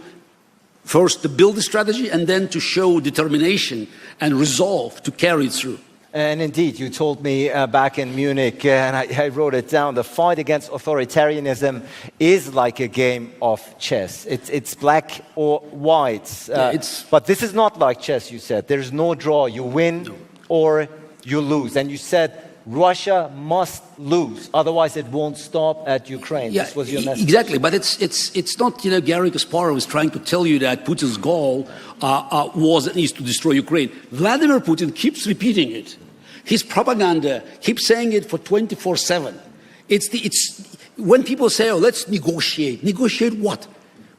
build the strategy and then to show determination and resolve to carry it through. And indeed, you told me back in Munich, and I wrote it down, the fight against authoritarianism is like a game of chess. It's black or white. But this is not like chess, you said. There's no draw. You win or you lose. And you said Russia must lose, otherwise it won't stop at Ukraine. Yeah, this was your message. Exactly, but it's not, Garry Kasparov is trying to tell you that Putin's goal is to destroy Ukraine. Vladimir Putin keeps repeating it. His propaganda keeps saying it for 24/7. It's when people say, let's negotiate. Negotiate what?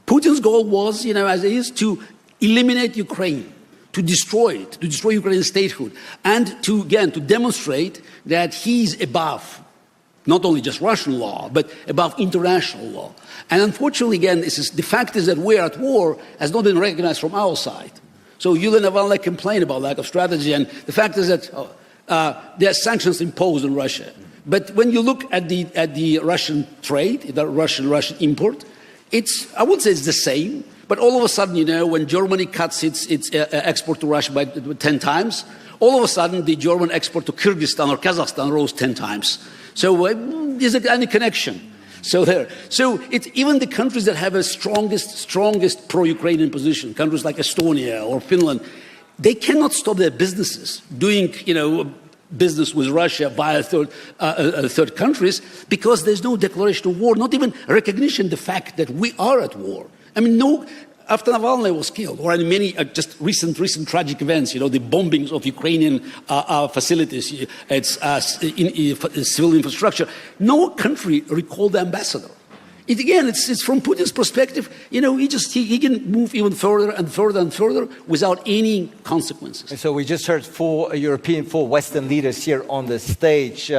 Putin's goal was, as it is, to eliminate Ukraine, to destroy it, to destroy Ukraine's statehood, and to demonstrate that he's above not only just Russian law, but above international law. And unfortunately, again, the fact is that we're at war has not been recognized from our side. So Yulia Navalny complained about lack of strategy, and the fact is that there are sanctions imposed on Russia. But when you look at the Russian trade, the Russian import, I would say it's the same. But all of a sudden, when Germany cuts its export to Russia by 10 times, all of a sudden the German export to Kyrgyzstan or Kazakhstan rose 10 times. So is there any connection? So it's even the countries that have a strongest pro-Ukrainian position, countries like Estonia or Finland, they cannot stop their businesses doing, business with Russia via third countries because there's no declaration of war, not even recognition of the fact that we are at war. I mean, after Navalny was killed, or in many just recent tragic events, the bombings of Ukrainian facilities, civil infrastructure, no country recalled the ambassador. It's from Putin's perspective, he can move even further and further and further without any consequences. And so we just heard four Western leaders here on the stage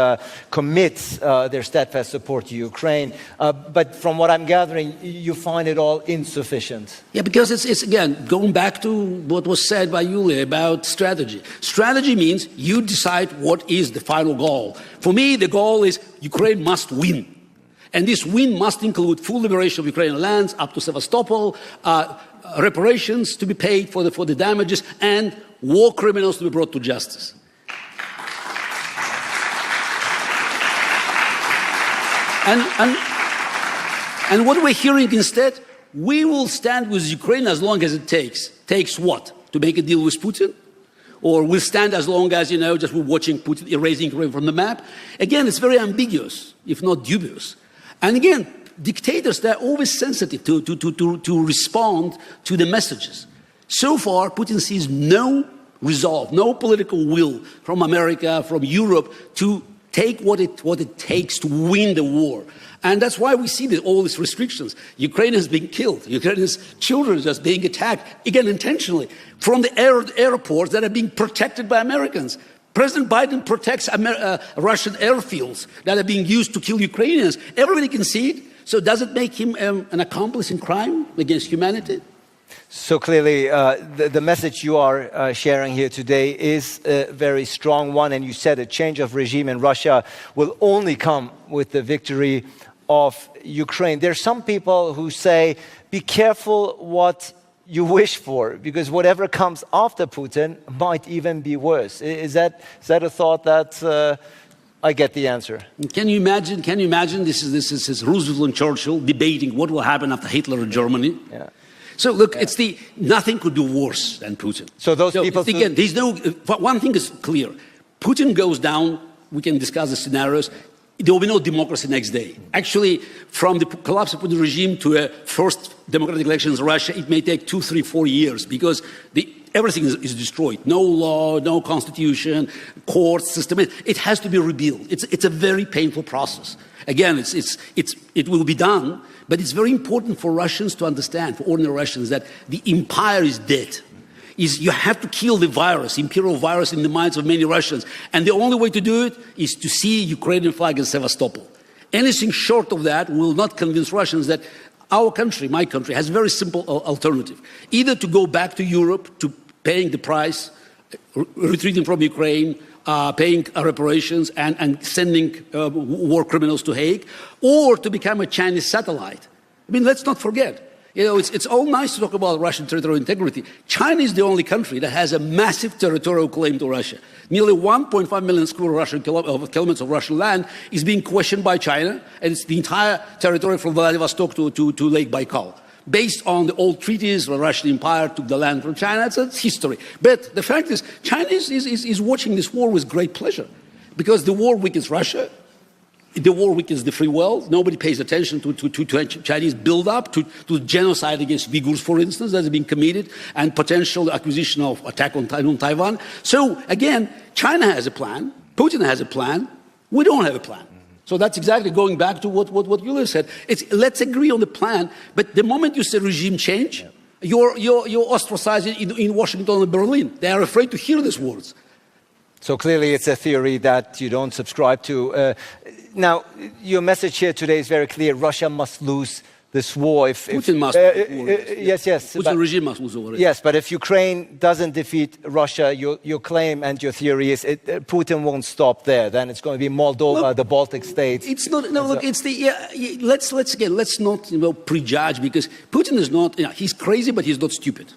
commit their steadfast support to Ukraine. But from what I'm gathering, you find it all insufficient. Yeah, because it's again, going back to what was said by Yulia about strategy. Strategy means you decide what is the final goal. For me, the goal is Ukraine must win. And this win must include full liberation of Ukrainian lands up to Sevastopol, reparations to be paid for the damages, and war criminals to be brought to justice. And what we're hearing instead, we will stand with Ukraine as long as it takes. Takes what? To make a deal with Putin? Or we'll stand as long as, just we're watching Putin erasing Ukraine from the map? Again, it's very ambiguous, if not dubious. And again, dictators, they're always sensitive to respond to the messages. So far, Putin sees no resolve, no political will from America, from Europe, to take what it takes to win the war. And that's why we see all these restrictions. Ukraine is being killed. Ukraine's children are just being attacked, again, intentionally, from the airports that are being protected by Americans. President Biden protects Russian airfields that are being used to kill Ukrainians. Everybody can see it. So does it make him an accomplice in crime against humanity? So clearly, the message you are sharing here today is a very strong one. And you said a change of regime in Russia will only come with the victory of Ukraine. There are some people who say, be careful what you wish for, because whatever comes after Putin might even be worse. Is that a thought that I get the answer? Can you imagine? This is Roosevelt and Churchill debating what will happen after Hitler in Germany. Yeah. So look, nothing could do worse than Putin. So those people again, one thing is clear: Putin goes down. We can discuss the scenarios. There will be no democracy next day. Actually, from the collapse of the regime to a first democratic elections in Russia, it may take 2, 3, 4 years because everything is destroyed. No law, no constitution, court system. It has to be rebuilt. It's a very painful process. Again, it will be done, but it's very important for Russians to understand, for ordinary Russians, that the empire is dead. You have to kill the virus, imperial virus, in the minds of many Russians. And the only way to do it is to see Ukrainian flag in Sevastopol. Anything short of that will not convince Russians that our country, my country, has a very simple alternative. Either to go back to Europe, to paying the price, retreating from Ukraine, paying reparations and sending war criminals to Hague, or to become a Chinese satellite. I mean, let's not forget. It's all nice to talk about Russian territorial integrity. China is the only country that has a massive territorial claim to Russia. Nearly 1.5 million square kilometers of Russian land is being questioned by China, and it's the entire territory from Vladivostok to Lake Baikal. Based on the old treaties, the Russian Empire took the land from China. It's history. But the fact is, China is watching this war with great pleasure, because the war weakens Russia. The war weakens the free world. Nobody pays attention to Chinese build-up, to genocide against Uyghurs, for instance, that is being committed, and potential acquisition of attack on Taiwan. So, again, China has a plan. Putin has a plan. We don't have a plan. So that's exactly going back to what Yulia said. Let's agree on the plan, but the moment you say regime change, you're ostracized in Washington and Berlin. They are afraid to hear these words. So clearly it's a theory that you don't subscribe to. Now, your message here today is very clear. Russia must lose this war. Putin must lose the war. Yes. Putin regime must lose the war. Yes, but if Ukraine doesn't defeat Russia, your claim and your theory is Putin won't stop there. Then it's going to be Moldova, the Baltic states. It's not. No, look. It's the. Let's not prejudge, because Putin is not. He's crazy, but he's not stupid.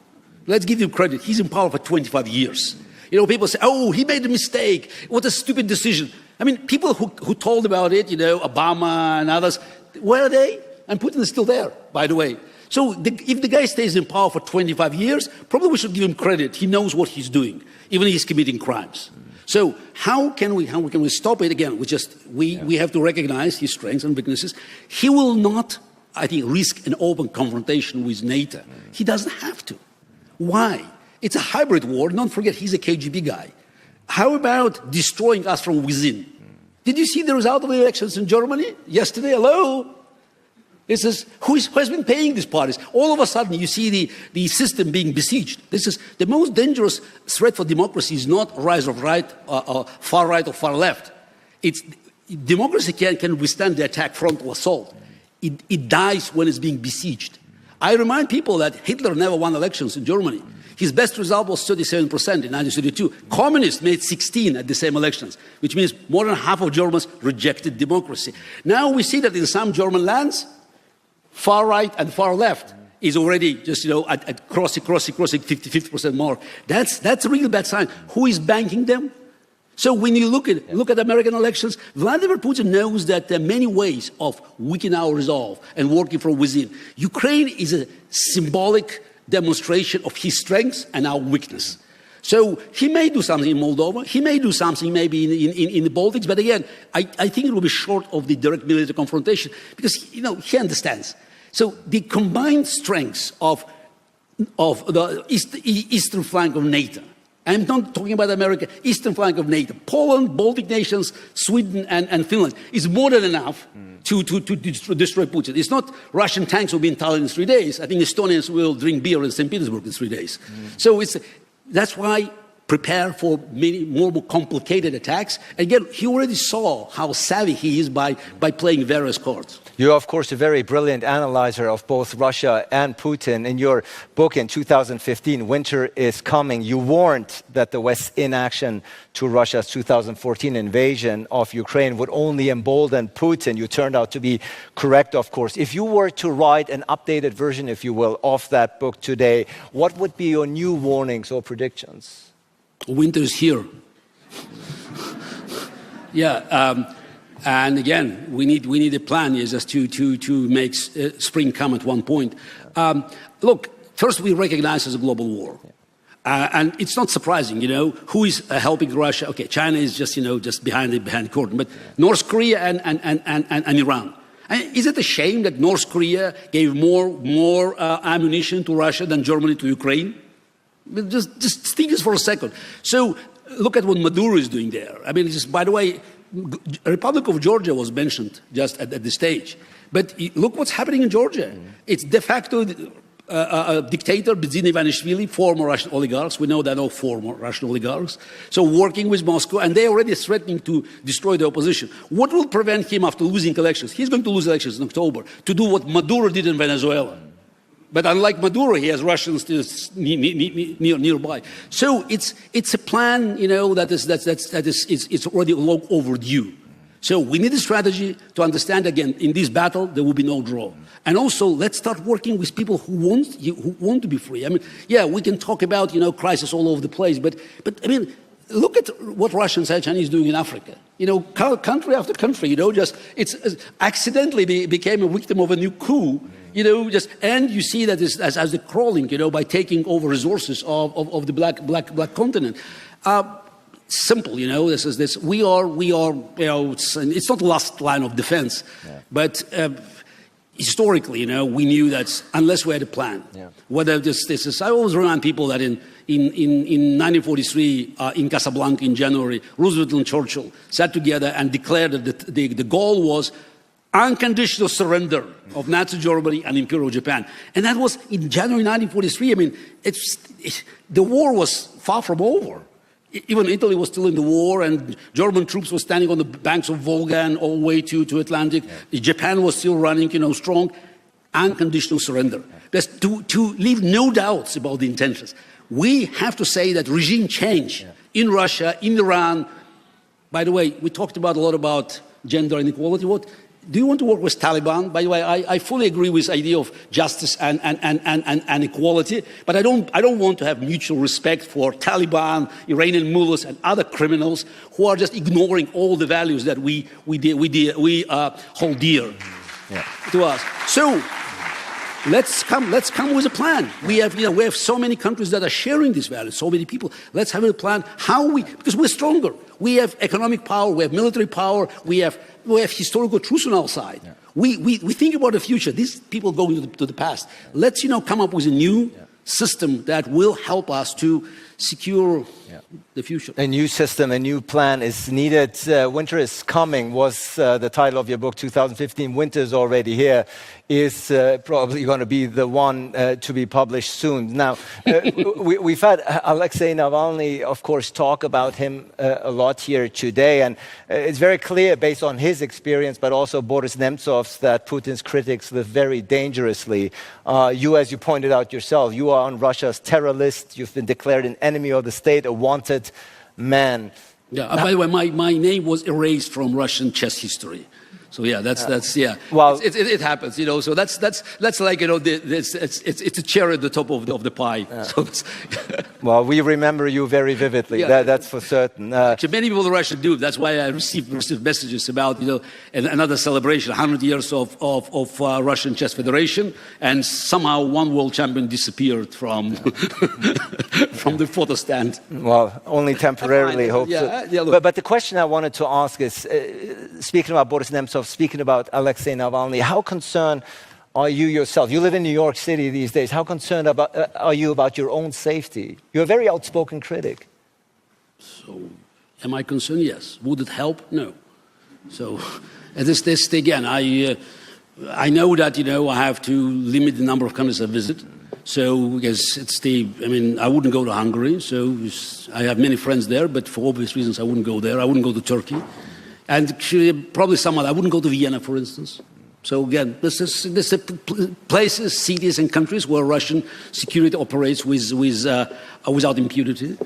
Let's give him credit. He's in power for 25 years. People say, "Oh, he made a mistake. What a stupid decision." I mean, people who told about it, Obama and others, where are they? And Putin is still there, by the way. So if the guy stays in power for 25 years, probably we should give him credit. He knows what he's doing, even if he's committing crimes. So how can we stop it? Again, we have to recognize his strengths and weaknesses. He will not, I think, risk an open confrontation with NATO. He doesn't have to. Why? It's a hybrid war. Don't forget, he's a KGB guy. How about destroying us from within? Did you see the result of the elections in Germany yesterday? Hello? This is who has been paying these parties. All of a sudden, you see the system being besieged. This is the most dangerous threat for democracy. Is not rise of far right or far left. It's democracy can withstand the attack, frontal assault. It dies when it's being besieged. I remind people that Hitler never won elections in Germany. His best result was 37% in 1932. Communists made 16 at the same elections, which means more than half of Germans rejected democracy. Now we see that in some German lands, far right and far left is already just, at crossing 50% more. That's a really bad sign. Who is banking them? So when you look at American elections, Vladimir Putin knows that there are many ways of weakening our resolve and working from within. Ukraine is a symbolic demonstration of his strengths and our weakness. So he may do something in Moldova, he may do something maybe in the Baltics, but again, I think it will be short of the direct military confrontation because, he understands. So the combined strengths of the eastern flank of NATO, I'm not talking about America, eastern flank of NATO, Poland, Baltic nations, Sweden and Finland, is more than enough to destroy Putin. It's not Russian tanks will be in Tallinn in 3 days. I think Estonians will drink beer in St. Petersburg in 3 days. So that's why prepare for many more complicated attacks. Again, he already saw how savvy he is by playing various cards. You're, of course, a very brilliant analyzer of both Russia and Putin. In your book in 2015, Winter is Coming, you warned that the West's inaction to Russia's 2014 invasion of Ukraine would only embolden Putin. You turned out to be correct, of course. If you were to write an updated version, if you will, of that book today, what would be your new warnings or predictions? Winter is here. And again, we need a plan just to make spring come at one point. Look, first we recognize as a global war. And it's not surprising, who is helping Russia. Okay, China is just behind the curtain, but North Korea and Iran. And is it a shame that North Korea gave more ammunition to Russia than Germany to Ukraine? Just think this for a second. So look at what Maduro is doing there. I mean, by the way, Republic of Georgia was mentioned just at the stage. But look what's happening in Georgia. It's de facto dictator Bidzina Ivanishvili, former Russian oligarchs. We know they're all former Russian oligarchs. So working with Moscow, and they're already threatening to destroy the opposition. What will prevent him after losing elections? He's going to lose elections in October to do what Maduro did in Venezuela. But unlike Maduro, he has Russians nearby. So it's a plan, it's already long overdue. So we need a strategy to understand, again, in this battle, there will be no draw. And also, let's start working with people who want to be free. I mean, we can talk about, crisis all over the place, but I mean, look at what Russians and Chinese doing in Africa. Country after country, it's accidentally became a victim of a new coup. And you see that as the crawling, by taking over resources of the black continent. Simple, this. We are. It's not the last line of defense, but historically, we knew that unless we had a plan, whether this is. I always remind people that in 1943 in Casablanca in January, Roosevelt and Churchill sat together and declared that the goal was unconditional surrender of Nazi Germany and Imperial Japan. And that was in January 1943. I mean, the war was far from over. Even Italy was still in the war, and German troops were standing on the banks of Volga and all the way to Atlantic. Japan was still running, strong. Unconditional surrender. Just to leave no doubts about the intentions. We have to say that regime change in Russia, in Iran. By the way, we talked a lot about gender inequality. Do you want to work with Taliban? By the way, I fully agree with the idea of justice and equality, but I don't want to have mutual respect for Taliban, Iranian mullahs, and other criminals who are just ignoring all the values that we hold dear to us. So let's come with a plan. We have so many countries that are sharing these values, so many people. Let's have a plan because we're stronger. We have economic power, we have military power, we have historical truth on our side. Yeah. We think about the future. These people going to the past. Let's come up with a new system that will help us to secure the future. A new system, a new plan is needed. Winter is coming was the title of your book, 2015. Winter is already here. Is probably going to be the one to be published soon. Now, we've had Alexei Navalny, of course, talk about him a lot here today. And it's very clear, based on his experience, but also Boris Nemtsov's, that Putin's critics live very dangerously. You, as you pointed out yourself, you are on Russia's terror list. You've been declared an enemy of the state, a wanted man. Yeah. By the way, my name was erased from Russian chess history. So that's Well, it happens, So that's like it's a cherry at the top of the pie. Yeah. So well, we remember you very vividly. Yeah. That's for certain. Actually, many people in Russia do. That's why I received messages about another celebration, 100 years of Russian Chess Federation, and somehow one world champion disappeared from the photo stand. Well, only temporarily, hope so. But the question I wanted to ask is, speaking about Boris Nemtsov, speaking about Alexei Navalny, how concerned are you yourself? You live in New York City these days. How concerned are you about your own safety? You're a very outspoken critic. So, am I concerned? Yes. Would it help? No. So, at this again, I know that I have to limit the number of countries I visit. So, because I wouldn't go to Hungary. So, I have many friends there, but for obvious reasons, I wouldn't go there. I wouldn't go to Turkey. And probably I wouldn't go to Vienna, for instance. So again, this is places, cities, and countries where Russian security operates without impunity.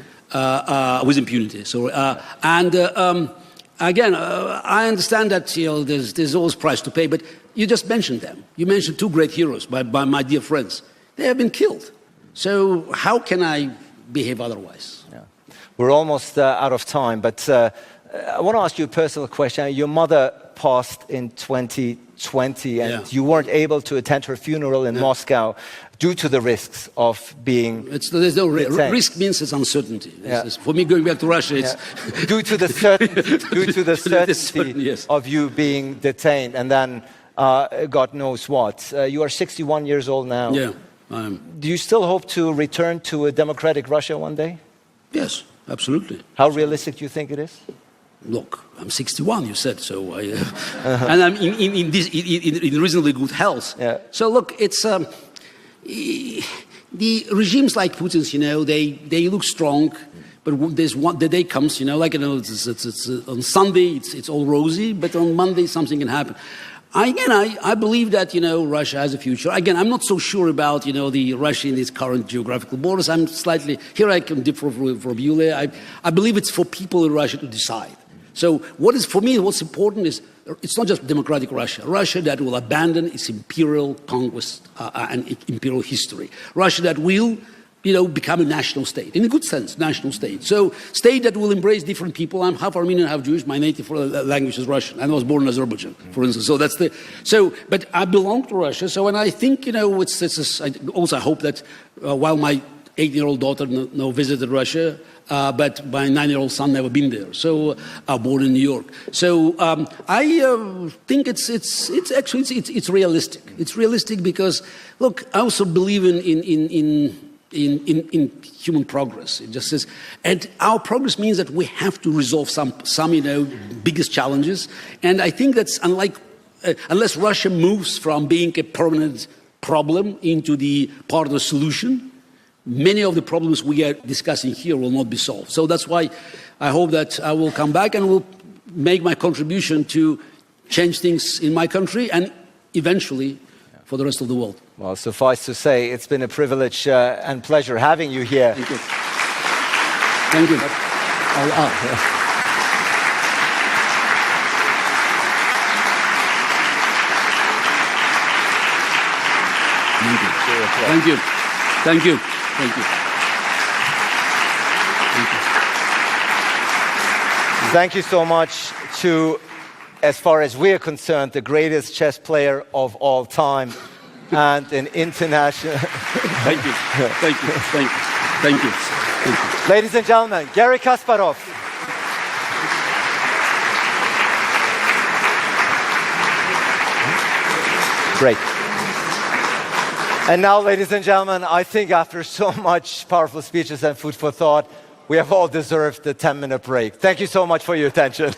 So again, I understand that there's always price to pay, but you just mentioned them. You mentioned two great heroes by my dear friends. They have been killed. So how can I behave otherwise? Yeah. We're almost out of time, but. I want to ask you a personal question. Your mother passed in 2020, and you weren't able to attend her funeral in Moscow due to the risks of being there's no risk means it's uncertainty. For me, going back to Russia, it's due to the certainty of you being detained, and then God knows what. You are 61 years old now. Yeah, I am. Do you still hope to return to a democratic Russia one day? Yes, absolutely. How realistic do you think it is? Look, I'm 61, you said, so and I'm in reasonably good health. Yeah. So look, it's the regimes like Putin's, they look strong, but there's the day comes, it's on Sunday it's all rosy, but on Monday something can happen. I believe that Russia has a future. Again, I'm not so sure about the Russia in its current geographical borders. I can differ from you. I believe it's for people in Russia to decide. So what's important is it's not just democratic Russia that will abandon its imperial conquest and imperial history. Russia that will, become a national state, in a good sense, national state. So state that will embrace different people. I'm half Armenian, half Jewish. My native language is Russian. And I was born in Azerbaijan, for instance. But I belong to Russia. So, and I think, I also hope that while my 8-year-old daughter now visited Russia, but my 9-year-old son never been there. So, born in New York. So, I think it's realistic. It's realistic because, look, I also believe in human progress. It just says, and our progress means that we have to resolve some biggest challenges. And I think that's unless Russia moves from being a permanent problem into the part of the solution, many of the problems we are discussing here will not be solved. So that's why I hope that I will come back and will make my contribution to change things in my country and eventually for the rest of the world. Well, suffice to say, it's been a privilege and pleasure having you here. Thank you. Thank you. Ursula. Thank you. Thank you. Thank you. Thank you. Thank you so much to, as far as we're concerned, the greatest chess player of all time and an international... Thank you. Thank you. Thank you. Thank you. Thank you. Ladies and gentlemen, Garry Kasparov. Great. And now, ladies and gentlemen, I think after so much powerful speeches and food for thought, we have all deserved a 10-minute break. Thank you so much for your attention.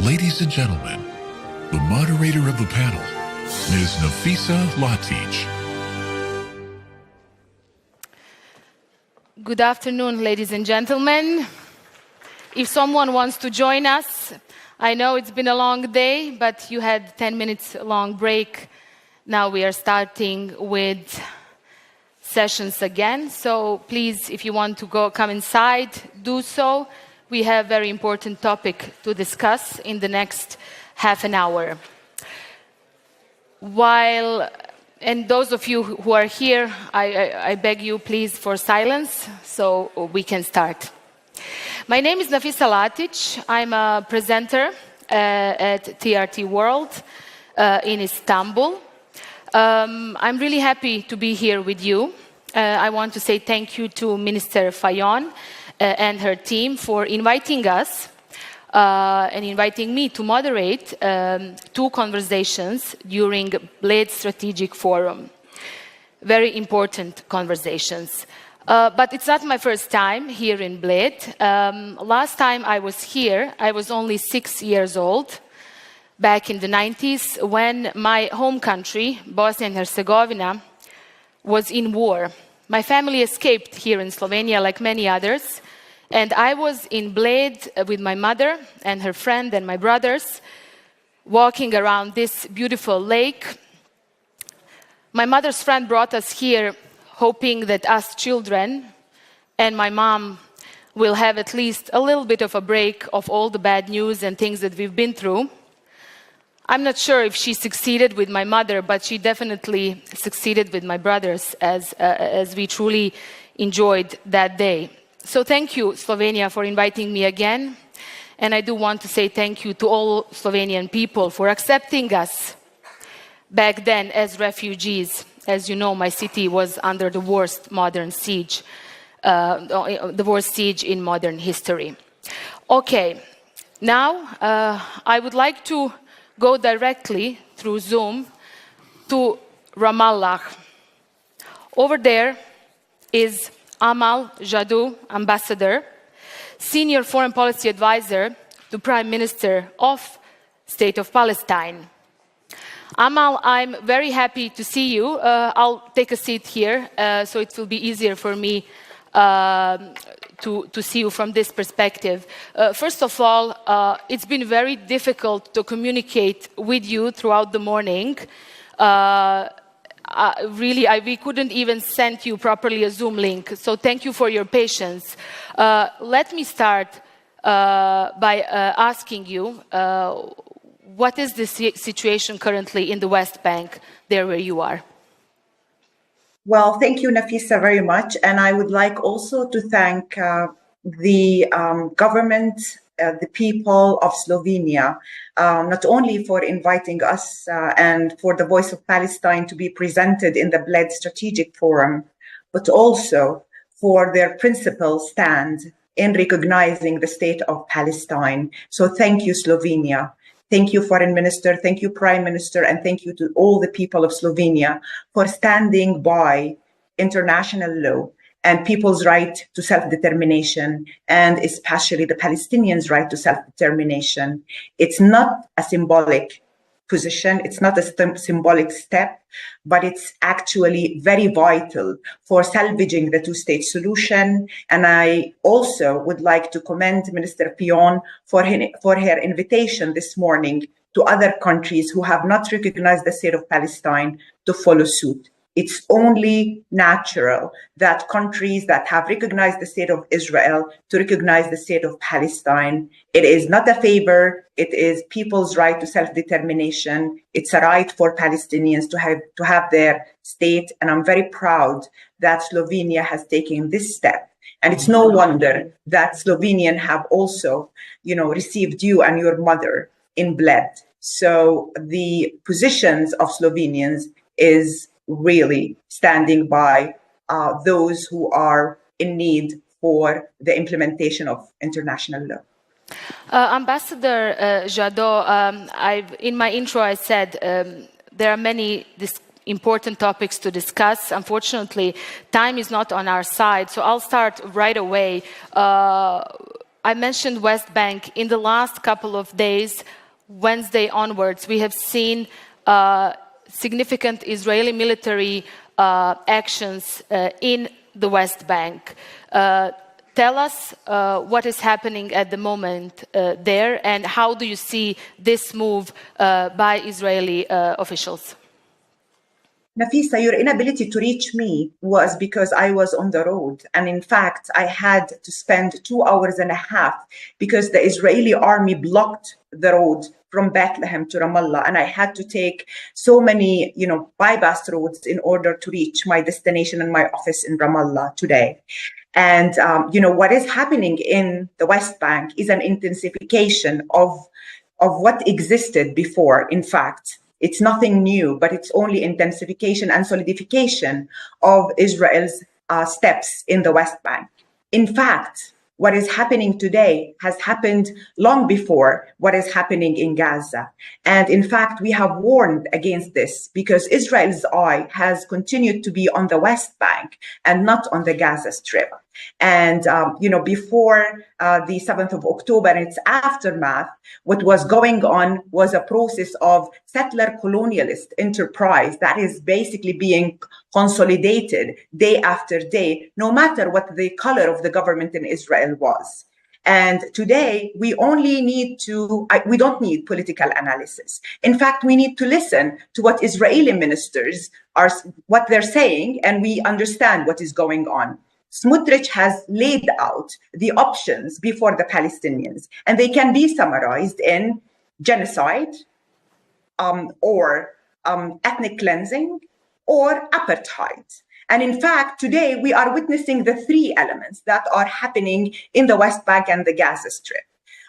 Ladies and gentlemen, the moderator of the panel, Ms. Nafisa Latic. Good afternoon, ladies and gentlemen. If someone wants to join us, I know it's been a long day, but you had 10 minutes long break. Now we are starting with sessions again. So please, if you want to come inside, do so. We have a very important topic to discuss in the next half an hour. And those of you who are here, I beg you please for silence so we can start. My name is Nafisa Latic. I'm a presenter at TRT World in Istanbul. I'm really happy to be here with you. I want to say thank you to Minister Fayon and her team for inviting us and inviting me to moderate 2 conversations during Bled Strategic Forum. Very important conversations. But it's not my first time here in Bled. Last time I was here, I was only 6 years old, back in the 90s, when my home country, Bosnia and Herzegovina, was in war. My family escaped here in Slovenia, like many others, and I was in Bled with my mother and her friend and my brothers, walking around this beautiful lake. My mother's friend brought us here, hoping that us children and my mom will have at least a little bit of a break of all the bad news and things that we've been through. I'm not sure if she succeeded with my mother, but she definitely succeeded with my brothers as we truly enjoyed that day. So thank you, Slovenia, for inviting me again. And I do want to say thank you to all Slovenian people for accepting us back then as refugees. As you know, my city was under the worst modern siege, the worst siege in modern history. Okay, now I would like to go directly through Zoom to Ramallah. Over there is Amal Jadou, ambassador, senior foreign policy advisor to Prime Minister of State of Palestine. Amal, I'm very happy to see you. I'll take a seat here, so it will be easier for me to see you from this perspective. First of all, it's been very difficult to communicate with you throughout the morning. We couldn't even send you properly a Zoom link, so thank you for your patience. Let me start by asking you, what is the situation currently in the West Bank, there where you are? Well, thank you, Nafisa, very much. And I would like also to thank the government, the people of Slovenia, not only for inviting us and for the Voice of Palestine to be presented in the Bled Strategic Forum, but also for their principal stand in recognizing the state of Palestine. So thank you, Slovenia. Thank you, Foreign Minister, thank you, Prime Minister, and thank you to all the people of Slovenia for standing by international law and people's right to self-determination, and especially the Palestinians' right to self-determination. It's not a symbolic position, it's not a symbolic step, but it's actually very vital for salvaging the two-state solution. And I also would like to commend Minister Fayon for her invitation this morning to other countries who have not recognized the state of Palestine to follow suit. It's only natural that countries that have recognized the state of Israel to recognize the state of Palestine. It is not a favor. It is people's right to self-determination. It's a right for Palestinians to have their state. And I'm very proud that Slovenia has taken this step. And it's no wonder that Slovenians have also, received you and your mother in Bled. So the positions of Slovenians is really standing by those who are in need for the implementation of international law. Ambassador Jadot, in my intro I said there are many important topics to discuss. Unfortunately, time is not on our side, so I'll start right away. I mentioned West Bank. In the last couple of days, Wednesday onwards, we have seen significant Israeli military actions in the West Bank. Tell us what is happening at the moment there, and how do you see this move by Israeli officials? Nafisa, your inability to reach me was because I was on the road. And in fact, I had to spend 2 hours and a half because the Israeli army blocked the road from Bethlehem to Ramallah. And I had to take so many, bypass roads in order to reach my destination and my office in Ramallah today. And, what is happening in the West Bank is an intensification of what existed before, in fact. It's nothing new, but it's only intensification and solidification of Israel's steps in the West Bank. In fact, what is happening today has happened long before what is happening in Gaza. And in fact, we have warned against this because Israel's eye has continued to be on the West Bank and not on the Gaza Strip. And, before the 7th of October and its aftermath, what was going on was a process of settler colonialist enterprise that is basically being consolidated day after day, no matter what the color of the government in Israel was. And today, we don't need political analysis. In fact, we need to listen to what Israeli ministers what they're saying, and we understand what is going on. Smotrich has laid out the options before the Palestinians, and they can be summarized in genocide, or ethnic cleansing, or apartheid. And in fact, today we are witnessing the three elements that are happening in the West Bank and the Gaza Strip.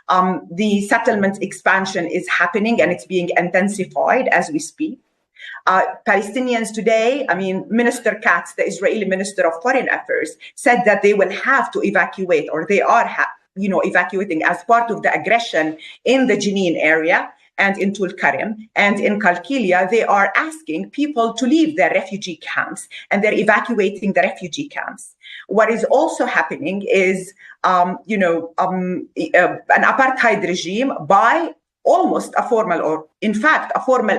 The settlement expansion is happening and it's being intensified as we speak. Palestinians today, Minister Katz, the Israeli Minister of Foreign Affairs, said that they will have to evacuate, or they are evacuating as part of the aggression in the Jenin area and in Tulkarem and in Qalqilia. They are asking people to leave their refugee camps, and they're evacuating the refugee camps. What is also happening is, an apartheid regime by almost a formal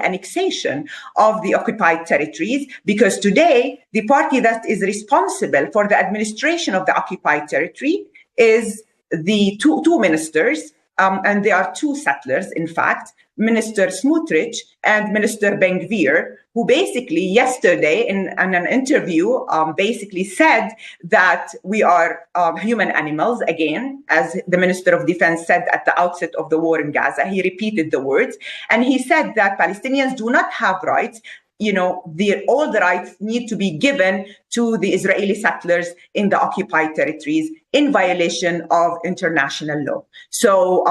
annexation of the occupied territories, because today the party that is responsible for the administration of the occupied territory is the two ministers, and there are two settlers, in fact, Minister Smotrich and Minister Ben-Gvir, who basically yesterday in an interview basically said that we are human animals again, as the Minister of Defense said at the outset of the war in Gaza. He repeated the words, and he said that Palestinians do not have rights. All the rights need to be given to the Israeli settlers in the occupied territories in violation of international law. So,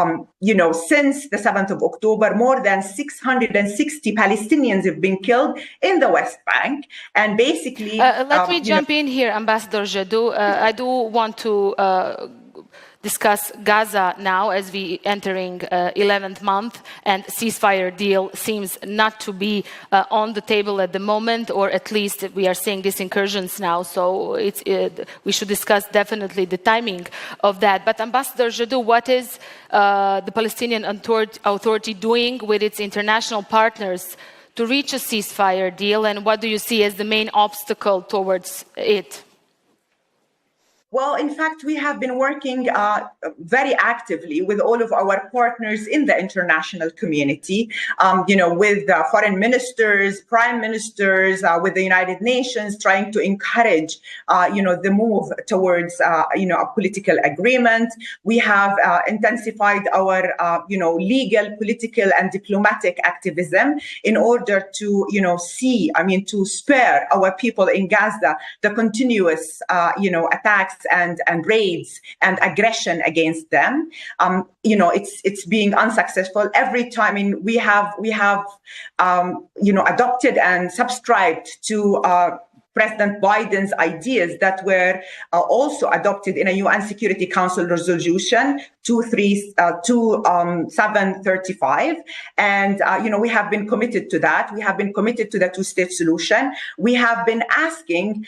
since the 7th of October, more than 660 Palestinians have been killed in the West Bank. And basically... let me jump in here, Ambassador Jadot. I do want to discuss Gaza now as we entering 11th month, and ceasefire deal seems not to be on the table at the moment, or at least we are seeing these incursions now. So we should discuss definitely the timing of that. But Ambassador Jadot, what is the Palestinian Authority doing with its international partners to reach a ceasefire deal, and what do you see as the main obstacle towards it? Well, in fact, we have been working very actively with all of our partners in the international community, with foreign ministers, prime ministers, with the United Nations, trying to encourage, the move towards, a political agreement. We have intensified our, legal, political, and diplomatic activism in order to, to spare our people in Gaza the continuous, attacks and raids and aggression against them. It's being unsuccessful every time. We have adopted and subscribed to President Biden's ideas that were also adopted in a UN Security Council resolution 2735. And, we have been committed to that. We have been committed to the two-state solution. We have been asking,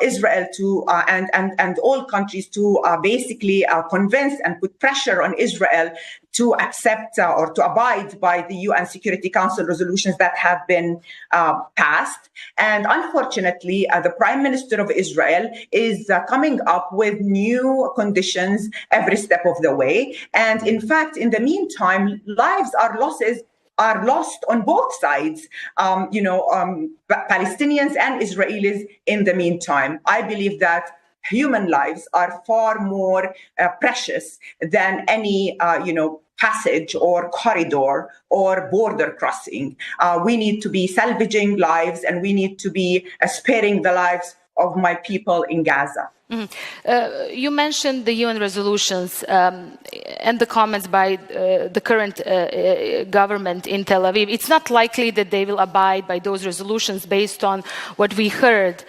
Israel to, and all countries to basically convince and put pressure on Israel to accept or to abide by the UN Security Council resolutions that have been passed. And unfortunately, the Prime Minister of Israel is coming up with new conditions every step of the way. And in fact, in the meantime, lives are lost on both sides, Palestinians and Israelis in the meantime. I believe that human lives are far more precious than any, passage or corridor or border crossing. We need to be salvaging lives, and we need to be sparing the lives of my people in Gaza. You mentioned the UN resolutions and the comments by the current government in Tel Aviv. It's not likely that they will abide by those resolutions based on what we heard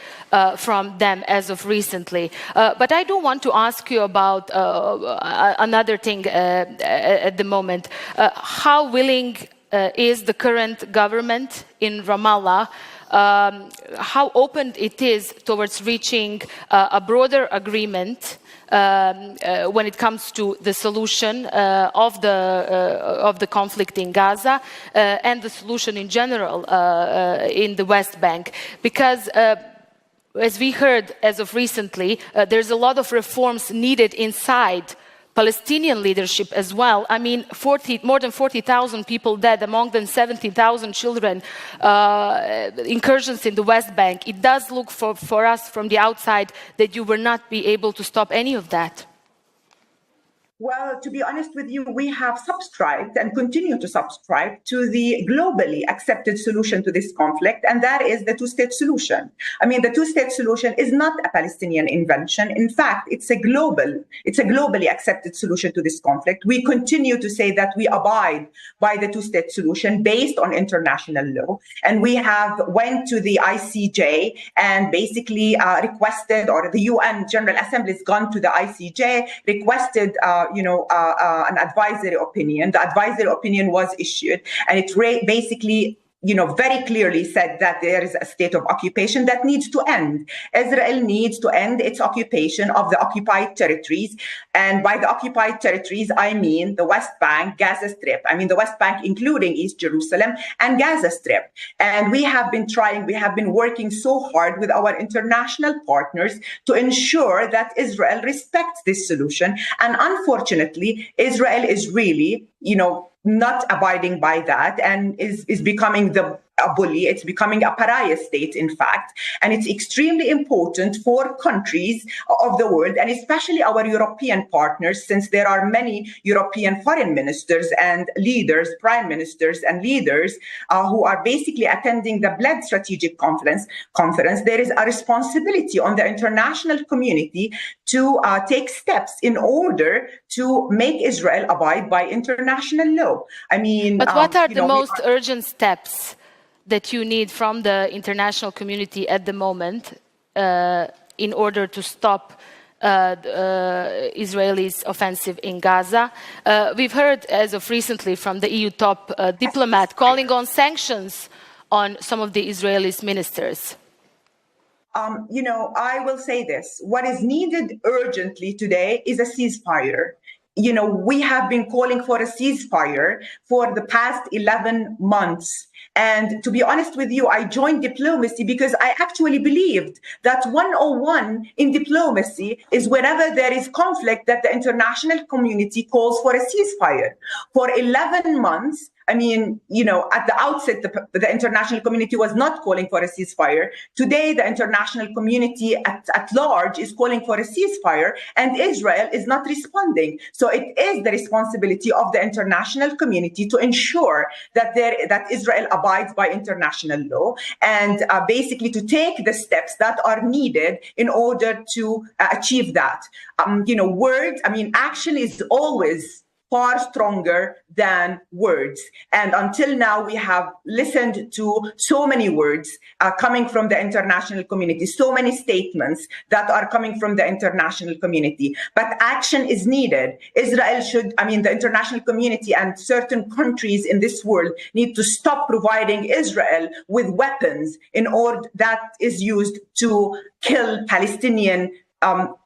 from them as of recently. But I do want to ask you about another thing at the moment. How willing is the current government in Ramallah how open it is towards reaching a broader agreement when it comes to the solution of the conflict in Gaza and the solution in general in the West Bank, because as we heard as of recently, there's a lot of reforms needed inside Palestinian leadership as well. I mean, more than 40,000 people dead, among them 70,000 children, incursions in the West Bank. It does look for us from the outside that you will not be able to stop any of that. Well, to be honest with you, we have subscribed and continue to subscribe to the globally accepted solution to this conflict, and that is the two-state solution. I mean, the two-state solution is not a Palestinian invention. In fact, it's a globally accepted solution to this conflict. We continue to say that we abide by the two-state solution based on international law, and we have went to the ICJ and basically requested, or the UN General Assembly has gone to the ICJ, requested an advisory opinion. The advisory opinion was issued, and it basically very clearly said that there is a state of occupation that needs to end. Israel needs to end its occupation of the occupied territories. And by the occupied territories, I mean the West Bank, Gaza Strip. I mean the West Bank, including East Jerusalem and Gaza Strip. And we have been working so hard with our international partners to ensure that Israel respects this solution. And unfortunately, Israel is really, not abiding by that, and is becoming a bully. It's becoming a pariah state, in fact. And it's extremely important for countries of the world, and especially our European partners, since there are many European foreign ministers and leaders, prime ministers and leaders who are basically attending the Bled Strategic Conference. There is a responsibility on the international community to take steps in order to make Israel abide by international law. I mean, but what are the most urgent steps that you need from the international community at the moment in order to stop Israelis' offensive in Gaza? We've heard as of recently from the EU top diplomat calling on sanctions on some of the Israeli ministers. I will say this. What is needed urgently today is a ceasefire. We have been calling for a ceasefire for the past 11 months. And to be honest with you, I joined diplomacy because I actually believed that 101 in diplomacy is whenever there is conflict that the international community calls for a ceasefire. For 11 months, I mean, at the outset, the international community was not calling for a ceasefire. Today, the international community at large is calling for a ceasefire, and Israel is not responding. So it is the responsibility of the international community to ensure that Israel abides by international law, and basically to take the steps that are needed in order to achieve that. Action is always far stronger than words. And until now, we have listened to so many words coming from the international community, so many statements that are coming from the international community. But action is needed. Israel should, the international community and certain countries in this world need to stop providing Israel with weapons in order that is used to kill Palestinian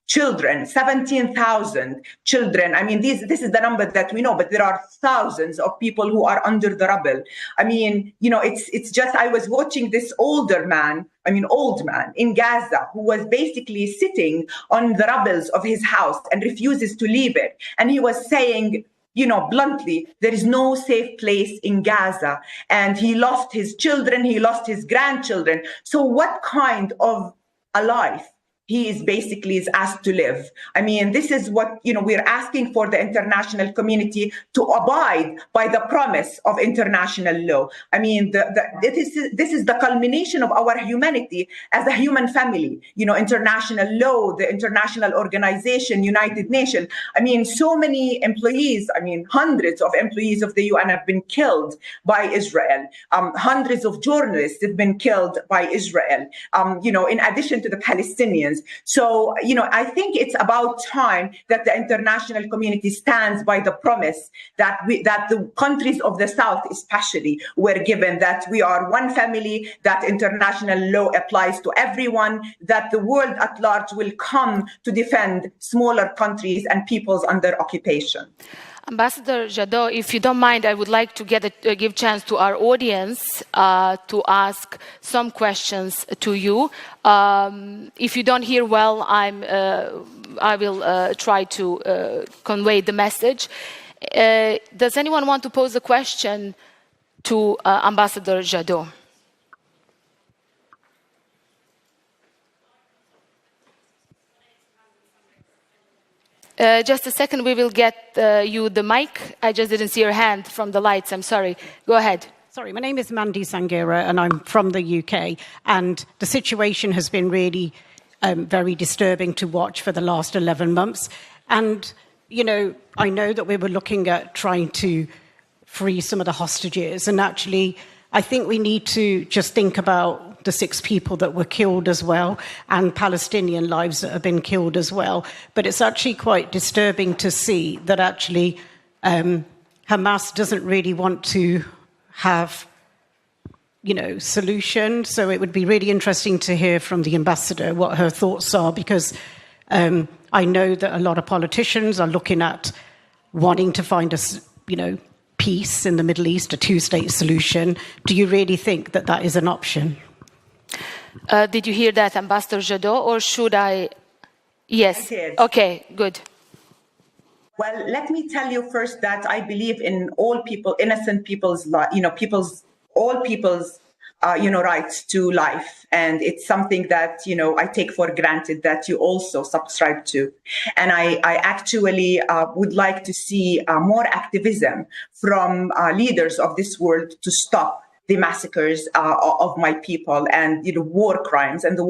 children, 17,000 children. This is the number that we know, but there are thousands of people who are under the rubble. It's just, I was watching this old man in Gaza who was basically sitting on the rubbles of his house and refuses to leave it. And he was saying, bluntly, there is no safe place in Gaza. And he lost his children, he lost his grandchildren. So what kind of a life he is asked to live? This is what, we're asking for the international community to abide by the promise of international law. This is the culmination of our humanity as a human family. International law, the international organization, United Nations. So many employees, hundreds of employees of the UN have been killed by Israel. Hundreds of journalists have been killed by Israel, in addition to the Palestinians. So, I think it's about time that the international community stands by the promise that the countries of the South especially were given, that we are one family, that international law applies to everyone, that the world at large will come to defend smaller countries and peoples under occupation. Ambassador Jadot, if you don't mind, I would like to give chance to our audience to ask some questions to you. If you don't hear well, I will try to convey the message. Does anyone want to pose a question to Ambassador Jadot? Just a second, we will get you the mic. I just didn't see your hand from the lights. I'm sorry. Go ahead. Sorry, my name is Mandy Sangira and I'm from the UK. And the situation has been really very disturbing to watch for the last 11 months. And, I know that we were looking at trying to free some of the hostages. And actually, I think we need to just think about the 6 people that were killed as well, and Palestinian lives that have been killed as well. But it's actually quite disturbing to see that actually Hamas doesn't really want to have, solution. So it would be really interesting to hear from the ambassador what her thoughts are, because I know that a lot of politicians are looking at wanting to find a, peace in the Middle East, a 2-state solution. Do you really think that that is an option? Did you hear that, Ambassador Jadot, or should I? Yes. Okay, good. Well, let me tell you first that I believe in all people, innocent people's, all people's, rights to life. And it's something that, I take for granted that you also subscribe to. And I actually would like to see more activism from leaders of this world to stop the massacres of my people and war crimes and the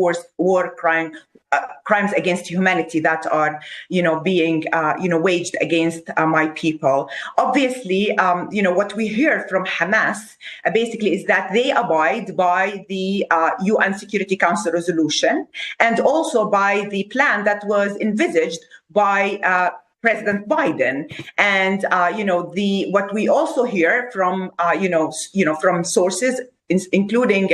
crimes against humanity that are being waged against my people. Obviously, what we hear from Hamas basically is that they abide by the UN Security Council resolution and also by the plan that was envisaged by President Biden. And what we also hear from from sources, including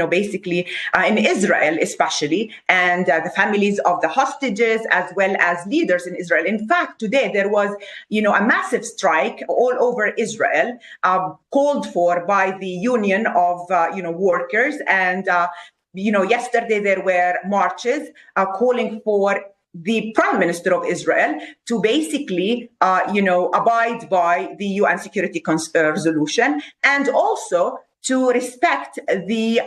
basically in Israel especially, and the families of the hostages as well as leaders in Israel. In fact, today there was a massive strike all over Israel, called for by the union of workers, and yesterday there were marches calling for the Prime Minister of Israel to basically, abide by the UN Security resolution, and also to respect the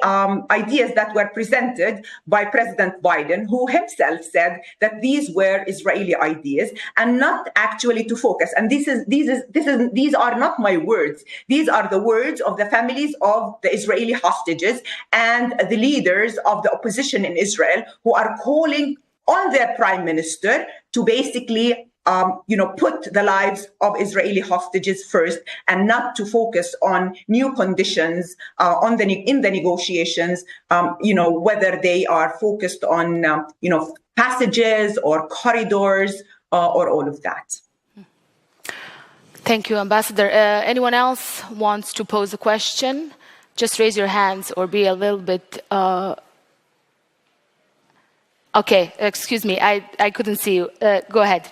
ideas that were presented by President Biden, who himself said that these were Israeli ideas and not actually to focus. And these are not my words. These are the words of the families of the Israeli hostages and the leaders of the opposition in Israel, who are calling on their prime minister to basically put the lives of Israeli hostages first and not to focus on new conditions in the negotiations, whether they are focused on, passages or corridors or all of that. Thank you, Ambassador. Anyone else wants to pose a question? Just raise your hands or be a little bit... Okay, excuse me, I couldn't see you. Go ahead.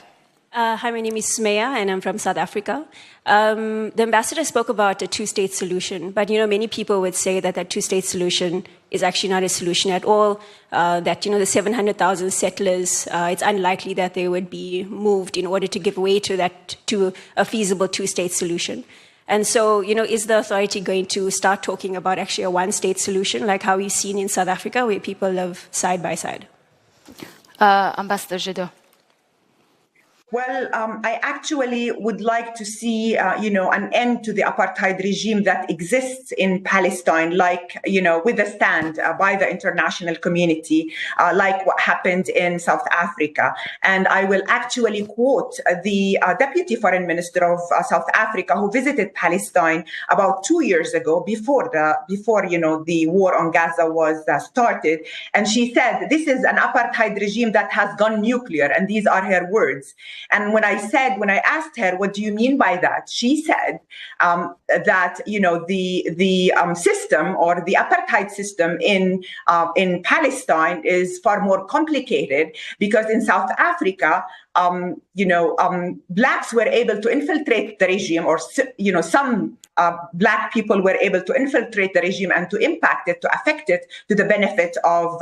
Hi, my name is Smeya, and I'm from South Africa. The ambassador spoke about a two-state solution, but many people would say that that two-state solution is actually not a solution at all. That the 700,000 settlers, it's unlikely that they would be moved in order to give way to a feasible two-state solution. And so, is the authority going to start talking about actually a one-state solution, like how we've seen in South Africa, where people live side by side? Ambassador Jadot. Well, I actually would like to see, an end to the apartheid regime that exists in Palestine, with a stand by the international community, like what happened in South Africa. And I will actually quote the Deputy Foreign Minister of South Africa, who visited Palestine about 2 years ago, before the war on Gaza was started. And she said, "This is an apartheid regime that has gone nuclear," and these are her words. And when I asked her, "What do you mean by that?" she said that the system, or the apartheid system in Palestine, is far more complicated, because in South Africa, blacks were able to infiltrate the regime, or some black people were able to infiltrate the regime and to impact it, to affect it to the benefit of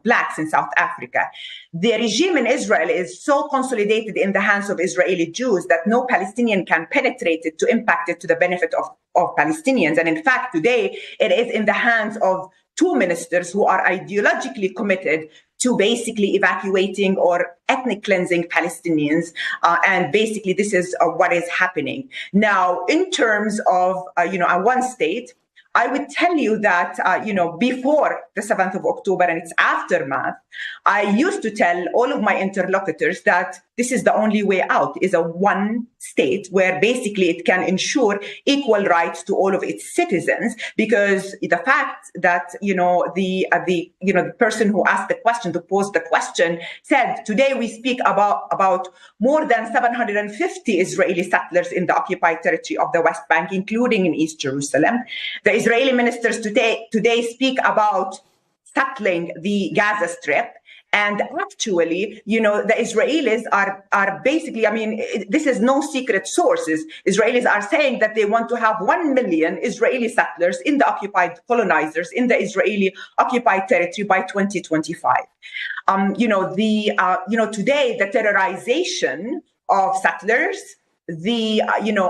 blacks in South Africa. The regime in Israel is so consolidated in the hands of Israeli Jews that no Palestinian can penetrate it to impact it to the benefit of Palestinians. And in fact, today it is in the hands of two ministers who are ideologically committed to basically evacuating or ethnic cleansing Palestinians. And basically this is what is happening. Now, in terms of, a one state, I would tell you that, before the 7th of October and its aftermath, I used to tell all of my interlocutors that this is the only way out, is a one state where basically it can ensure equal rights to all of its citizens. Because the fact that, the person who asked the question, who posed the question, said, today we speak about more than 750 Israeli settlers in the occupied territory of the West Bank, including in East Jerusalem. The Israeli ministers today speak about settling the Gaza Strip. And actually, the Israelis are basically, this is no secret sources. Israelis are saying that they want to have 1 million Israeli settlers in the occupied, colonizers in the Israeli occupied territory by 2025. Today, the terrorization of settlers, the,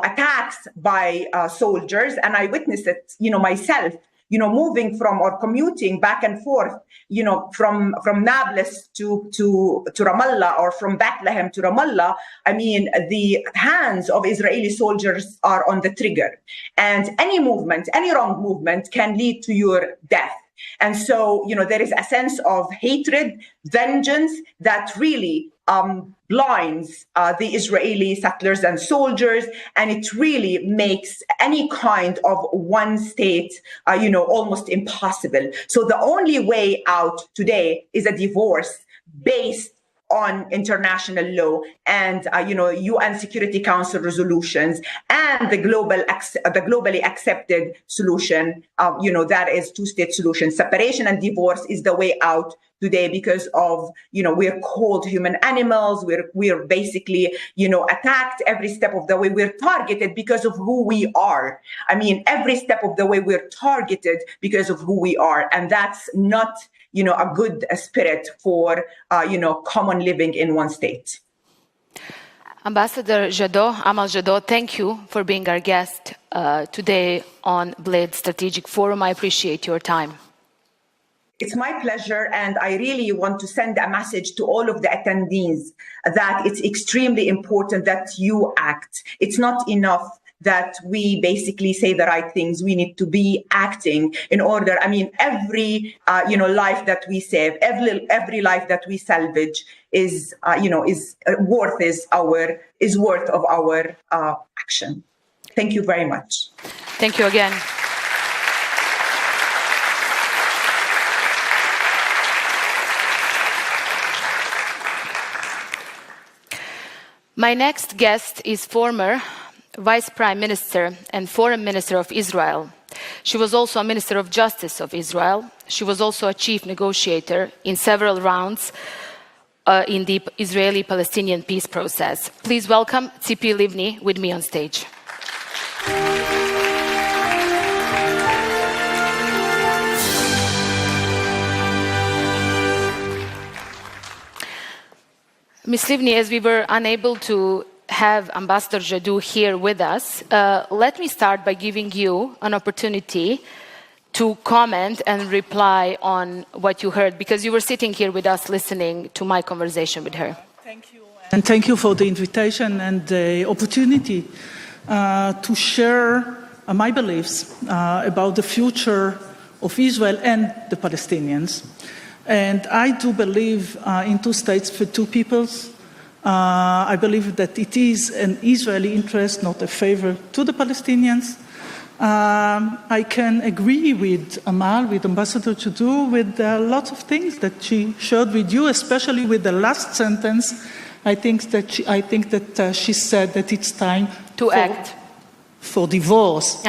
attacks by soldiers, and I witnessed it, myself, moving from or commuting back and forth, from Nablus to Ramallah, or from Bethlehem to Ramallah. The hands of Israeli soldiers are on the trigger, and any movement, any wrong movement can lead to your death. And so, there is a sense of hatred, vengeance that really blinds the Israeli settlers and soldiers, and it really makes any kind of one state, almost impossible. So the only way out today is a divorce based on international law and UN Security Council resolutions, and the globally accepted solution, that is two-state solution. Separation and divorce is the way out today, because of, we're called human animals, we're basically, attacked every step of the way, we're targeted because of who we are. Every step of the way we're targeted because of who we are, and that's not a good spirit for, common living in one state. Ambassador Jadot, Amal Jadot, thank you for being our guest today on Bled Strategic Forum. I appreciate your time. It's my pleasure, and I really want to send a message to all of the attendees that it's extremely important that you act. It's not enough that we basically say the right things. We need to be acting in order. Every life that we save, every life that we salvage is worth of our action. Thank you very much. Thank you again. My next guest is former Vice Prime Minister and Foreign Minister of Israel. She was also a Minister of Justice of Israel. She was also a chief negotiator in several rounds in the Israeli-Palestinian peace process. Please welcome Tzipi Livni with me on stage. Ms. Livni, as we were unable to have Ambassador Jadot here with us, let me start by giving you an opportunity to comment and reply on what you heard, because you were sitting here with us listening to my conversation with her. Thank you. And thank you for the invitation and the opportunity to share my beliefs about the future of Israel and the Palestinians. And I do believe in two states for two peoples. I believe that it is an Israeli interest, not a favor to the Palestinians. I can agree with Amal, with Ambassador Jadot, with lots of things that she shared with you, especially with the last sentence. I think that she said that it's time to act for divorce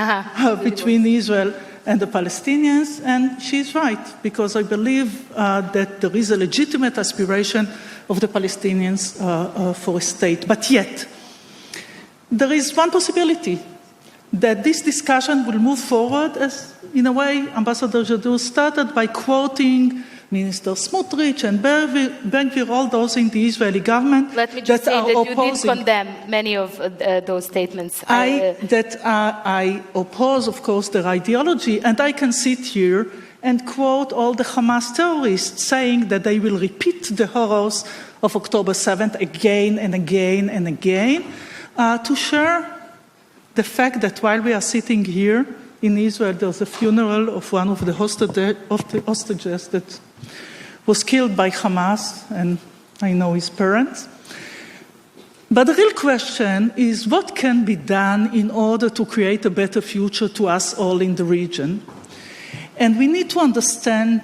between Israel and the Palestinians, and she's right, because I believe that there is a legitimate aspiration of the Palestinians for a state. But yet, there is one possibility, that this discussion will move forward as, in a way, Ambassador Jadot started by quoting Minister Smotrich and Ben-Gvir, all those in the Israeli government. Let me just say that you did condemn many of those statements. I oppose, of course, their ideology, and I can sit here and quote all the Hamas terrorists saying that they will repeat the horrors of October 7th again and again and again, to share the fact that while we are sitting here in Israel, there's a funeral of one of the hostages that was killed by Hamas, and I know his parents. But the real question is, what can be done in order to create a better future to us all in the region? And we need to understand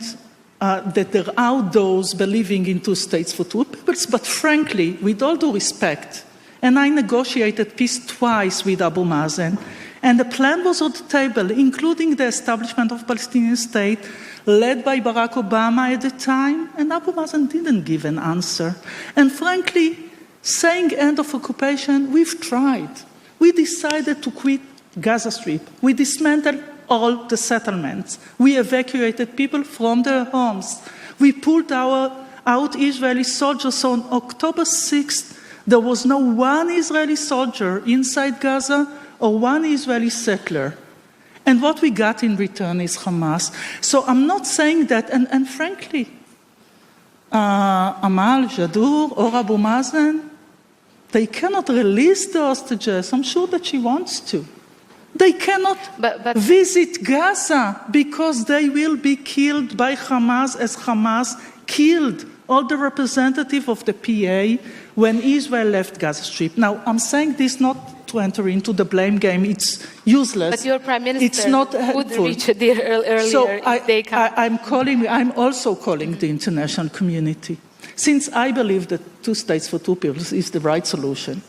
that there are those believing in two states for two peoples, but frankly, with all due respect, and I negotiated peace twice with Abu Mazen, and the plan was on the table, including the establishment of a Palestinian state, led by Barack Obama at the time, and Abu Mazen didn't give an answer. And frankly, saying end of occupation, we've tried. We decided to quit Gaza Strip. We dismantled all the settlements. We evacuated people from their homes. We pulled out Israeli soldiers. So on October 6th, there was no one Israeli soldier inside Gaza or one Israeli settler. And what we got in return is Hamas. So I'm not saying that, and frankly, Amal, Jadot, or Abu Mazen, they cannot release the hostages. I'm sure that she wants to. They cannot visit Gaza because they will be killed by Hamas, as Hamas killed all the representatives of the PA when Israel left Gaza Strip. Now, I'm saying this not to enter into the blame game. It's useless. But your Prime Minister it's not would reach a deal earlier. So I'm also calling the international community. Since I believe that two states for two peoples is the right solution,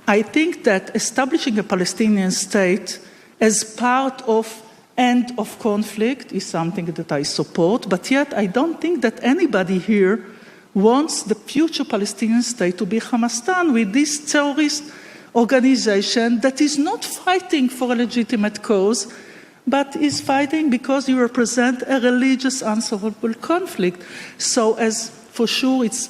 I think that establishing a Palestinian state as part of end of conflict is something that I support, but yet I don't think that anybody here wants the future Palestinian state to be Hamastan with this terrorist organization that is not fighting for a legitimate cause, but is fighting because you represent a religious unsolvable conflict. So as for sure it's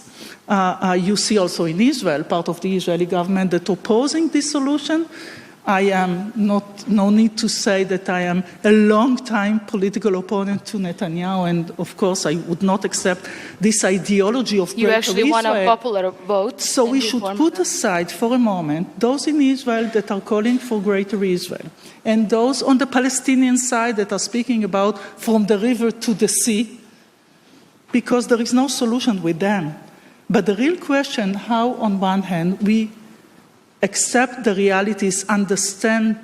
you see also in Israel, part of the Israeli government that opposing this solution. I am no need to say that I am a long-time political opponent to Netanyahu, and of course I would not accept this ideology of you Greater actually Israel. won a popular vote. So we should put aside for a moment those in Israel that are calling for Greater Israel, and those on the Palestinian side that are speaking about from the river to the sea, because there is no solution with them. But the real question, how on one hand we accept the realities, understand,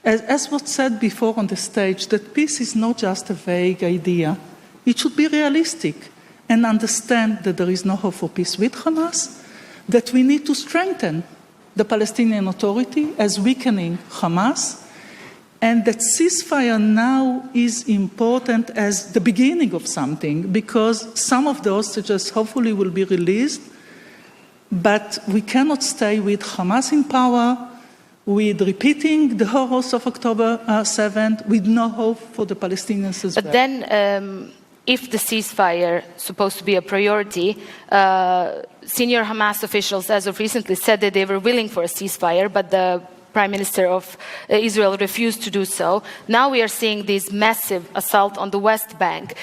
as was said before on the stage, that peace is not just a vague idea. It should be realistic and understand that there is no hope for peace with Hamas, that we need to strengthen the Palestinian Authority as weakening Hamas, and that ceasefire now is important as the beginning of something, because some of the hostages hopefully will be released, but we cannot stay with Hamas in power, with repeating the horrors of October 7th, with no hope for the Palestinians as well. But then, if the ceasefire is supposed to be a priority, senior Hamas officials as of recently said that they were willing for a ceasefire, but the Prime Minister of Israel refused to do so. Now we are seeing this massive assault on the West Bank.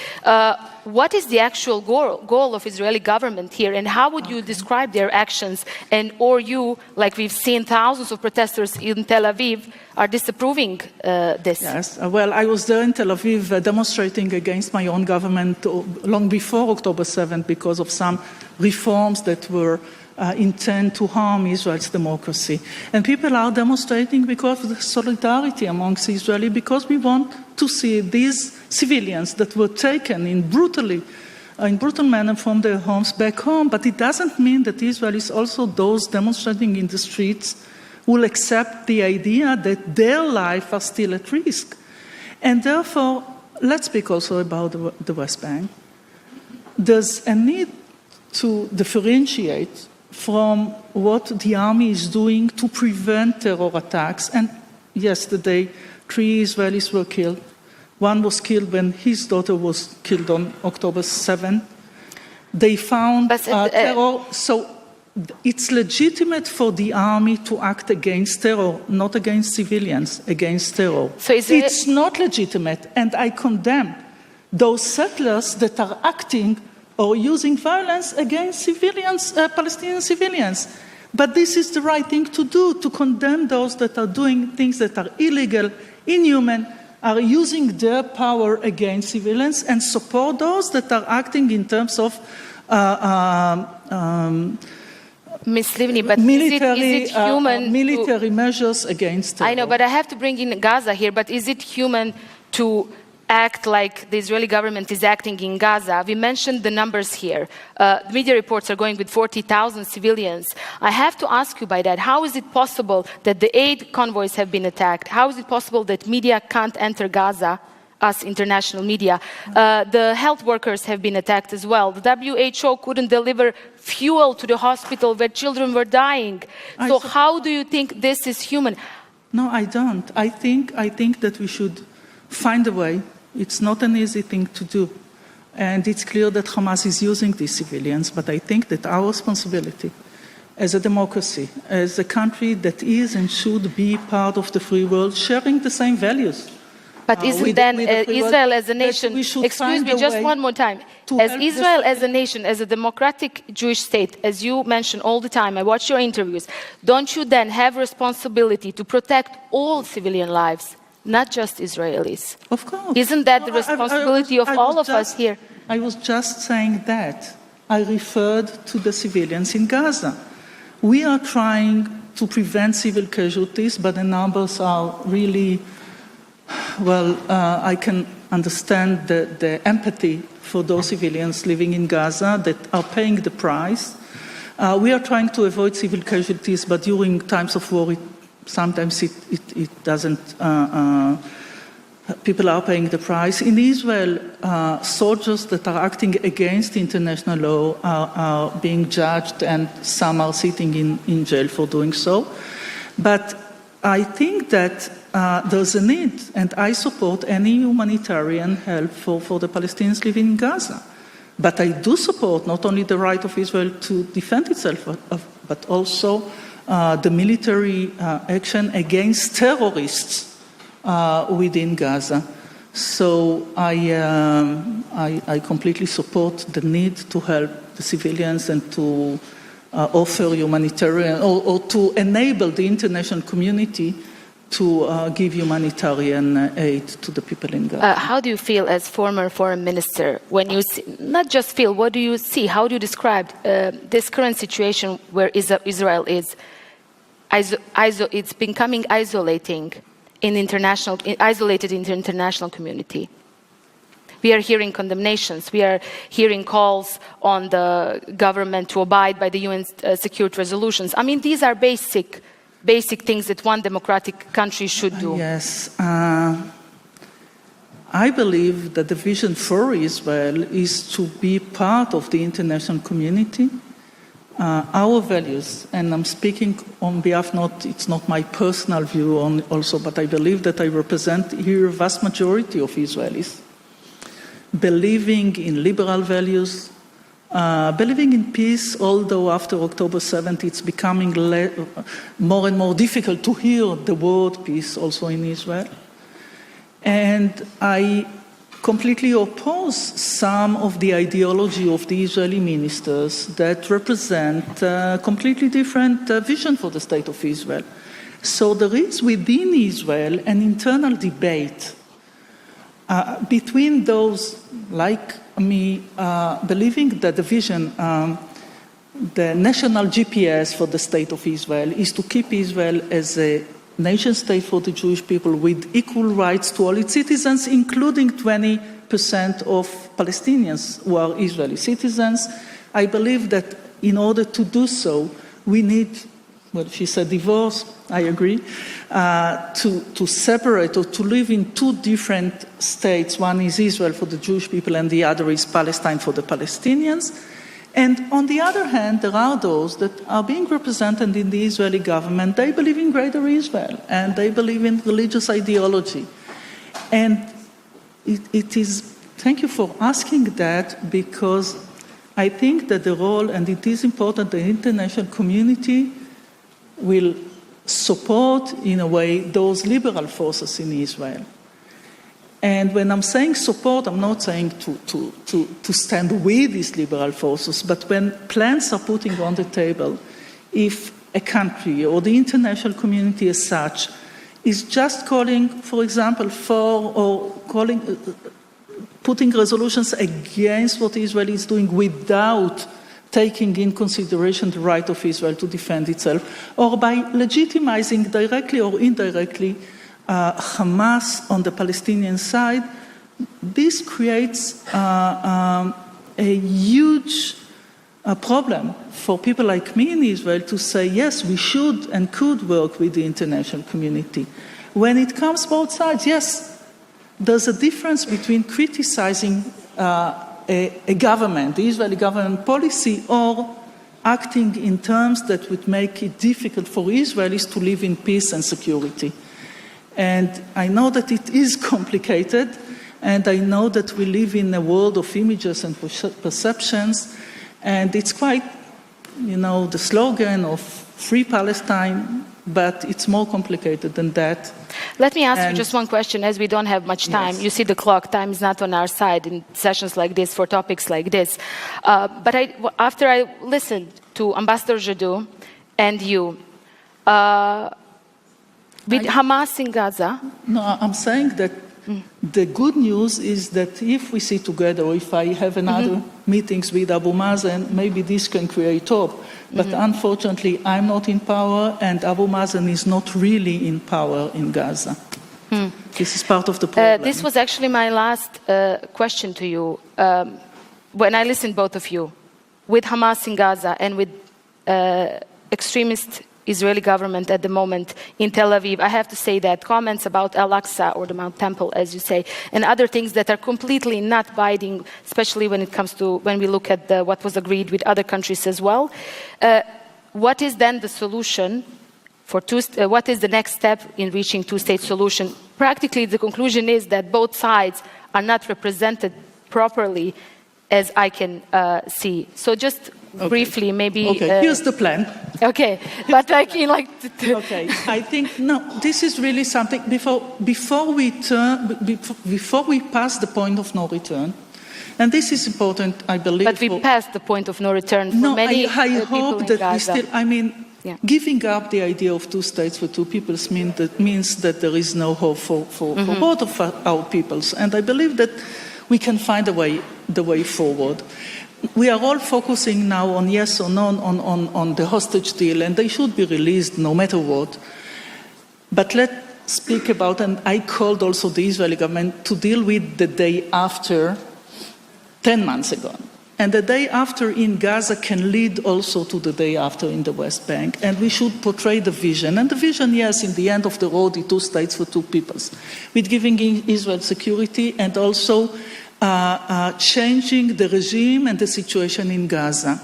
What is the actual goal of Israeli government here, and how would you describe their actions? And or you, like we've seen thousands of protesters in Tel Aviv, are disapproving this? Yes, well, I was there in Tel Aviv demonstrating against my own government long before October 7th because of some reforms that were intend to harm Israel's democracy. And people are demonstrating because of the solidarity amongst Israelis, because we want to see these civilians that were taken in brutal manner from their homes back home. But it doesn't mean that Israelis, also those demonstrating in the streets, will accept the idea that their lives are still at risk. And therefore, let's speak also about the West Bank. There's a need to differentiate from what the army is doing to prevent terror attacks. And yesterday, 3 Israelis were killed. One was killed when his daughter was killed on October 7th. They found terror. So it's legitimate for the army to act against terror, not against civilians, against terror. So it's not legitimate, and I condemn those settlers that are acting or using violence against civilians, Palestinian civilians. But this is the right thing to do, to condemn those that are doing things that are illegal, inhuman, are using their power against civilians, and support those that are acting in terms of Ms. Livni, but is it human military measures against terror? I know, but I have to bring in Gaza here, but is it human to act like the Israeli government is acting in Gaza? We mentioned the numbers here. Media reports are going with 40,000 civilians. I have to ask you by that, how is it possible that the aid convoys have been attacked? How is it possible that media can't enter Gaza, us international media? The health workers have been attacked as well. The WHO couldn't deliver fuel to the hospital where children were dying. So how do you think this is human? No, I don't. I think that we should find a way. It's not an easy thing to do. And it's clear that Hamas is using these civilians, but I think that our responsibility as a democracy, as a country that is and should be part of the free world, sharing the same values. But isn't then Israel as a nation, excuse me just one more time, as Israel as a nation, as a democratic Jewish state, as you mention all the time, I watch your interviews, don't you then have responsibility to protect all civilian lives? Not just Israelis. Of course. Isn't that the responsibility of all of us here? I was just saying that. I referred to the civilians in Gaza. We are trying to prevent civil casualties, but the numbers are really, well, I can understand the empathy for those civilians living in Gaza that are paying the price. We are trying to avoid civil casualties, but during times of war, sometimes it doesn't, people are paying the price. In Israel, soldiers that are acting against international law are being judged, and some are sitting in jail for doing so. But I think that there's a need, and I support any humanitarian help for the Palestinians living in Gaza. But I do support not only the right of Israel to defend itself, but also the military action against terrorists within Gaza. So I completely support the need to help the civilians and to offer humanitarian or to enable the international community to give humanitarian aid to the people in Gaza. How do you feel as former foreign minister when you see, not just feel, what do you see? How do you describe this current situation where Israel is? It's becoming isolated in the international community. We are hearing condemnations. We are hearing calls on the government to abide by the UN security resolutions. I mean, these are basic things that one democratic country should do. Yes. I believe that the vision for Israel is to be part of the international community. Our values, and I'm speaking on behalf, it's not my personal view also, but I believe that I represent here a vast majority of Israelis, believing in liberal values, believing in peace, although after October 7th it's becoming more and more difficult to hear the word peace also in Israel. And I completely oppose some of the ideology of the Israeli ministers that represent a completely different vision for the state of Israel. So there is within Israel an internal debate between those like me believing that the vision, the national GPS for the state of Israel is to keep Israel as a nation state for the Jewish people with equal rights to all its citizens, including 20% of Palestinians who are Israeli citizens. I believe that in order to do so, we need, well, she said divorce, I agree, to separate or to live in two different states. One is Israel for the Jewish people and the other is Palestine for the Palestinians. And on the other hand, there are those that are being represented in the Israeli government. They believe in greater Israel and they believe in religious ideology. And it is, thank you for asking that, because I think that the role, and it is important, the international community will support, in a way, those liberal forces in Israel. And when I'm saying support, I'm not saying to stand with these liberal forces, but when plans are putting on the table, if a country or the international community as such is just calling, for example, for or calling, putting resolutions against what Israel is doing without taking in consideration the right of Israel to defend itself, or by legitimizing directly or indirectly Hamas on the Palestinian side, this creates a huge problem for people like me in Israel to say, yes, we should and could work with the international community. When it comes both sides, yes, there's a difference between criticizing a government, the Israeli government policy, or acting in terms that would make it difficult for Israelis to live in peace and security. And I know that it is complicated, and I know that we live in a world of images and perceptions, and it's quite, the slogan of Free Palestine, but it's more complicated than that. Let me ask you just one question, as we don't have much time. Yes. You see the clock, time is not on our side in sessions like this, for topics like this. But after I listened to Ambassador Jadot and you, with Hamas in Gaza... No, I'm saying that the good news is that if we sit together, or if I have another meetings with Abu Mazen, maybe this can create hope. But unfortunately, I'm not in power, and Abu Mazen is not really in power in Gaza. This is part of the problem. This was actually my last question to you. When I listened both of you, with Hamas in Gaza and with extremist Israeli government at the moment in Tel Aviv, I have to say that comments about Al-Aqsa, or the Mount Temple, as you say, and other things that are completely not binding, especially when it comes to, when we look at what was agreed with other countries as well. What is then the solution for what is the next step in reaching two-state solution? Practically, the conclusion is that both sides are not represented properly, as I can see. So just briefly, maybe... Okay, here's the plan. Okay, but okay, I think, no, this is really something, before we pass the point of no return, and this is important, I believe... But we passed the point of no return for many I people hope in that Gaza. we still, Yeah. Giving up the idea of two states for two peoples means that there is no hope for both of our peoples. And I believe that we can find the way forward. We are all focusing now on yes or no on the hostage deal, and they should be released no matter what. But let's speak about, and I called also the Israeli government to deal with the day after, 10 months ago. And the day after in Gaza can lead also to the day after in the West Bank. And we should portray the vision. And the vision, yes, in the end of the road, is two states for two peoples, with giving Israel security and also changing the regime and the situation in Gaza.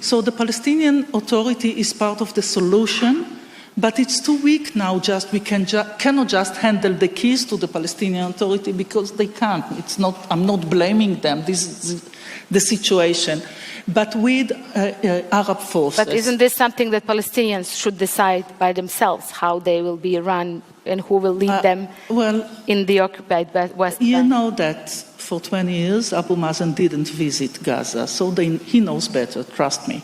So the Palestinian Authority is part of the solution, but it's too weak now. We cannot just handle the keys to the Palestinian Authority because they can't. I'm not blaming them. This is the situation. But with Arab forces. But isn't this something that Palestinians should decide by themselves, how they will be run and who will lead them in the occupied West Bank? You know that for 20 years, Abu Mazen didn't visit Gaza, so he knows better, trust me.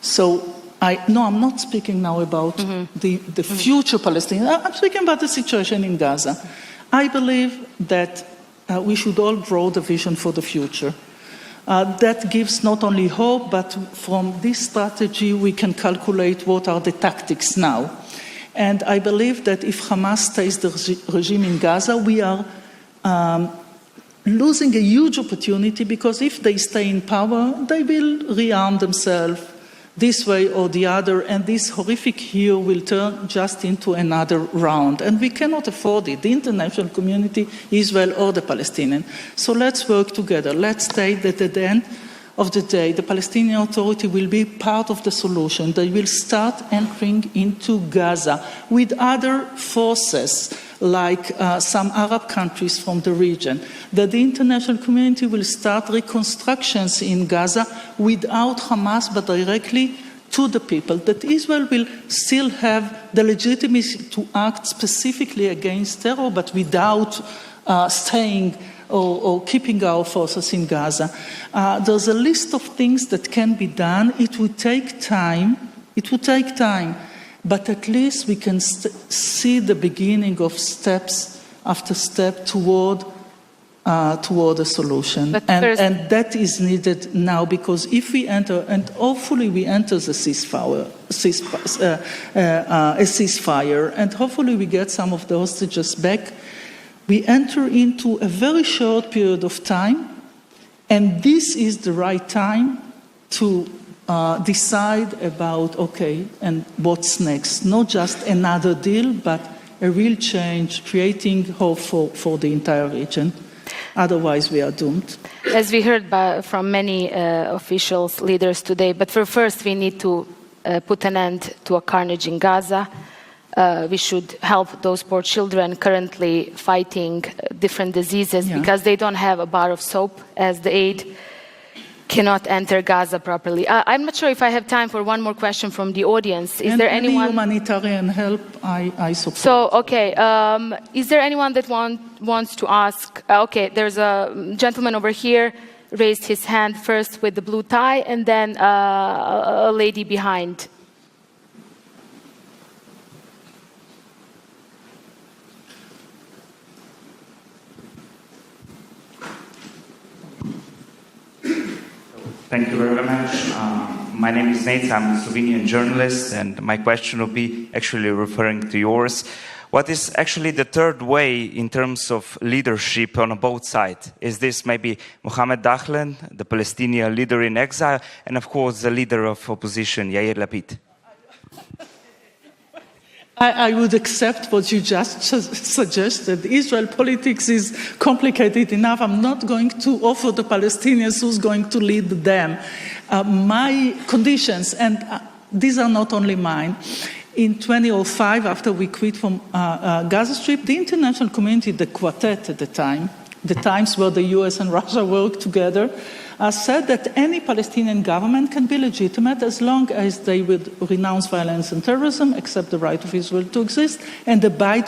So I'm not speaking now about the future Palestinians. I'm speaking about the situation in Gaza. I believe that we should all draw the vision for the future. That gives not only hope, but from this strategy we can calculate what are the tactics now. And I believe that if Hamas stays the regime in Gaza, we are losing a huge opportunity, because if they stay in power, they will rearm themselves this way or the other, and this horrific year will turn just into another round. And we cannot afford it, the international community, Israel or the Palestinians. So let's work together. Let's say that at the end of the day, the Palestinian Authority will be part of the solution. They will start entering into Gaza with other forces, like some Arab countries from the region, that the international community will start reconstructions in Gaza without Hamas, but directly to the people, that Israel will still have the legitimacy to act specifically against terror, but without staying or keeping our forces in Gaza. There's a list of things that can be done. It would take time. But at least we can see the beginning of steps after step toward a solution. And that is needed now, because if we enter, and hopefully we enter the ceasefire, and hopefully we get some of the hostages back, we enter into a very short period of time, and this is the right time to decide about, and what's next. Not just another deal, but a real change, creating hope for the entire region. Otherwise, we are doomed. As we heard from many officials, leaders today, but first we need to put an end to a carnage in Gaza. We should help those poor children currently fighting different diseases because they don't have a bar of soap, as the aid cannot enter Gaza properly. I'm not sure if I have time for one more question from the audience. Is there anyone? Any humanitarian help, I support. So, is there anyone that wants to ask? There's a gentleman over here raised his hand first with the blue tie, and then a lady behind. Thank you very much. My name is Nate. I'm a Slovenian journalist, and my question will be actually referring to yours. What is actually the third way in terms of leadership on both sides? Is this maybe Mohamed Dahlan, the Palestinian leader in exile, and of course the leader of opposition, Yair Lapid? I would accept what you just suggested. Israel politics is complicated enough. I'm not going to offer the Palestinians who's going to lead them. My conditions, and these are not only mine, in 2005, after we quit from Gaza Strip, the international community, the Quartet at the time, the times where the US and Russia worked together, said that any Palestinian government can be legitimate as long as they would renounce violence and terrorism, accept the right of Israel to exist, and abide